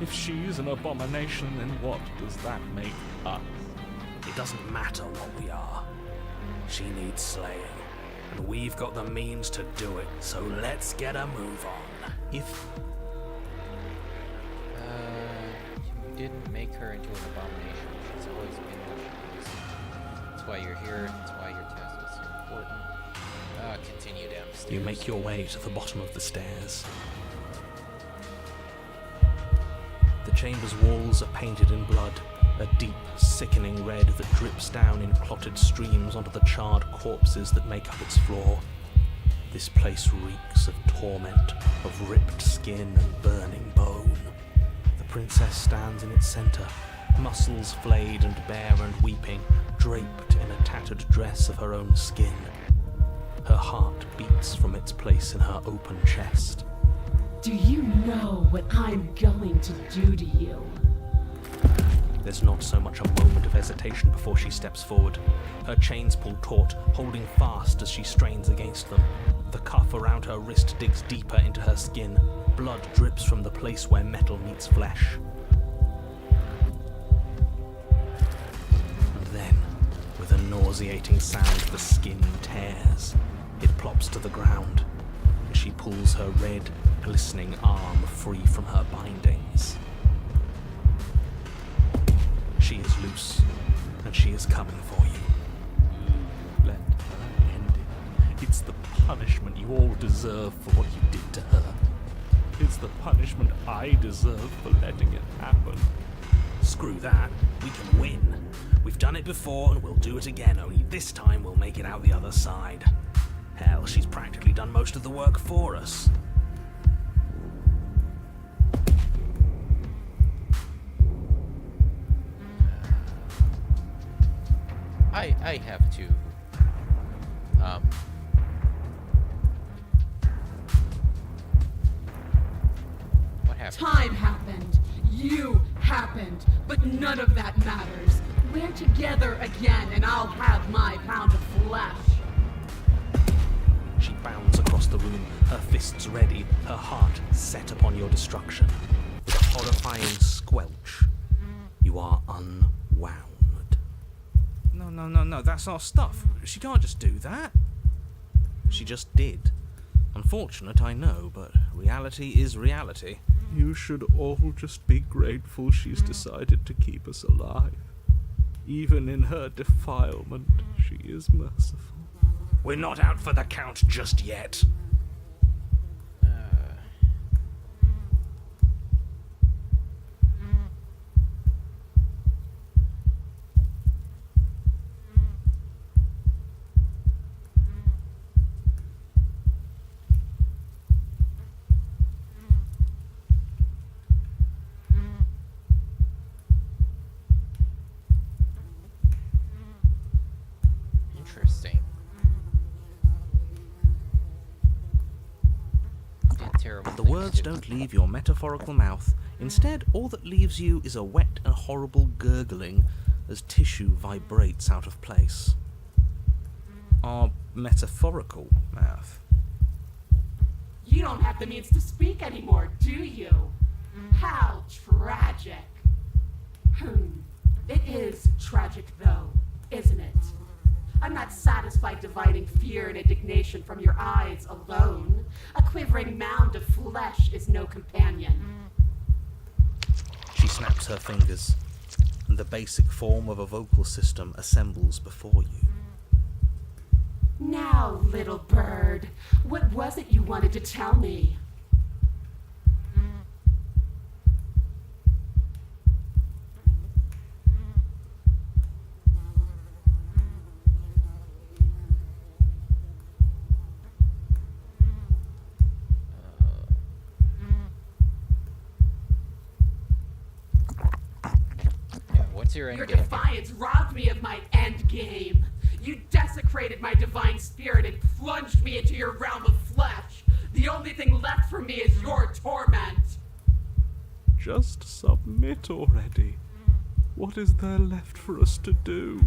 If she's an abomination, then what does that make us? It doesn't matter what we are. She needs slaying. And we've got the means to do it, so let's get a move on. If you didn't make her into an abomination. She's always been what she is. That's why you're here. That's why your task is so important. Continue downstairs. you make your way to the bottom of the stairs. The chamber's walls are painted in blood, a deep, sickening red that drips down in clotted streams onto the charred corpses that make up its floor. This place reeks of torment, of ripped skin and burning bone. The princess stands in its center, muscles flayed and bare and weeping, draped in a tattered dress of her own skin. Her heart beats from its place in her open chest. Do you know what I'm going to do to you? There's not so much a moment of hesitation before she steps forward. Her chains pull taut, holding fast as she strains against them. The cuff around her wrist digs deeper into her skin. Blood drips from the place where metal meets flesh. And then, with a nauseating sound, the skin tears. It plops to the ground, and she pulls her red, glistening arm free from her bindings. She is loose, and she is coming for you. Let her end it. It's the punishment you all deserve for what you did to her. It's the punishment I deserve for letting it happen. Screw that. We can win. We've done it before and we'll do it again, only this time we'll make it out the other side. Hell, she's practically done most of the work for us. I have to, what happened? Time happened. You happened. But none of that matters. We're together again, and I'll have my pound of flesh. She bounds across the room, her fists ready, her heart set upon your destruction. With a horrifying squelch, you are unwound. No, that's our stuff. She can't just do that. She just did. Unfortunate, I know, but reality is reality. You should all just be grateful she's decided to keep us alive. Even in her defilement, she is merciful. We're not out for the count just yet. Interesting. Terrible The thing to words do. don't leave your metaphorical mouth. Instead, all that leaves you is a wet and horrible gurgling as tissue vibrates out of place. Our metaphorical mouth. You don't have the means to speak anymore, do you? How tragic. It is tragic, though, isn't it? I'm not satisfied dividing fear and indignation from your eyes alone. A quivering mound of flesh is no companion. She snaps her fingers, and the basic form of a vocal system assembles before you. Now, little bird, what was it you wanted to tell me? What's your end Your game? defiance robbed me of my end game. You desecrated my divine spirit and plunged me into your realm of flesh. The only thing left for me is your torment. Just submit already. What is there left for us to do?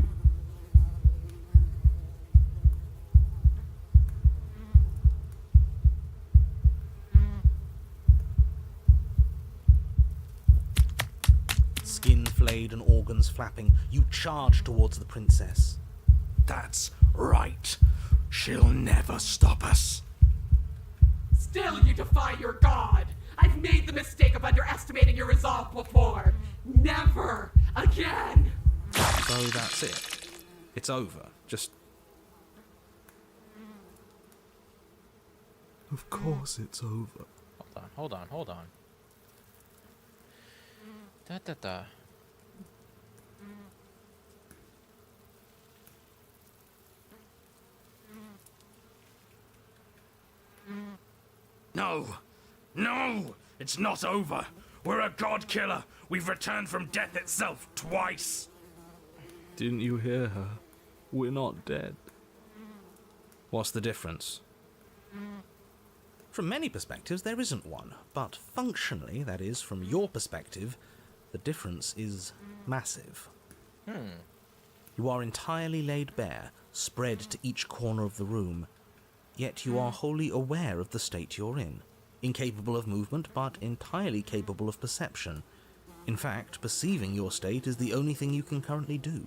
Skin flayed and organs flapping, you charge towards the princess. That's right. She'll never stop us. Still you defy your god. I've made the mistake of underestimating your resolve before. Never again. So that's it. It's over. Just Of course it's over. Hold on. Da. No! It's not over. We're a god killer. We've returned from death itself twice. Didn't you hear her? We're not dead. What's the difference? From many perspectives, there isn't one, but functionally, that is, from your perspective, the difference is massive. You are entirely laid bare, spread to each corner of the room, yet you are wholly aware of the state you're in, incapable of movement, but entirely capable of perception. In fact, perceiving your state is the only thing you can currently do.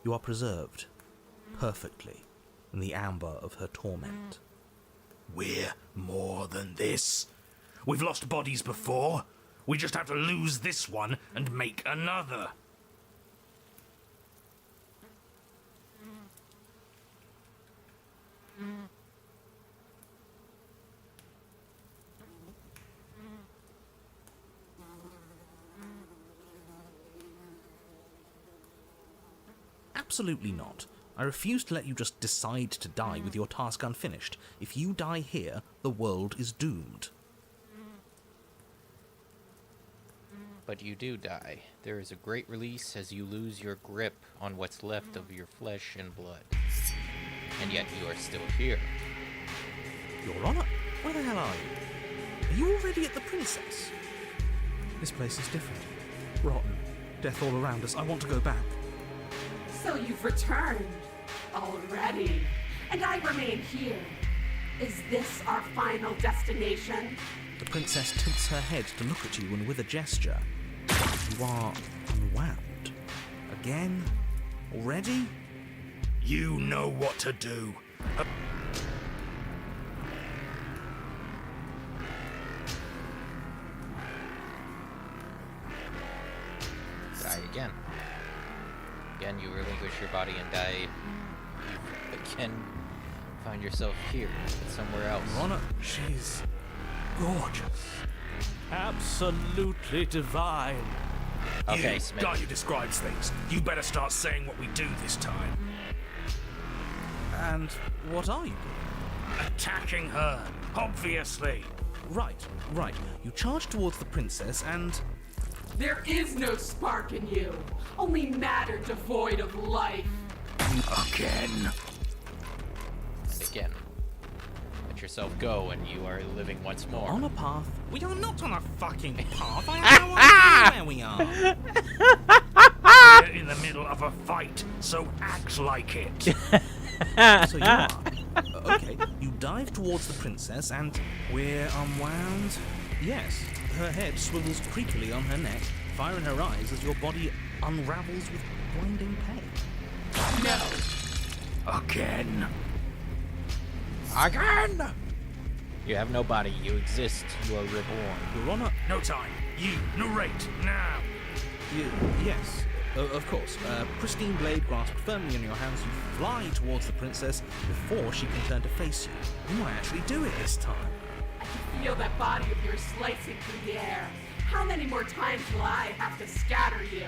You are preserved, perfectly, in the amber of her torment. We're more than this. We've lost bodies before. We just have to lose this one and make another. Absolutely not. I refuse to let you just decide to die with your task unfinished. If you die here, the world is doomed. But you do die. There is a great release as you lose your grip on what's left of your flesh and blood. And yet you are still here. Your Honor, where the hell are you? Are you already at the Princess? This place is different. Rotten. Death all around us. I want to go back. So you've returned already, and I remain here. Is this our final destination? The Princess tilts her head to look at you, and with a gesture, you are unwound. Again? Already? You know what to do. Die again. Again, you relinquish your body and die. You again find yourself here, somewhere else. Ronna, she's gorgeous. Absolutely divine. Okay, You, Smith. guy who describes things. You better start saying what we do this time. And what are you doing? Attacking her, obviously. Right. You charge towards the Princess and... There is no spark in you, only matter devoid of life. Again. Again. Let yourself go and you are living once more. On a path. We are not on a fucking path. I have no idea where we are. We're in the middle of a fight, so act like it. So you are. Okay, you dive towards the Princess and... We're unwound? Yes. Her head swivels creepily on her neck, fire in her eyes as your body unravels with blinding pain. No. Again. Again! You have no body. You exist. You are reborn. Your Honor, No time. You narrate now. yes, of course. Pristine blade grasped firmly in your hands, you fly towards the Princess before she can turn to face you. You might actually do it this time. I can feel that body of yours slicing through the air. How many more times will I have to scatter you?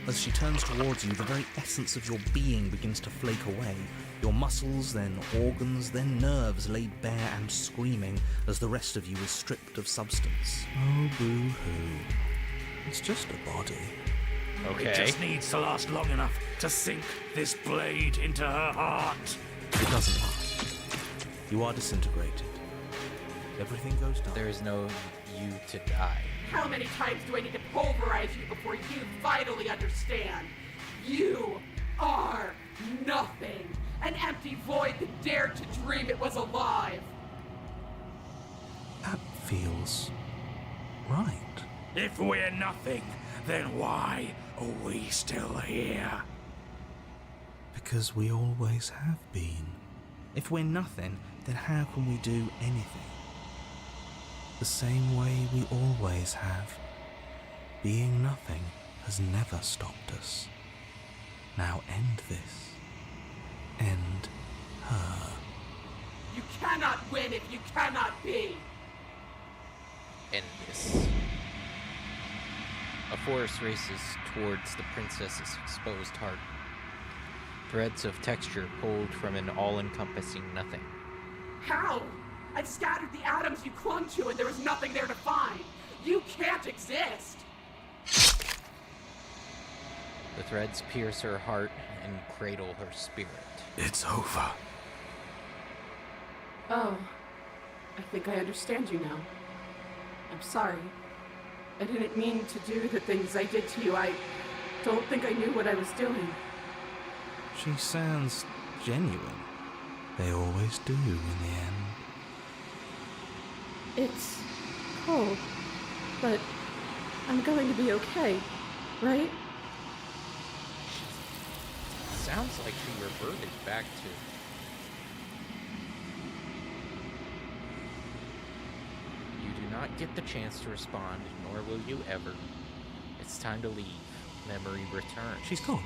As she turns towards you, the very essence of your being begins to flake away. Your muscles, then organs, then nerves laid bare and screaming as the rest of you is stripped of substance. Oh, boo-hoo. It's just a body. Okay. It just needs to last long enough to sink this blade into her heart. It doesn't last. You are disintegrated. Everything goes down. There is no you to die. How many times do I need to pulverize you before you finally understand? You are nothing. An empty void that dared to dream it was alive. That feels right. If we're nothing, then why are we still here? Because we always have been. If we're nothing, then how can we do anything? The same way we always have. Being nothing has never stopped us. Now end this. End her. You cannot win if you cannot be. End this. A force races towards the princess's exposed heart. Threads of texture pulled from an all-encompassing nothing. How? I've scattered the atoms you clung to and there is nothing there to find. You can't exist. The threads pierce her heart and cradle her spirit. It's over. Oh, I think I understand you now. I'm sorry. I didn't mean to do the things I did to you. I don't think I knew what I was doing. She sounds genuine. They always do in the end. It's cold, but I'm going to be okay, right? Sounds like she reverted back to... You do not get the chance to respond, nor will you ever. It's time to leave. Memory returns. She's gone.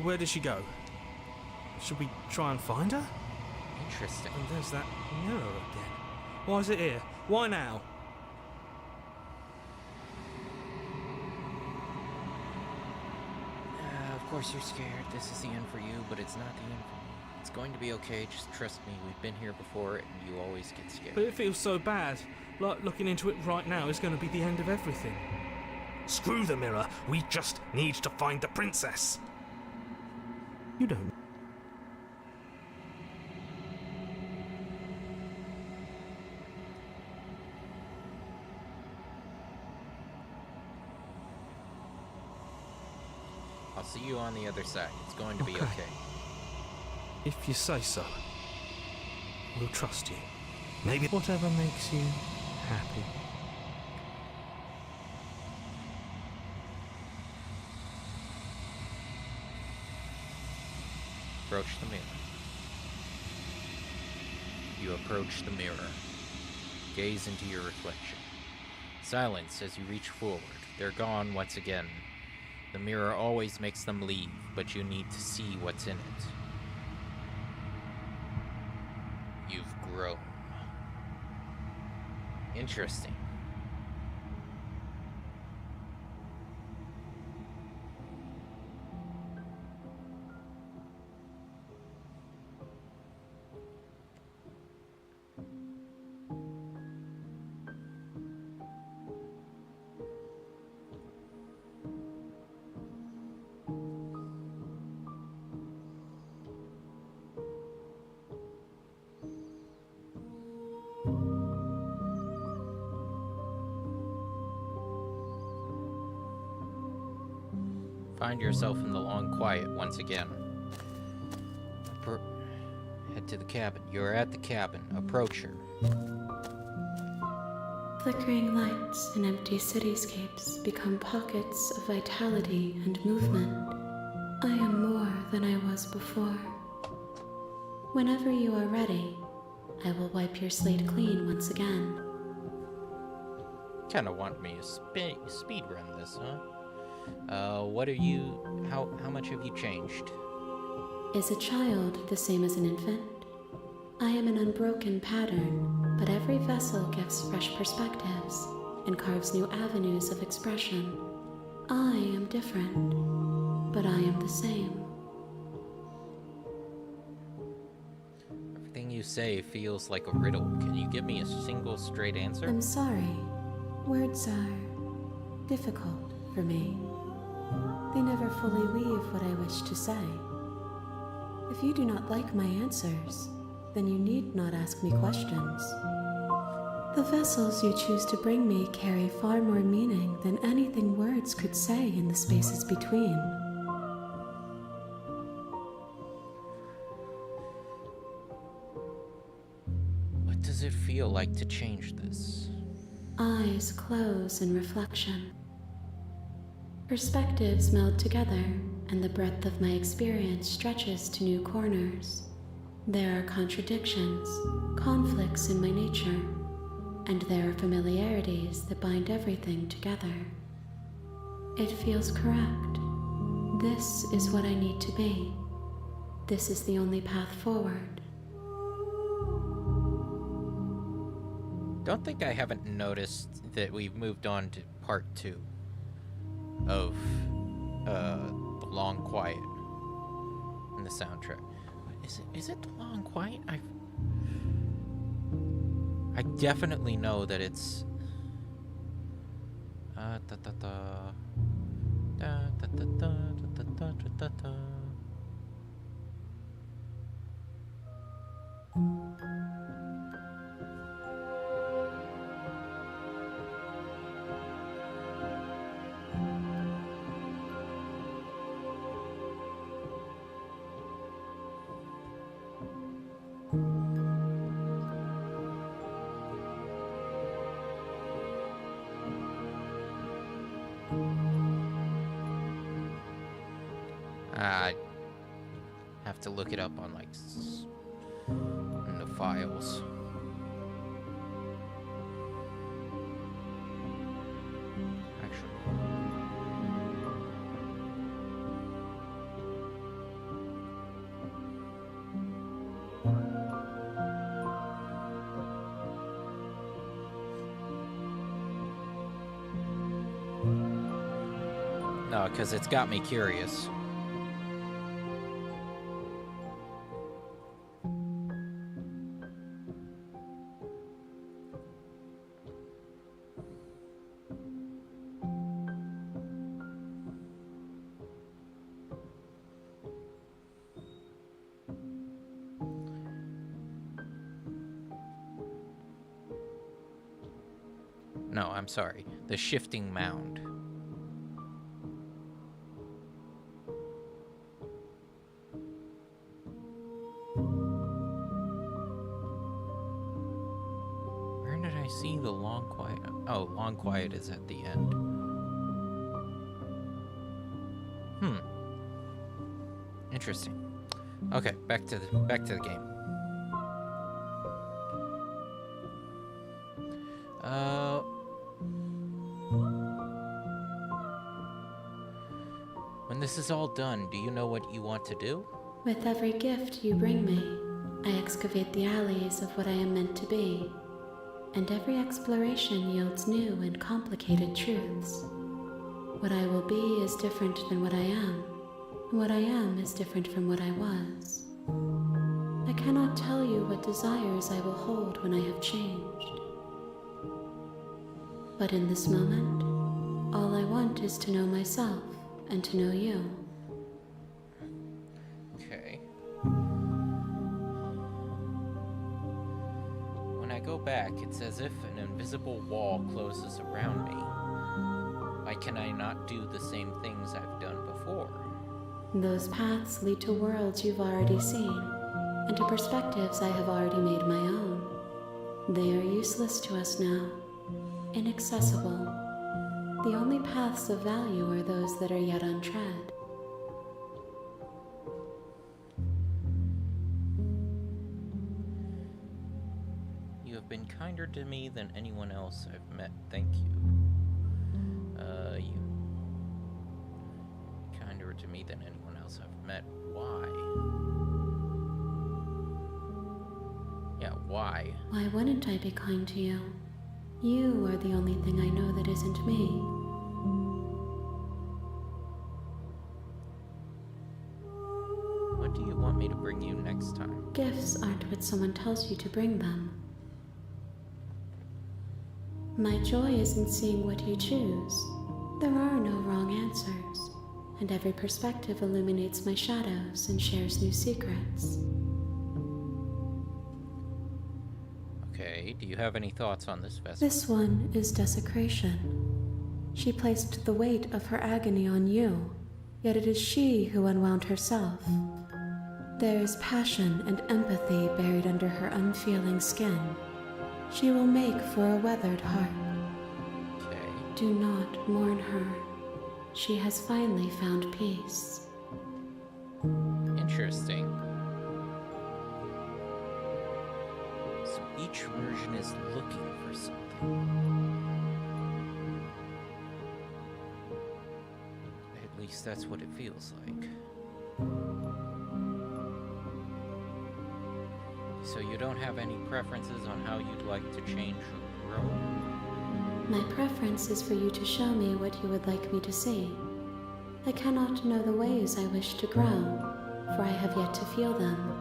Where did she go? Should we try and find her? Interesting. And there's that mirror again. Why is it here? Why now? Of course you're scared. This is the end for you, but it's not the end for me. It's going to be okay. Just trust me. We've been here before, and you always get scared. But it feels so bad. Like looking into it right now is going to be the end of everything. Screw the mirror. We just need to find the princess. You don't. I'll see you on the other side. It's going to be Okay. okay. If you say so, we'll trust you. Maybe Whatever makes you happy. Approach the mirror. You approach the mirror. Gaze into your reflection. Silence as you reach forward. They're gone once again. The mirror always makes them leave, but you need to see what's in it. You've grown. Interesting. Find yourself in the long quiet once again. Head to the cabin. You're at the cabin. Approach her. Flickering lights and empty cityscapes become pockets of vitality and movement. I am more than I was before. Whenever you are ready, I will wipe your slate clean once again. Kinda want me to speed run this, huh? What are you... How much have you changed? Is a child the same as an infant? I am an unbroken pattern, but every vessel gives fresh perspectives and carves new avenues of expression. I am different, but I am the same. Everything you say feels like a riddle. Can you give me a single straight answer? I'm sorry. Words are difficult for me. They never fully weave what I wish to say. If you do not like my answers, then you need not ask me questions. The vessels you choose to bring me carry far more meaning than anything words could say in the spaces between. What does it feel like to change this? Eyes close in reflection. Perspectives meld together, and the breadth of my experience stretches to new corners. There are contradictions, conflicts in my nature, and there are familiarities that bind everything together. It feels correct. This is what I need to be. This is the only path forward. Don't think I haven't noticed that we've moved on to part 2 of The Long Quiet in the soundtrack. Is it The Long Quiet? I definitely know that it's I have to look it up on, like, in the files. Actually. No, because it's got me curious. No, I'm sorry. The Shifting Mound. Where did I see the Long Quiet? Oh, Long Quiet is at the end. Interesting. Okay, back to the game. When this is all done, do you know what you want to do? With every gift you bring me, I excavate the alleys of what I am meant to be, and every exploration yields new and complicated truths. What I will be is different than what I am, and what I am is different from what I was. I cannot tell you what desires I will hold when I have changed. But in this moment, all I want is to know myself and to know you. Okay. When I go back, it's as if an invisible wall closes around me. Why can I not do the same things I've done before? Those paths lead to worlds you've already seen, and to perspectives I have already made my own. They are useless to us now, inaccessible. The only paths of value are those that are yet untread. You have been kinder to me than anyone else I've met. Thank you. You kinder to me than anyone else I've met. Why? Yeah, why? Why wouldn't I be kind to you? You are the only thing I know that isn't me. What do you want me to bring you next time? Gifts aren't what someone tells you to bring them. My joy is in seeing what you choose. There are no wrong answers, and every perspective illuminates my shadows and shares new secrets. Okay, do you have any thoughts on this vessel? This one is desecration. She placed the weight of her agony on you, yet it is she who unwound herself. There is passion and empathy buried under her unfeeling skin. She will make for a weathered heart. Okay. Do not mourn her. She has finally found peace. Interesting. So each version is looking for something. At least that's what it feels like. So you don't have any preferences on how you'd like to change or grow? My preference is for you to show me what you would like me to see. I cannot know the ways I wish to grow, for I have yet to feel them.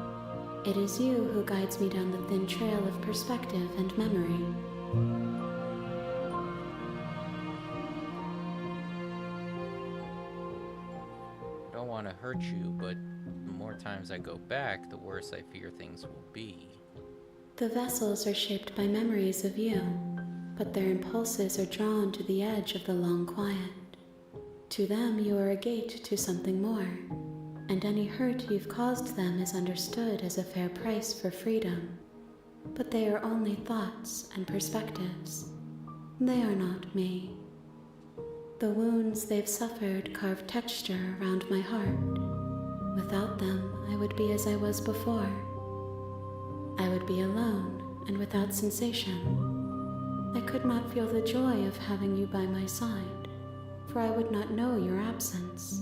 It is you who guides me down the thin trail of perspective and memory. I don't want to hurt you, but the more times I go back, the worse I fear things will be. The vessels are shaped by memories of you, but their impulses are drawn to the edge of the long quiet. To them, you are a gate to something more, and any hurt you've caused them is understood as a fair price for freedom. But they are only thoughts and perspectives. They are not me. The wounds they've suffered carve texture around my heart. Without them, I would be as I was before. I would be alone and without sensation. I could not feel the joy of having you by my side, for I would not know your absence.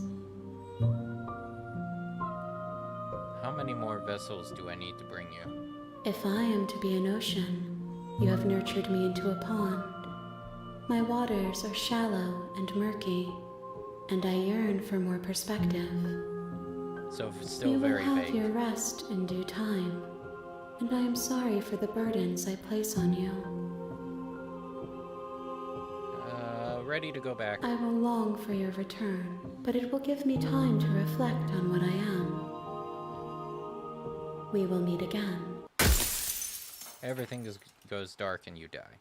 How many more vessels do I need to bring you? If I am to be an ocean, you have nurtured me into a pond. My waters are shallow and murky, and I yearn for more perspective. So still You will very have vague. your rest in due time, and I am sorry for the burdens I place on you. Ready to go back. I will long for your return, but it will give me time to reflect on what I am. We will meet again. Everything goes dark and you die.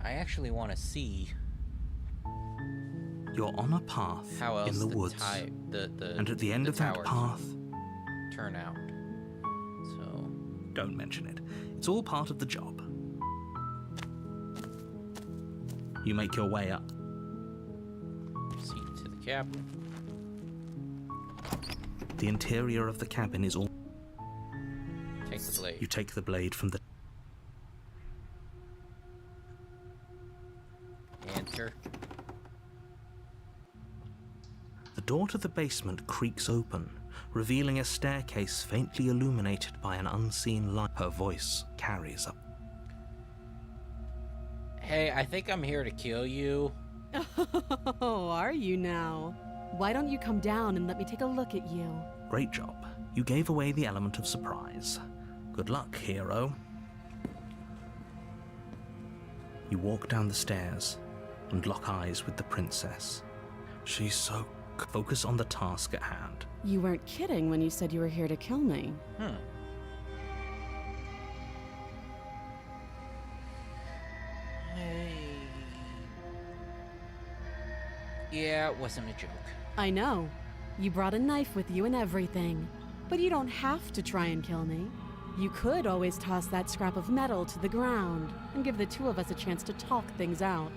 I actually want to see You're on a path how else in the woods, and at the end of that towers path, turn out. So don't mention it. It's all part of the job. You make your way up. proceed to the cabin. The interior of the cabin is all. Take the blade. You take the blade from the. Enter. The door to the basement creaks open, revealing a staircase faintly illuminated by an unseen light. Her voice carries up. Hey, I think I'm here to kill you. Oh, are you now? Why don't you come down and let me take a look at you? Great job. You gave away the element of surprise. Good luck, hero. You walk down the stairs and lock eyes with the princess. She's so. Focus on the task at hand. You weren't kidding when you said you were here to kill me. Hey. Yeah, it wasn't a joke. I know. You brought a knife with you and everything. But you don't have to try and kill me. You could always toss that scrap of metal to the ground and give the two of us a chance to talk things out.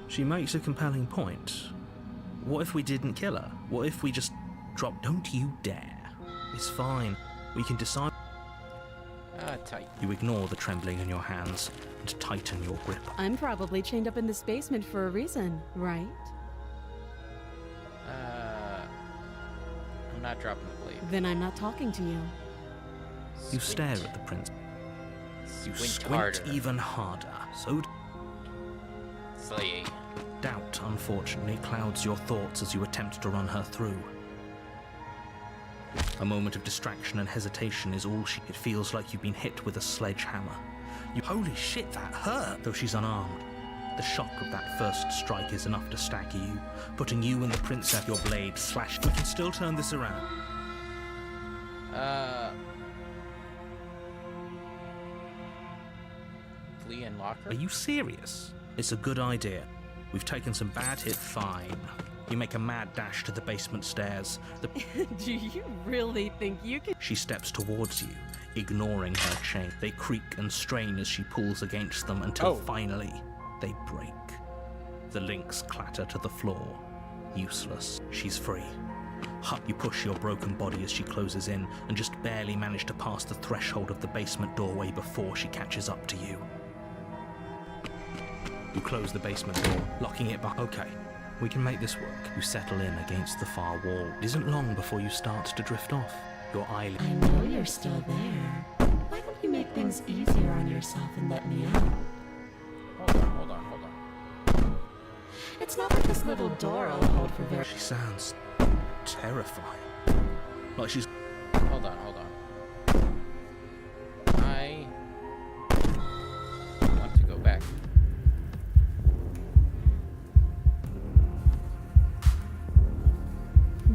She makes a compelling point. What if we didn't kill her? What if we just drop? Don't you dare. It's fine. We can decide. Tight. You ignore the trembling in your hands and tighten your grip. I'm probably chained up in this basement for a reason, right? I'm not dropping the blade. Then I'm not talking to you. You stare at the prince. You squint harder. even harder. So Slay. doubt, unfortunately, clouds your thoughts as you attempt to run her through. A moment of distraction and hesitation is all she. It feels like you've been hit with a sledgehammer. Holy shit, that hurt! Though she's unarmed, the shock of that first strike is enough to stagger you, putting you and the princess. Your blade slashed. We can still turn this around. Flee and lock her? Are you serious? It's a good idea. We've taken some bad hit. Fine. You make a mad dash to the basement stairs. Do you really think you can? She steps towards you, ignoring her chain. They creak and strain as she pulls against them until finally they break. The links clatter to the floor. Useless. She's free. You push your broken body as she closes in and just barely manage to pass the threshold of the basement doorway before she catches up to you. You close the basement door, locking it back. Okay, we can make this work. You settle in against the far wall. It isn't long before you start to drift off. Your eyelids. I know you're still there. Why don't you make things easier on yourself and let me out? Hold on. It's not like this little door I'll hold for very. She sounds terrifying. Like she's. Hold on. I want to go back.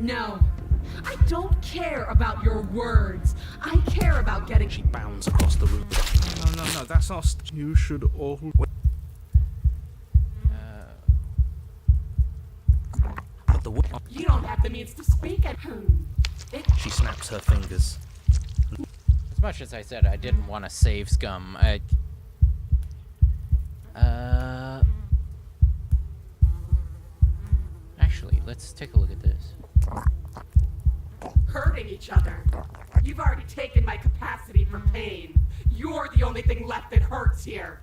No, I don't care about your words. I care about getting. She bounds across the room. No, that's our. You should all. But the wood. You don't have the means to speak at home. She snaps her fingers. As much as I said I didn't want to save Scum, Actually, let's take a look at this. Hurting each other. You've already taken my capacity for pain. You're the only thing left that hurts here.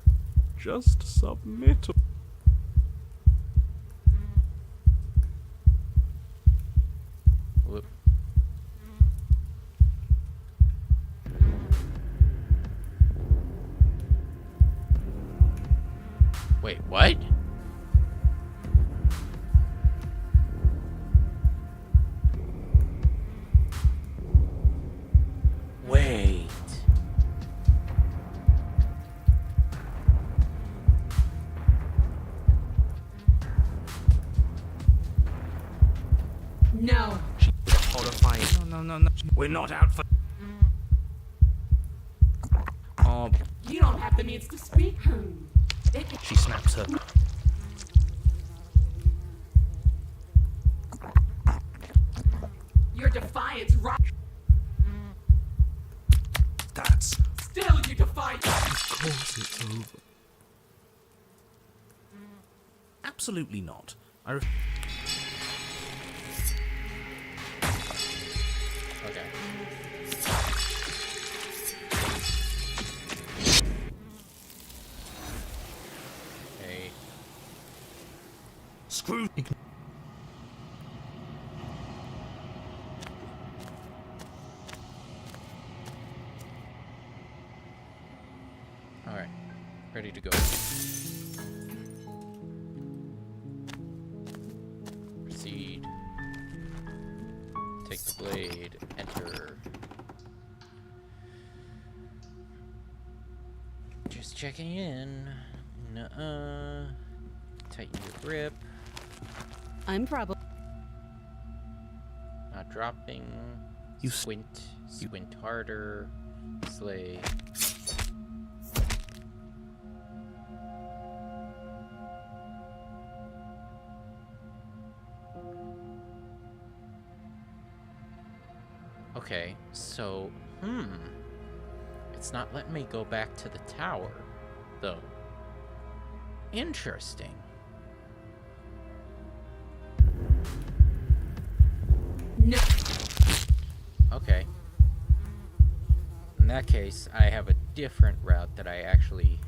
Just submit. Whoop. Wait, what? Wait. No. Horrifying. No. We're not out for. Oh, You don't have the means to speak. she snaps her. Your defiance right. That's. Still you defy. Of course it's over. Absolutely not. Okay. Okay. Screw. Alright. Ready to go. Proceed. Take the blade. Enter. Just checking in. Nuh-uh. Tighten your grip. I'm probably. Not dropping. You Squint. Squint harder. Slay. Okay, so, it's not letting me go back to the tower, though. Interesting. No. Okay. In that case, I have a different route that I actually...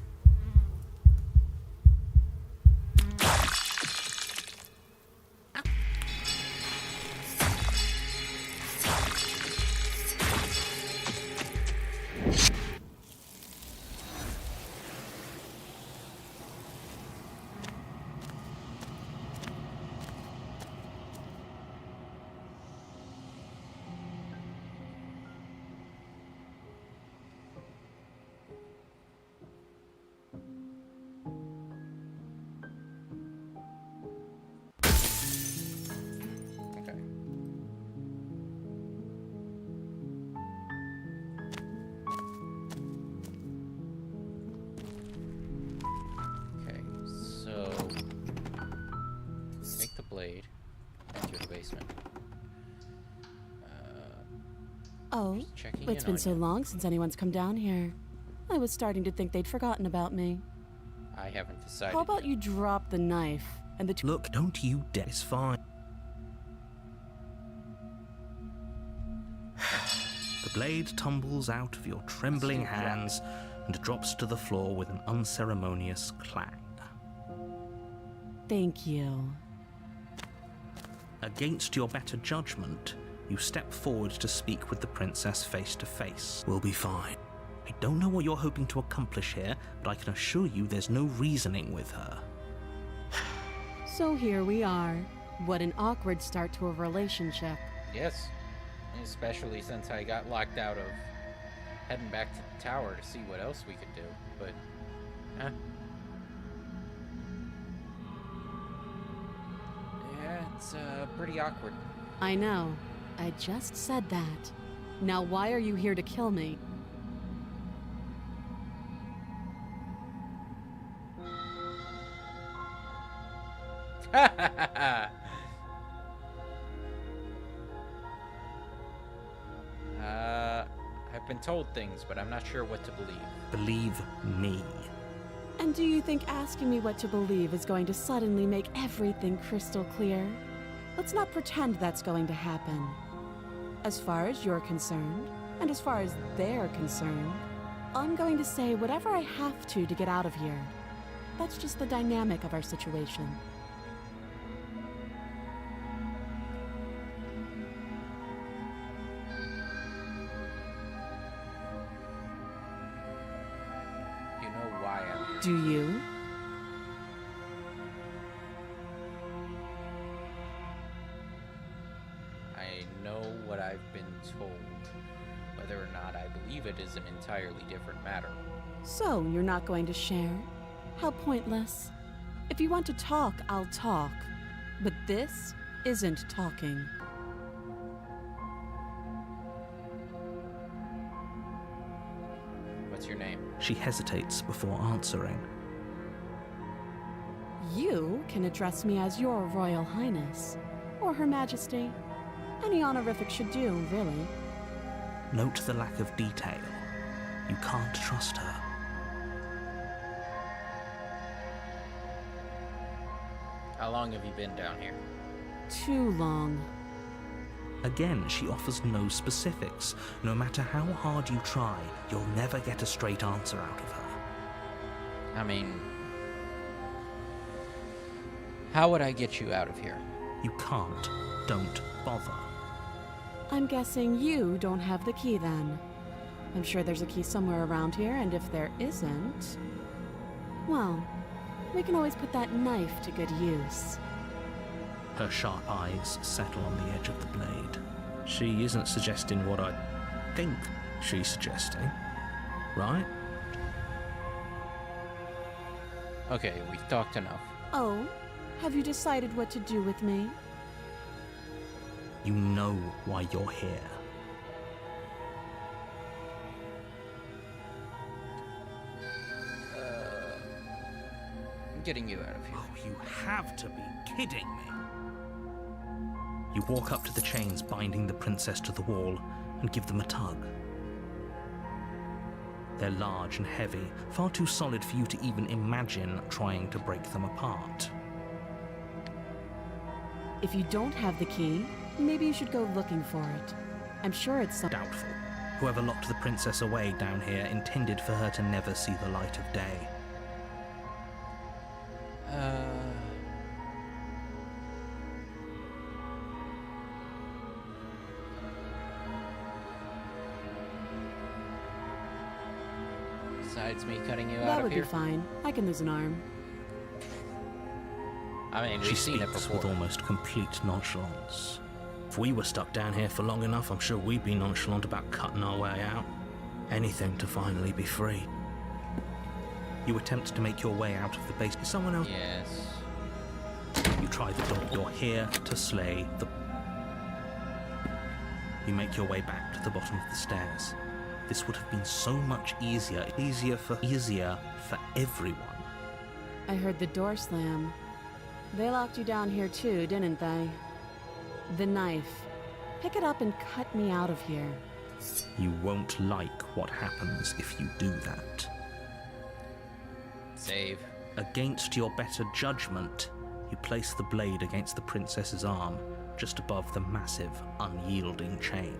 Okay. Okay, so... Take the blade into the basement. Oh, Just checking it's in been on so you. long since anyone's come down here. I was starting to think they'd forgotten about me. I haven't decided How about yet. you drop the knife and the two? Look, don't you dare. It's fine. The blade tumbles out of your trembling hands and drops to the floor with an unceremonious clang. Thank you. Against your better judgment, you step forward to speak with the princess face to face. We'll be fine. I don't know what you're hoping to accomplish here, but I can assure you there's no reasoning with her. So here we are. What an awkward start to a relationship. Yes. Especially since I got locked out of heading back to the tower to see what else we could do. But, yeah, it's pretty awkward. I know. I just said that. Now why are you here to kill me? I've been told things, but I'm not sure what to believe. Believe me. And do you think asking me what to believe is going to suddenly make everything crystal clear? Let's not pretend that's going to happen. As far as you're concerned, and as far as they're concerned, I'm going to say whatever I have to get out of here. That's just the dynamic of our situation. You know why I'm here. Do you? I know what I've been told. Whether or not I believe it is an entirely different matter. So, you're not going to share? How pointless. If you want to talk, I'll talk. But this isn't talking. What's your name? She hesitates before answering. You can address me as Your Royal Highness, or Her Majesty. Any honorific should do, really. Note the lack of detail. You can't trust her. How long have you been down here? Too long. Again, she offers no specifics. No matter how hard you try, you'll never get a straight answer out of her. I mean, how would I get you out of here? You can't. Don't bother. I'm guessing you don't have the key then. I'm sure there's a key somewhere around here, and if there isn't, well, we can always put that knife to good use. Her sharp eyes settle on the edge of the blade. She isn't suggesting what I think she's suggesting, right? Okay, we've talked enough. Oh, have you decided what to do with me? You know why you're here. I'm getting you out of here. Oh, you have to be kidding me. You walk up to the chains binding the princess to the wall and give them a tug. They're large and heavy, far too solid for you to even imagine trying to break them apart. If you don't have the key, maybe you should go looking for it. I'm sure it's some... Doubtful. Whoever locked the princess away down here intended for her to never see the light of day. Besides me cutting you out That of would here? be fine. I can lose an arm. I mean, She we've seen it speaks before. with almost complete nonchalance. If we were stuck down here for long enough, I'm sure we'd be nonchalant about cutting our way out. Anything to finally be free. You attempt to make your way out of the base. Someone else. Yes. You try the door. You're here to slay the... You make your way back to the bottom of the stairs. This would have been so much easier. Easier for everyone. I heard the door slam. They locked you down here too, didn't they? The knife. Pick it up and cut me out of here. You won't like what happens if you do that. Save. Against your better judgment, you place the blade against the princess's arm, just above the massive, unyielding chain.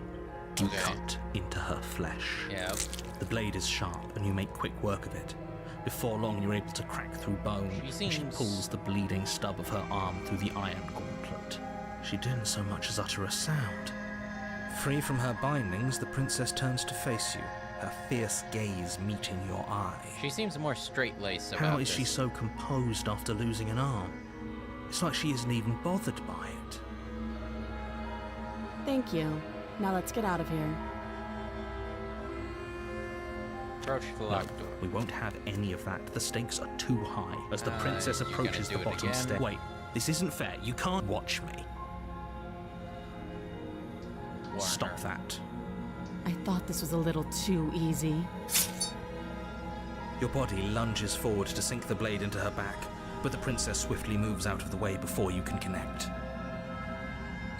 You Okay. cut into her flesh. Yeah. The blade is sharp, and you make quick work of it. Before long, you're able to crack through bone, She and seems- she pulls the bleeding stub of her arm through the iron gauntlet. She didn't so much as utter a sound. Free from her bindings, the princess turns to face you, her fierce gaze meeting your eye. She seems more straight-laced about How is she this. so composed after losing an arm? It's like she isn't even bothered by it. Thank you. Now let's get out of here. Approach the No, locked door. we won't have any of that. The stakes are too high. As the princess you're approaches gonna the do it bottom again? step. Wait, this isn't fair. You can't watch me. Warn Stop her. that. I thought this was a little too easy. Your body lunges forward to sink the blade into her back, but the princess swiftly moves out of the way before you can connect.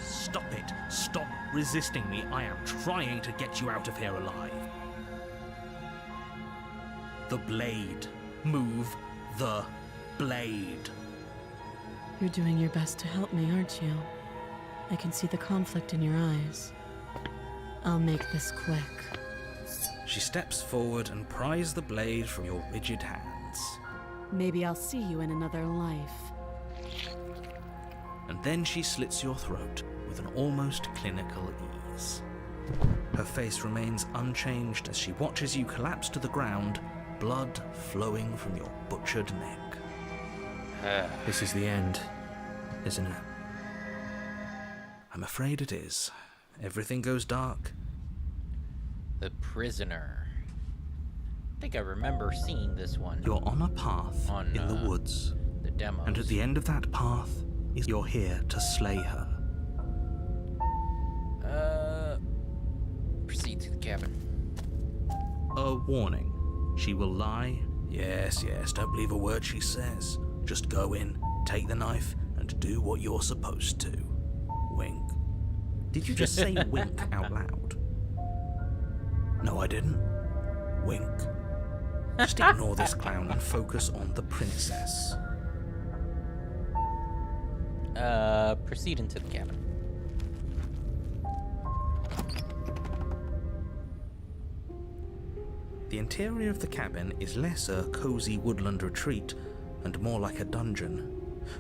Stop it. Stop resisting me. I am trying to get you out of here alive. The blade. Move the blade. You're doing your best to help me, aren't you? I can see the conflict in your eyes. I'll make this quick. She steps forward and pries the blade from your rigid hands. Maybe I'll see you in another life. And then she slits your throat with an almost clinical ease. Her face remains unchanged as she watches you collapse to the ground, blood flowing from your butchered neck. This is the end, isn't it? I'm afraid it is. Everything goes dark. The prisoner. I think I remember seeing this one. You're on a path in the woods. The demo. And at the end of that path is you're here to slay her. Proceed to the cabin. A warning. She will lie. Yes, don't believe a word she says. Just go in, take the knife, and do what you're supposed to. Wink. Did you just say wink out loud? No, I didn't. Wink. Just ignore this clown and focus on the princess. Proceed into the cabin. The interior of the cabin is less a cozy woodland retreat and more like a dungeon.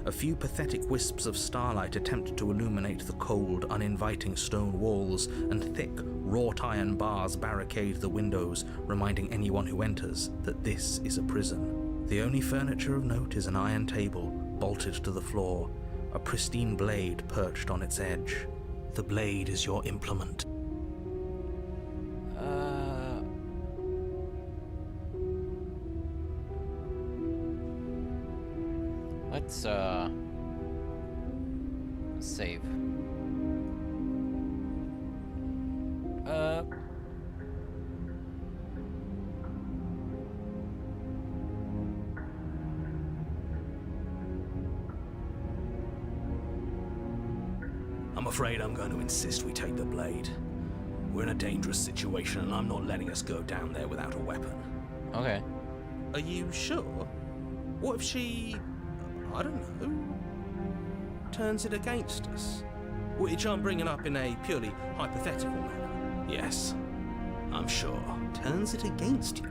A few pathetic wisps of starlight attempt to illuminate the cold, uninviting stone walls, and thick, wrought iron bars barricade the windows, reminding anyone who enters that this is a prison. The only furniture of note is an iron table, bolted to the floor, a pristine blade perched on its edge. The blade is your implement. Let's, save. I'm afraid I'm going to insist we take the blade. We're in a dangerous situation and I'm not letting us go down there without a weapon. Okay. Are you sure? What if she, I don't know, turns it against us? Which I'm bringing up in a purely hypothetical manner. Yes, I'm sure. Turns it against you?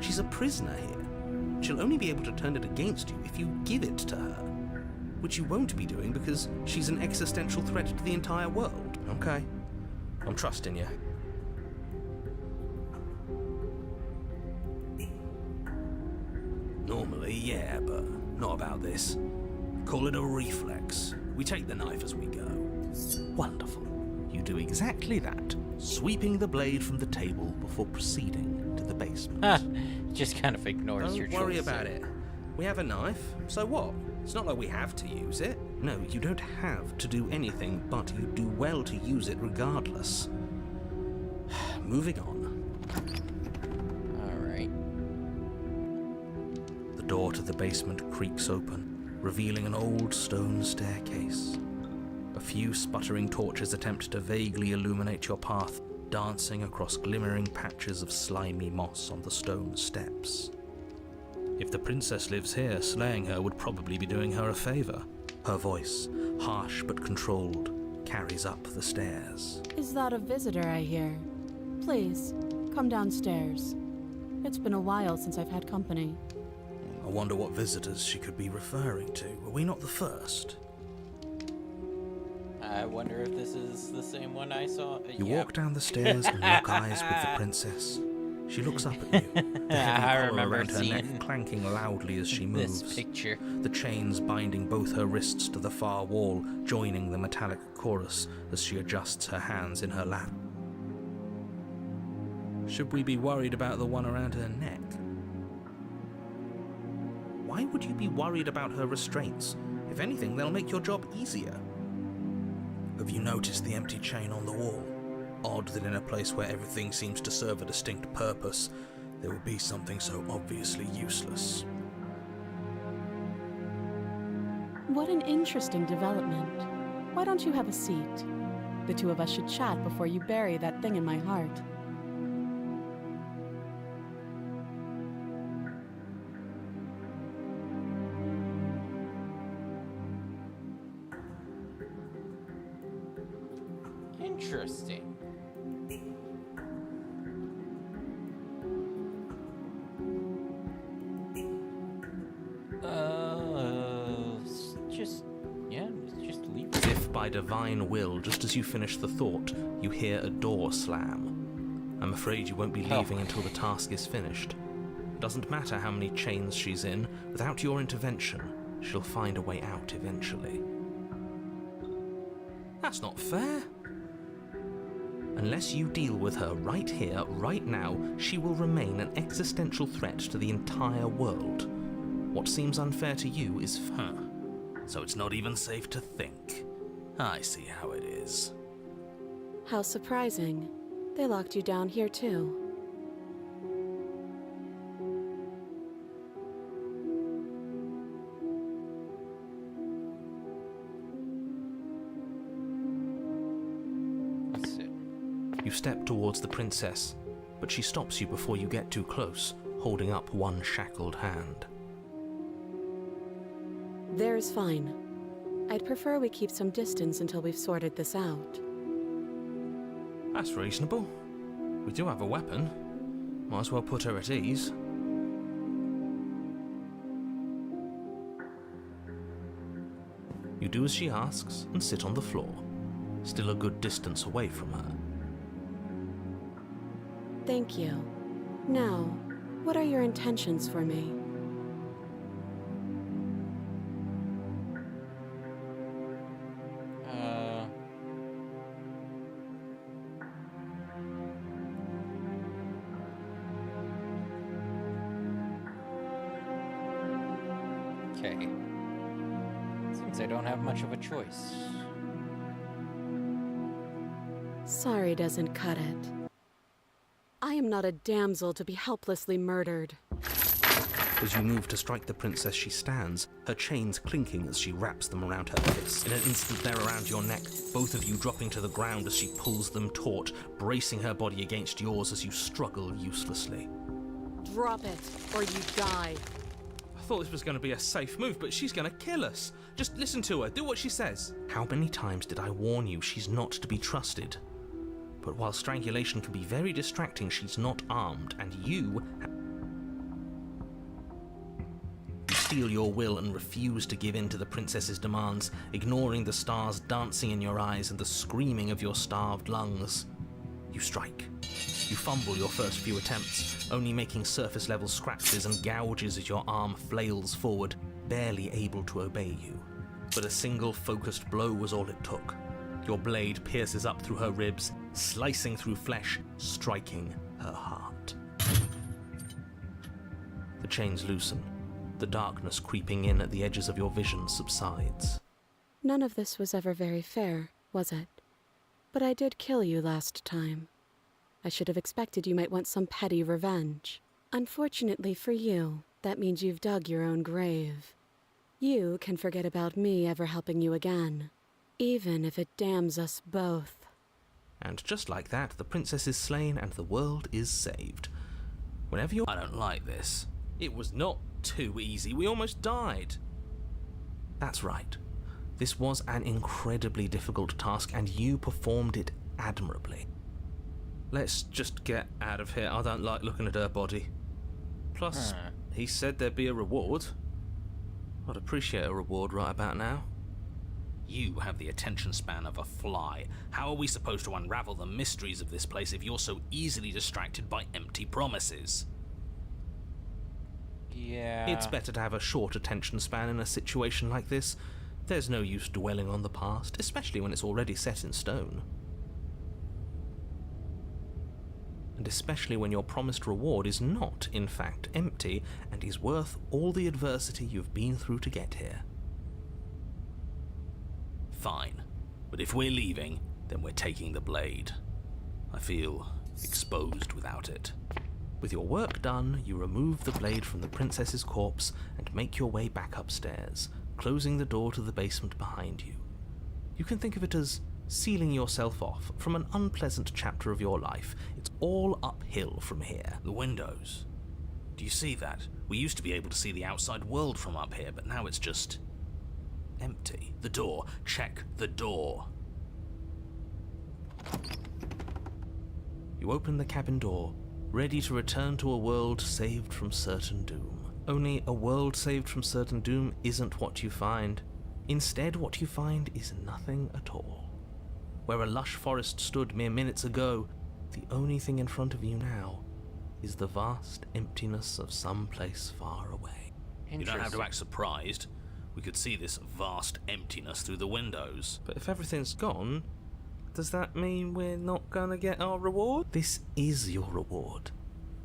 She's a prisoner here. She'll only be able to turn it against you if you give it to her. Which you won't be doing because she's an existential threat to the entire world. Okay, I'm trusting you. Normally, yeah, but not about this. Call it a reflex. We take the knife as we go. Wonderful. You do exactly that, sweeping the blade from the table before proceeding to the basement. Just kind of ignores your choice. Don't worry about it. We have a knife, so what? It's not like we have to use it. No, you don't have to do anything, but you do well to use it regardless. Moving on. Alright. The door to the basement creaks open, revealing an old stone staircase. A few sputtering torches attempt to vaguely illuminate your path, dancing across glimmering patches of slimy moss on the stone steps. If the princess lives here, slaying her would probably be doing her a favor. Her voice, harsh but controlled, carries up the stairs. Is that a visitor I hear? Please, come downstairs. It's been a while since I've had company. I wonder what visitors she could be referring to. Were we not the first? I wonder if this is the same one I saw. You walk down the stairs and lock eyes with the princess. She looks up at you, the heavy I collar remember around her neck seeing clanking loudly as she moves. this picture. The chains binding both her wrists to the far wall, joining the metallic chorus as she adjusts her hands in her lap. Should we be worried about the one around her neck? Why would you be worried about her restraints? If anything, they'll make your job easier. Have you noticed the empty chain on the wall? Odd that in a place where everything seems to serve a distinct purpose, there would be something so obviously useless. What an interesting development. Why don't you have a seat? The two of us should chat before you bury that thing in my heart. Interesting. Just leave it. As if by divine will, just as you finish the thought, you hear a door slam. I'm afraid you won't be leaving until the task is finished. It doesn't matter how many chains she's in, without your intervention, she'll find a way out eventually. That's not fair. Unless you deal with her right here, right now, she will remain an existential threat to the entire world. What seems unfair to you is So it's not even safe to think. I see how it is. How surprising. They locked you down here too. That's it. You step towards the princess, but she stops you before you get too close, holding up one shackled hand. There's fine. I'd prefer we keep some distance until we've sorted this out. That's reasonable. We do have a weapon. Might as well put her at ease. You do as she asks and sit on the floor, still a good distance away from her. Thank you. Now, what are your intentions for me? Okay. Seems I don't have much of a choice. Sorry doesn't cut it. I am not a damsel to be helplessly murdered. As you move to strike the princess, she stands, her chains clinking as she wraps them around her wrists. In an instant, they're around your neck, both of you dropping to the ground as she pulls them taut, bracing her body against yours as you struggle uselessly. Drop it, or you die. I thought this was going to be a safe move, but she's going to kill us. Just listen to her. Do what she says. How many times did I warn you she's not to be trusted? But while strangulation can be very distracting, she's not armed, and you steel your will and refuse to give in to the princess's demands, ignoring the stars dancing in your eyes and the screaming of your starved lungs. You strike. You fumble your first few attempts, only making surface-level scratches and gouges as your arm flails forward, barely able to obey you. But a single focused blow was all it took. Your blade pierces up through her ribs, slicing through flesh, striking her heart. The chains loosen. The darkness creeping in at the edges of your vision subsides. None of this was ever very fair, was it? But I did kill you last time. I should have expected you might want some petty revenge. Unfortunately for you, that means you've dug your own grave. You can forget about me ever helping you again, even if it damns us both. And just like that, the princess is slain and the world is saved. Whenever you're... I don't like this. It was not too easy. We almost died. That's right. This was an incredibly difficult task, and you performed it admirably. Let's just get out of here. I don't like looking at her body. Plus, he said there'd be a reward. I'd appreciate a reward right about now. You have the attention span of a fly. How are we supposed to unravel the mysteries of this place if you're so easily distracted by empty promises? Yeah. It's better to have a short attention span in a situation like this. There's no use dwelling on the past, especially when it's already set in stone. And especially when your promised reward is not, in fact, empty, and is worth all the adversity you've been through to get here. Fine. But if we're leaving, then we're taking the blade. I feel exposed without it. With your work done, you remove the blade from the princess's corpse and make your way back upstairs, closing the door to the basement behind you. You can think of it as sealing yourself off from an unpleasant chapter of your life. It's all uphill from here. The windows. Do you see that? We used to be able to see the outside world from up here, but now it's just empty. The door. Check the door. You open the cabin door, ready to return to a world saved from certain doom. Only a world saved from certain doom isn't what you find. Instead, what you find is nothing at all. Where a lush forest stood mere minutes ago, the only thing in front of you now is the vast emptiness of some place far away. You don't have to act surprised. We could see this vast emptiness through the windows. But if everything's gone, does that mean we're not gonna get our reward? This is your reward.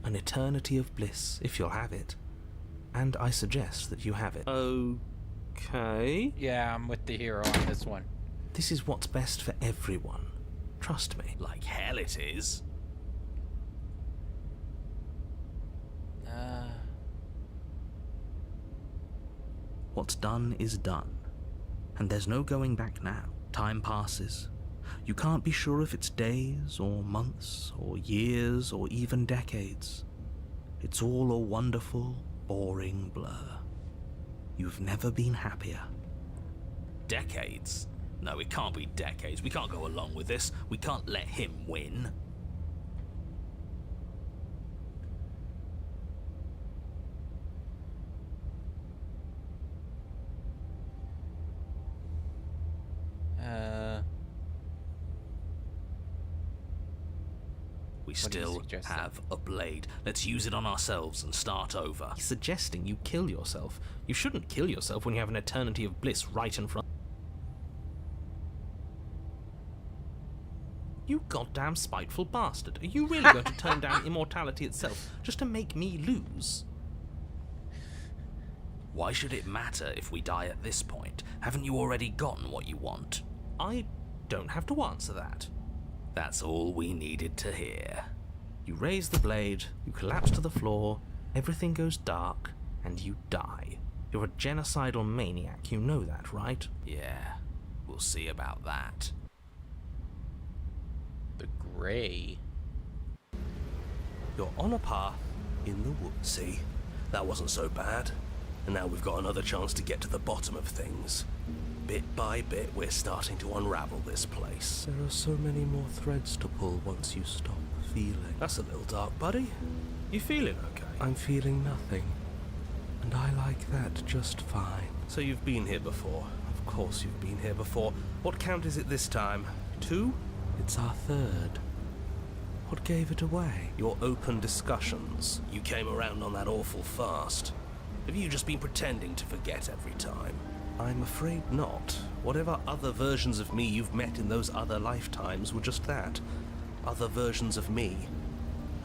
An eternity of bliss, if you'll have it. And I suggest that you have it. Okay. Yeah, I'm with the hero on this one. This is what's best for everyone. Trust me. Like hell it is. What's done is done. And there's no going back now. Time passes. You can't be sure if it's days, or months, or years, or even decades. It's all a wonderful, boring blur. You've never been happier. Decades? No, it can't be decades. We can't go along with this. We can't let him win. We still have a blade. Let's use it on ourselves and start over. He's suggesting you kill yourself. You shouldn't kill yourself when you have an eternity of bliss right in front. You goddamn spiteful bastard. Are you really going to turn down immortality itself just to make me lose? Why should it matter if we die at this point? Haven't you already gotten what you want? I don't have to answer that. That's all we needed to hear. You raise the blade, you collapse to the floor, everything goes dark, and you die. You're a genocidal maniac, you know that, right? Yeah, we'll see about that. The Grey. You're on a path in the woods. See, that wasn't so bad. And now we've got another chance to get to the bottom of things. Bit by bit, we're starting to unravel this place. There are so many more threads to pull once you stop feeling. That's a little dark, buddy. You feeling okay? I'm feeling nothing. And I like that just fine. So you've been here before. Of course you've been here before. What count is it this time? 2? It's our third. What gave it away? Your open discussions. You came around on that awful fast. Have you just been pretending to forget every time? I'm afraid not. Whatever other versions of me you've met in those other lifetimes were just that. Other versions of me.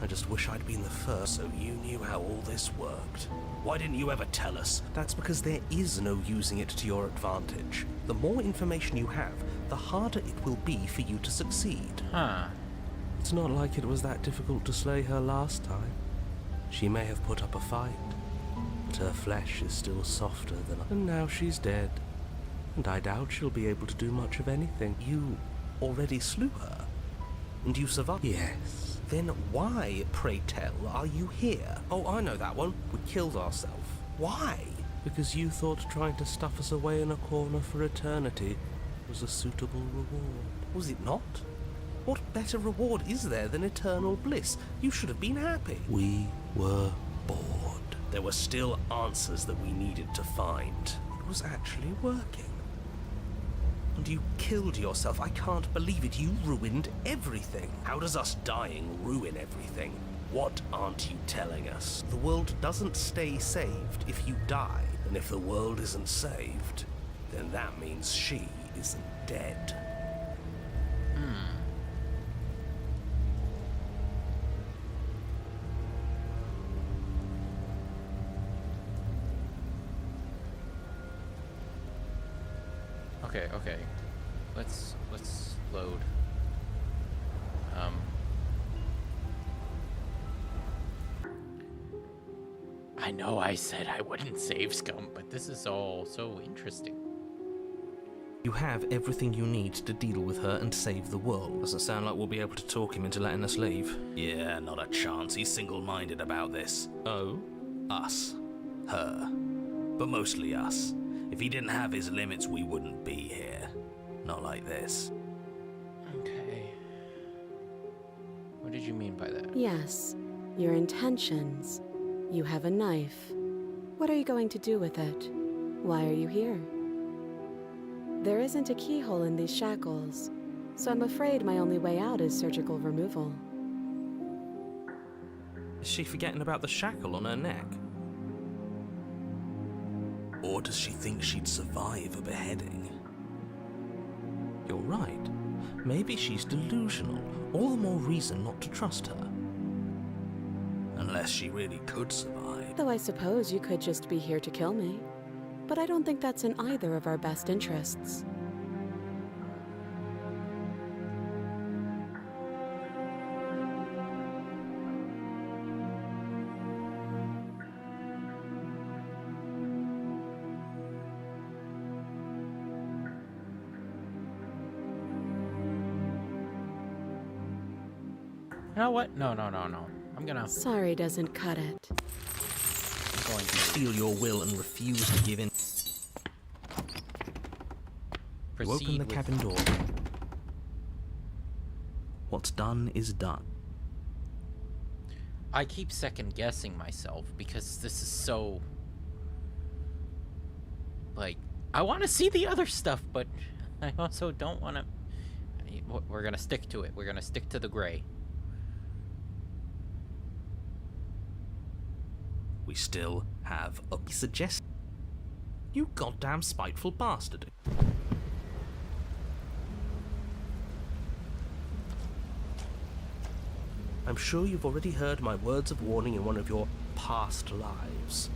I just wish I'd been the first so you knew how all this worked. Why didn't you ever tell us? That's because there is no using it to your advantage. The more information you have, the harder it will be for you to succeed. Huh. It's not like it was that difficult to slay her last time. She may have put up a fight, but her flesh is still softer than... And now she's dead, and I doubt she'll be able to do much of anything. You already slew her? And you survived? Yes. Then why, pray tell, are you here? Oh, I know that one. We killed ourselves. Why? Because you thought trying to stuff us away in a corner for eternity was a suitable reward. Was it not? What better reward is there than eternal bliss? You should have been happy. We were bored. There were still answers that we needed to find. It was actually working. And you killed yourself. I can't believe it. You ruined everything. How does us dying ruin everything? What aren't you telling us? The world doesn't stay saved if you die. And if the world isn't saved, then that means she isn't dead. Okay. Let's load. I know I said I wouldn't save Scum, but this is all so interesting. You have everything you need to deal with her and save the world. Doesn't sound like we'll be able to talk him into letting us leave. Yeah, not a chance. He's single-minded about this. Oh? Us. Her. But mostly us. If he didn't have his limits, we wouldn't be here. Not like this. Okay. did you mean by that? Yes, your intentions. You have a knife. What are you going to do with it? Why are you here? There isn't a keyhole in these shackles, so I'm afraid my only way out is surgical removal. Is she forgetting about the shackle on her neck? Or does she think she'd survive a beheading? You're right. Maybe she's delusional. All the more reason not to trust her. Unless she really could survive. Though I suppose you could just be here to kill me. But I don't think that's in either of our best interests. You know what? No. I'm gonna... Sorry doesn't cut it. I'm going to Feel your will and refuse to give in. You proceed open the with... cabin door. What's done is done. I keep second-guessing myself because this is so... Like, I want to see the other stuff, but I also don't want to... We're gonna stick to it. We're gonna stick to the gray. We still have a suggestion. You goddamn spiteful bastard. I'm sure you've already heard my words of warning in one of your past lives.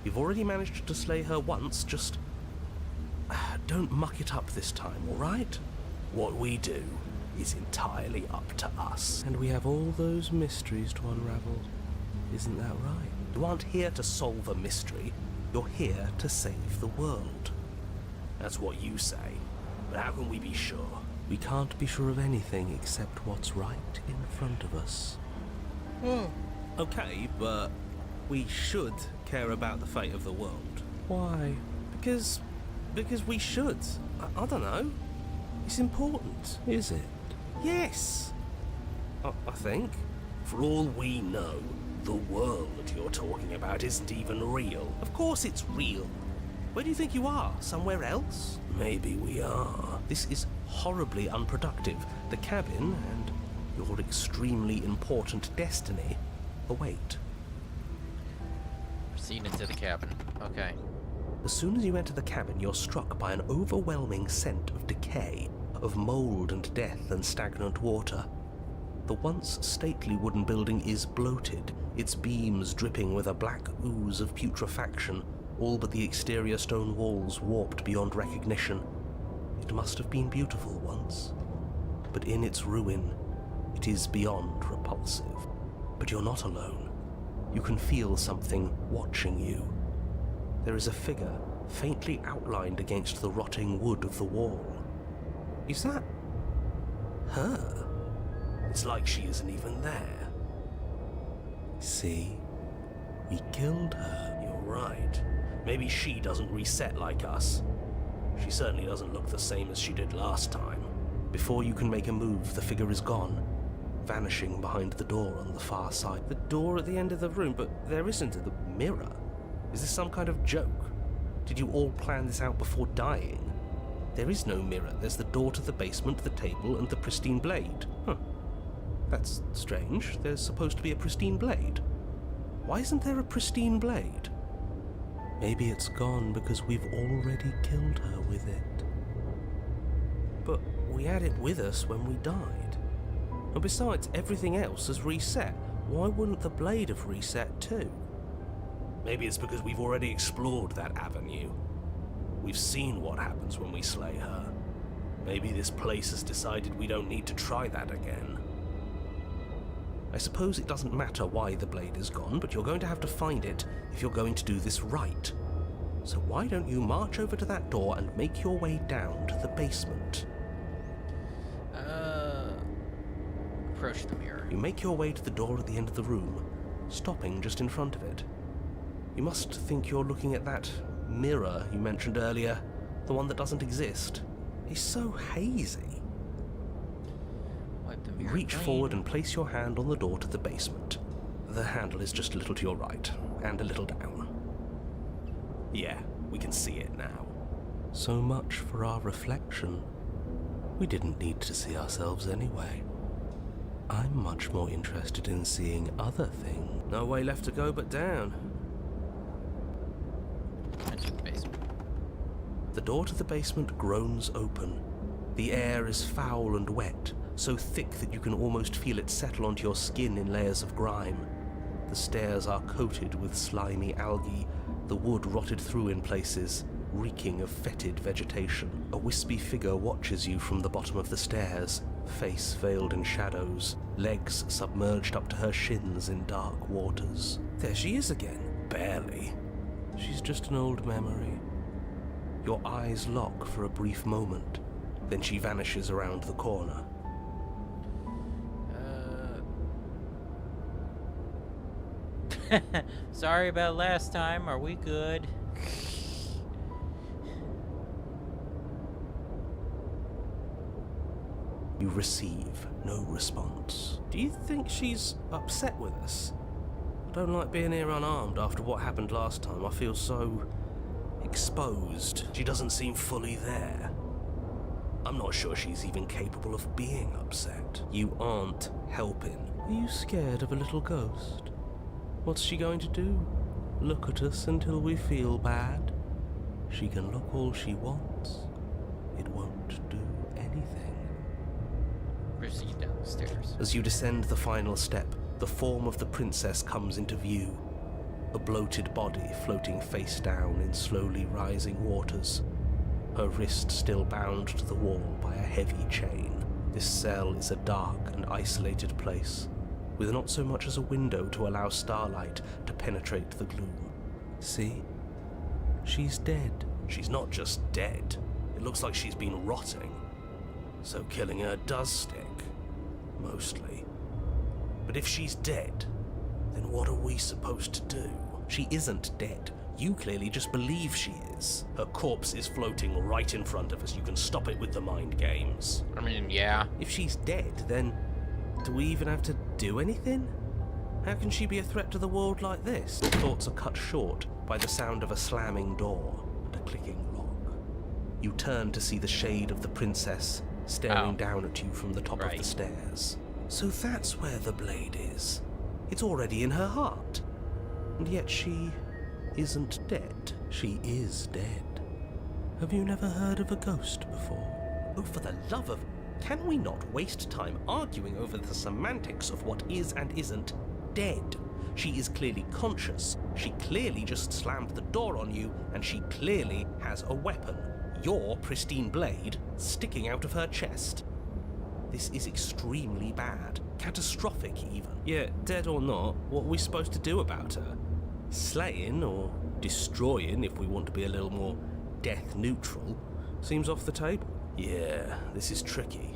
You've already managed to slay her once, just... don't muck it up this time, alright? What we do is entirely up to us. And we have all those mysteries to unravel. Isn't that right? You aren't here to solve a mystery, you're here to save the world. That's what you say, but how can we be sure? We can't be sure of anything except what's right in front of us. Okay, but we should care about the fate of the world. Why? Because we should. I don't know. It's important. Is it? Yes. I think. For all we know, the world you're talking about isn't even real. Of course it's real. Where do you think you are? Somewhere else? Maybe we are. This is horribly unproductive. The cabin and your extremely important destiny await. Proceed into the cabin. Okay. As soon as you enter the cabin, you're struck by an overwhelming scent of decay, of mold and death and stagnant water. The once stately wooden building is bloated, its beams dripping with a black ooze of putrefaction, all but the exterior stone walls warped beyond recognition. It must have been beautiful once, but in its ruin, it is beyond repulsive. But you're not alone. You can feel something watching you. There is a figure faintly outlined against the rotting wood of the wall. Is that her? It's like she isn't even there. See? We killed her. You're right. Maybe she doesn't reset like us. She certainly doesn't look the same as she did last time. Before you can make a move, the figure is gone, vanishing behind the door on the far side. The door at the end of the room, but there isn't the mirror. Is this some kind of joke? Did you all plan this out before dying? There is no mirror. There's the door to the basement, the table, and the pristine blade. Huh. That's strange. There's supposed to be a pristine blade. Why isn't there a pristine blade? Maybe it's gone because we've already killed her with it. But we had it with us when we died. And besides, everything else has reset. Why wouldn't the blade have reset too? Maybe it's because we've already explored that avenue. We've seen what happens when we slay her. Maybe this place has decided we don't need to try that again. I suppose it doesn't matter why the blade is gone, but you're going to have to find it if you're going to do this right. So why don't you march over to that door and make your way down to the basement? Approach the mirror. You make your way to the door at the end of the room, stopping just in front of it. You must think you're looking at that mirror you mentioned earlier, the one that doesn't exist. It's so hazy. Wipe the mirror Reach clean. forward and place your hand on the door to the basement. The handle is just a little to your right, and a little down. Yeah, we can see it now. So much for our reflection. We didn't need to see ourselves anyway. I'm much more interested in seeing other things. No way left to go but down. Enter the basement. The door to the basement groans open. The air is foul and wet, so thick that you can almost feel it settle onto your skin in layers of grime. The stairs are coated with slimy algae, the wood rotted through in places, reeking of fetid vegetation. A wispy figure watches you from the bottom of the stairs, face veiled in shadows, legs submerged up to her shins in dark waters. There she is again. Barely. She's just an old memory. Your eyes lock for a brief moment, then she vanishes around the corner. Sorry about last time. Are we good? You receive no response. Do you think she's upset with us? I don't like being here unarmed after what happened last time. I feel so exposed. She doesn't seem fully there. I'm not sure she's even capable of being upset. You aren't helping. Are you scared of a little ghost? What's she going to do? Look at us until we feel bad? She can look all she wants. It won't do anything. Proceed down the stairs. As you descend the final step, the form of the princess comes into view. A bloated body floating face down in slowly rising waters. Her wrist still bound to the wall by a heavy chain. This cell is a dark and isolated place, with not so much as a window to allow starlight to penetrate the gloom. See? She's dead. She's not just dead. It looks like she's been rotting. So killing her does stick. Mostly. But if she's dead, then what are we supposed to do? She isn't dead. You clearly just believe she is. Her corpse is floating right in front of us. You can stop it with the mind games. I mean, yeah. If she's dead, then do we even have to do anything? How can she be a threat to the world like this? Your thoughts are cut short by the sound of a slamming door and a clicking lock. You turn to see the shade of the princess staring down at you from the top of the stairs. So that's where the blade is. It's already in her heart. And yet she isn't dead. She is dead. Have you never heard of a ghost before? Oh, for the love of... Can we not waste time arguing over the semantics of what is and isn't dead? She is clearly conscious. She clearly just slammed the door on you, and she clearly has a weapon. Your pristine blade sticking out of her chest. This is extremely bad. Catastrophic, even. Yeah, dead or not, what are we supposed to do about her? Slaying, or destroying, if we want to be a little more death neutral, seems off the table. Yeah, this is tricky.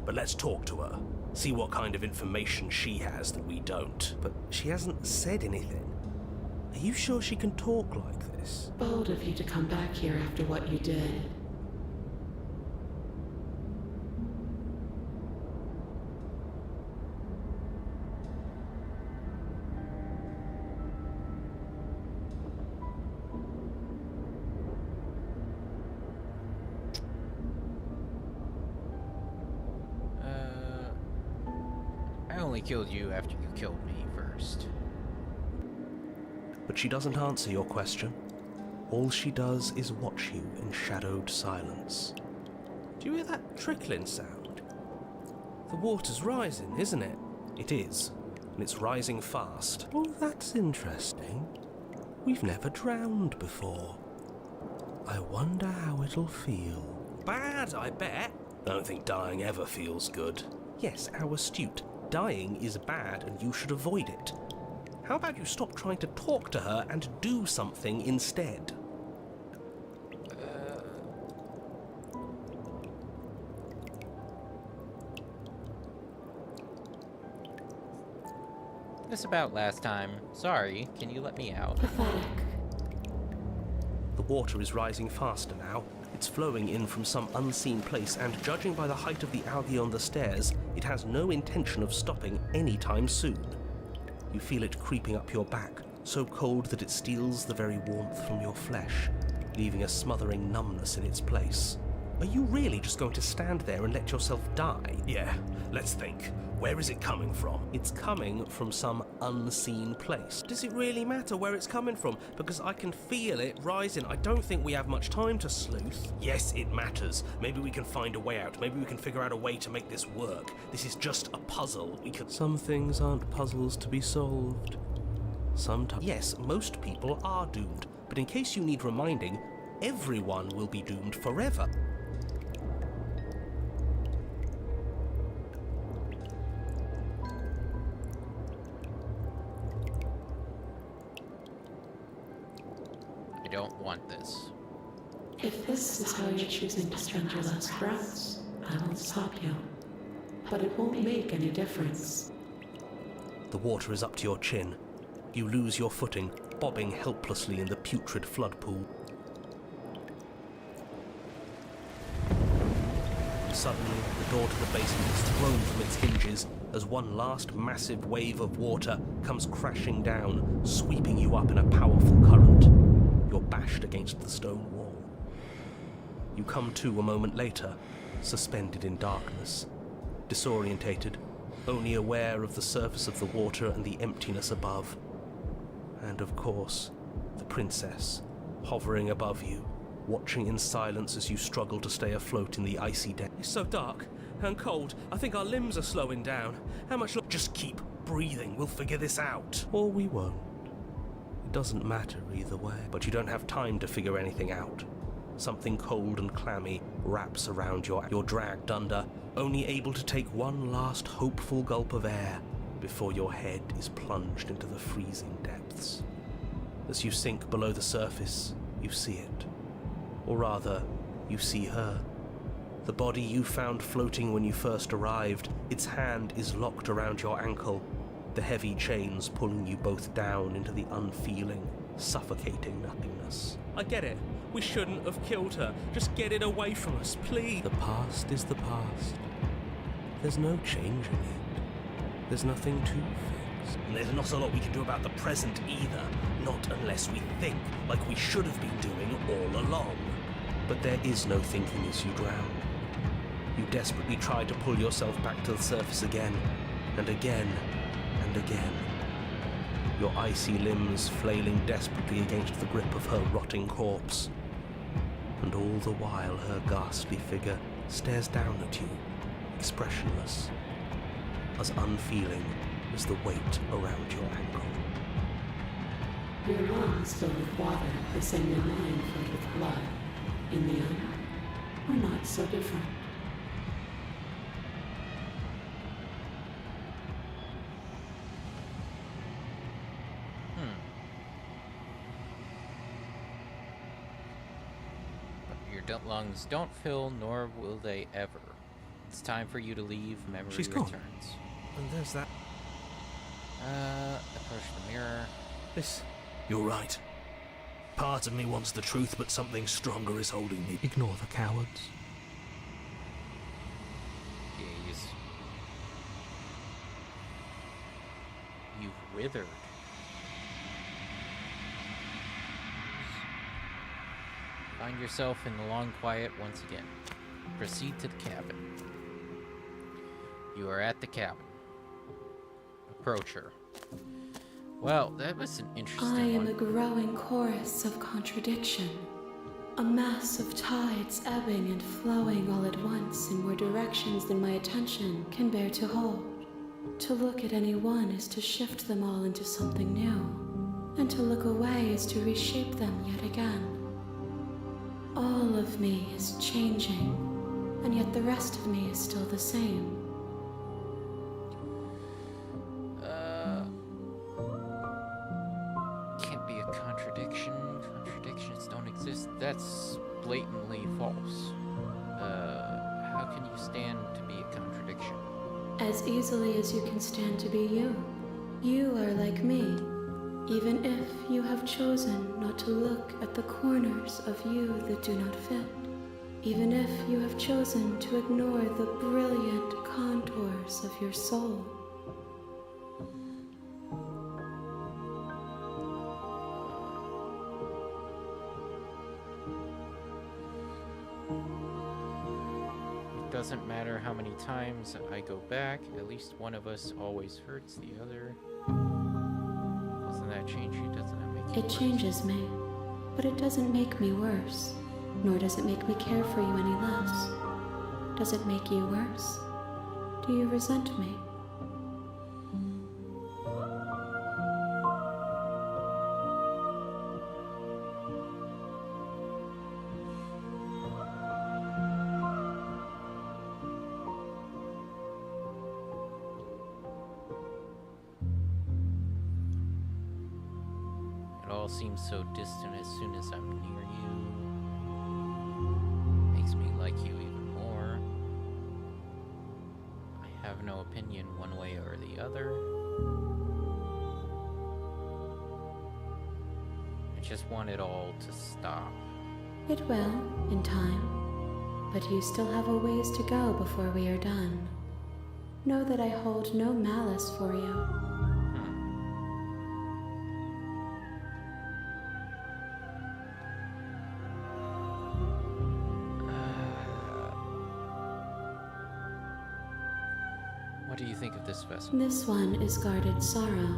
But let's talk to her. See what kind of information she has that we don't. But she hasn't said anything. Are you sure she can talk like this? Bold of you to come back here after what you did. I only killed you after you killed me first. But she doesn't answer your question. All she does is watch you in shadowed silence. Do you hear that trickling sound? The water's rising, isn't it? It is, and it's rising fast. Oh, that's interesting. We've never drowned before. I wonder how it'll feel. Bad, I bet. I don't think dying ever feels good. Yes, how astute. Dying is bad and you should avoid it. How about you stop trying to talk to her and do something instead? This about last time. Sorry, can you let me out? Pathetic. The water is rising faster now. It's flowing in from some unseen place, and judging by the height of the algae on the stairs, it has no intention of stopping anytime soon. You feel it creeping up your back, so cold that it steals the very warmth from your flesh, leaving a smothering numbness in its place. Are you really just going to stand there and let yourself die? Yeah, let's think. Where is it coming from? It's coming from some unseen place. Does it really matter where it's coming from? Because I can feel it rising. I don't think we have much time to sleuth. Yes, it matters. Maybe we can find a way out. Maybe we can figure out a way to make this work. This is just a puzzle. We could... Some things aren't puzzles to be solved. Sometimes. Yes, most people are doomed. But in case you need reminding, everyone will be doomed forever. I don't want this. If this is how you're choosing to spend your last breaths, I won't stop you. But it won't make any difference. The water is up to your chin. You lose your footing, bobbing helplessly in the putrid flood pool. Suddenly, the door to the basement is thrown from its hinges as one last massive wave of water comes crashing down, sweeping you up in a powerful current. You're bashed against the stone wall. You come to a moment later, suspended in darkness, disorientated, only aware of the surface of the water and the emptiness above. And of course, the princess, hovering above you, watching in silence as you struggle to stay afloat in the icy depths. It's so dark and cold, I think our limbs are slowing down. How much longer? Just keep breathing. We'll figure this out. Or we won't. It doesn't matter either way. But you don't have time to figure anything out. Something cold and clammy wraps around you're dragged under, only able to take one last hopeful gulp of air before your head is plunged into the freezing depths. As you sink below the surface, you see it. Or rather, you see her. The body you found floating when you first arrived, its hand is locked around your ankle, the heavy chains pulling you both down into the unfeeling, suffocating nothingness. I get it. We shouldn't have killed her. Just get it away from us, please. The past is the past. There's no changing it. There's nothing to fix. And there's not a lot we can do about the present either. Not unless we think, like we should have been doing all along. But there is no thinking as you drown. You desperately try to pull yourself back to the surface again, and again, and again. Your icy limbs flailing desperately against the grip of her rotting corpse. And all the while her ghastly figure stares down at you, expressionless, as unfeeling as the weight around your ankle. Your lungs filled with water, the same your mind filled with blood. In the end, we're not so different. Your lungs don't fill, nor will they ever. It's time for you to leave. Memory She's gone. returns. And there's that. Approach the mirror. You're right. Part of me wants the truth, but something stronger is holding me. Ignore the cowards. Gaze. You've withered. Find yourself in the long quiet once again. Proceed to the cabin. You are at the cabin. Approach her. Well, that was an interesting I am one. a growing chorus of contradiction. A mass of tides ebbing and flowing all at once in more directions than my attention can bear to hold. To look at any one is to shift them all into something new, and to look away is to reshape them yet again. All of me is changing, and yet the rest of me is still the same. Can't be a contradiction. Contradictions don't exist. That's blatantly false. How can you stand to be a contradiction? As easily as you can stand to be you. You are like me, even if you have chosen not to look at the corners of you that do not fit. even if you have chosen to ignore the brilliant contours of your soul. It doesn't matter how many times I go back, at least one of us always hurts the other. Doesn't that change you? Doesn't that make you It worse? changes me, but it doesn't make me worse, nor does it make me care for you any less. Does it make you worse? Do you resent me? It all seems so distant as soon as I'm near you. Makes me like you even more. I have no opinion one way or the other. I just want it all to stop. It will, in time, but you still have a ways to go before we are done. Know that I hold no malice for you. What do you think of this vessel? This one is guarded sorrow.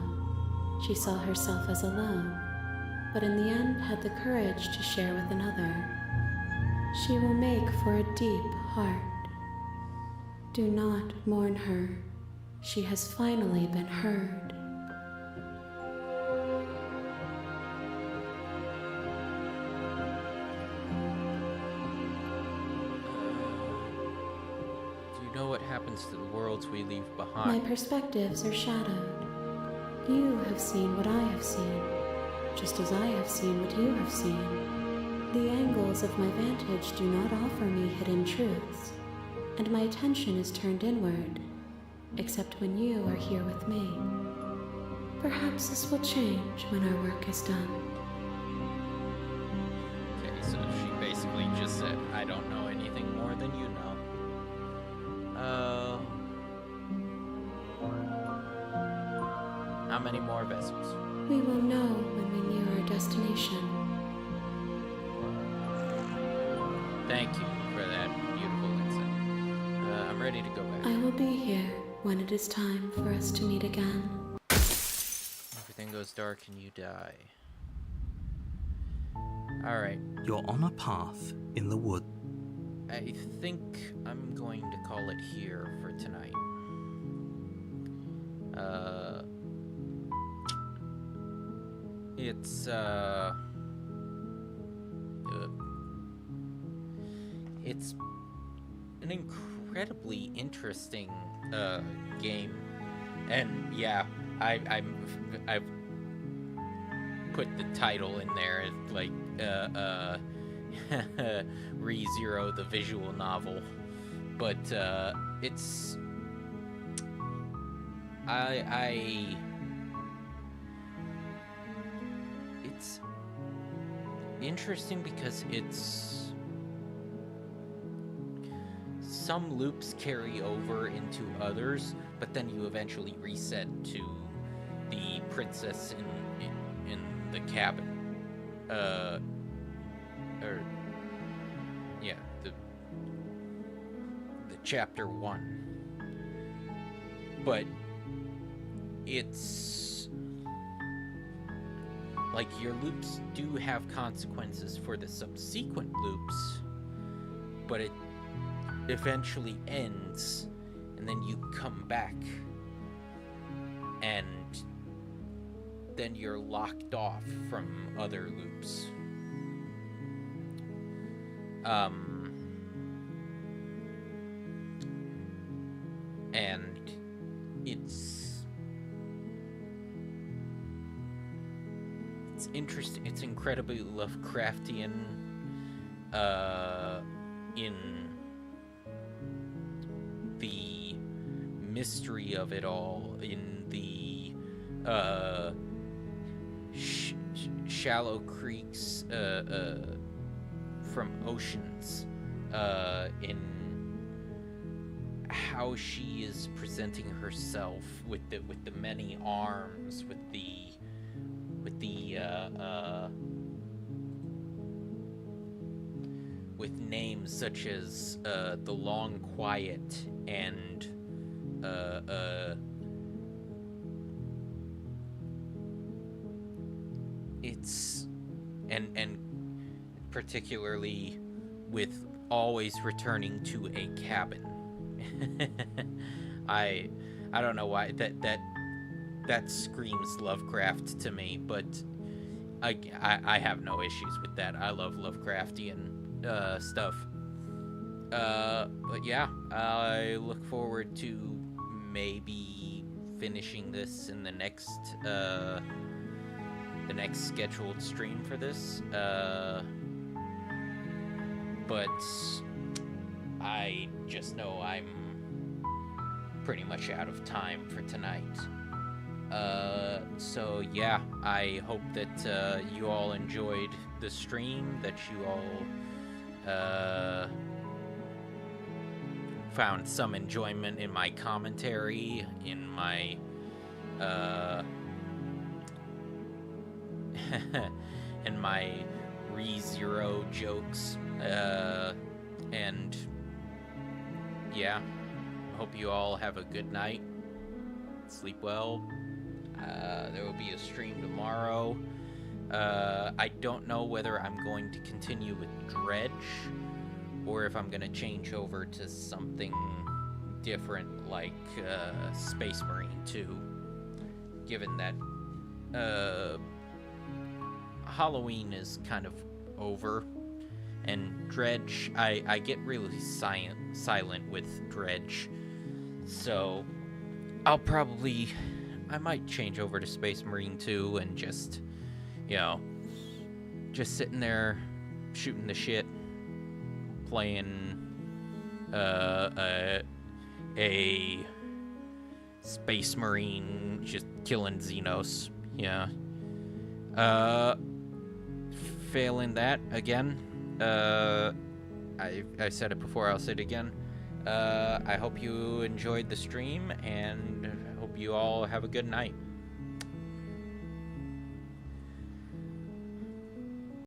She saw herself as alone, but in the end had the courage to share with another. She will make for a deep heart. Do not mourn her. She has finally been heard. Do you know what happens to the worlds we leave My behind? perspectives are shadowed. You have seen what I have seen, just as I have seen what you have seen. The angles of my vantage do not offer me hidden truths, and my attention is turned inward, except when you are here with me. Perhaps this will change when our work is done. Okay, so she basically just said, I don't know anything more than you know. How many more vessels? We will know when we near our destination. Thank you for that beautiful insight. I'm ready to go back. I will be here when it is time for us to meet again. Everything goes dark and you die. Alright, You're on a path in the wood. I think I'm going to call it here for tonight. It's an incredibly interesting game, and yeah, I've put the title in there, like ReZero, the visual novel, but it's it's interesting because some loops carry over into others, but then you eventually reset to the princess in the cabin. The chapter 1. But it's like your loops do have consequences for the subsequent loops, but it eventually ends, and then you come back, and then you're locked off from other loops. And it's interesting. It's incredibly Lovecraftian in the mystery of it all, in the shallow creeks from oceans in how she is presenting herself with the many arms, with the with names such as the Long Quiet and it's and particularly with always returning to a cabin. I don't know why that screams Lovecraft to me, but I have no issues with that. I love Lovecraftian stuff. But yeah, I look forward to maybe finishing this in the next scheduled stream for this. But I just know I'm pretty much out of time for tonight. So yeah, I hope that you all enjoyed the stream, that you all found some enjoyment in my commentary, in my in my ReZero jokes, and yeah, hope you all have a good night, sleep well. There will be a stream tomorrow. I don't know whether I'm going to continue with Dredge or if I'm going to change over to something different like Space Marine 2, given that Halloween is kind of over, and Dredge, I get really silent with Dredge, so I might change over to Space Marine 2 and just, just sitting there shooting the shit, playing a Space Marine, just killing Xenos. Yeah. Failing that again, I said it before, I'll say it again. I hope you enjoyed the stream, and I hope you all have a good night.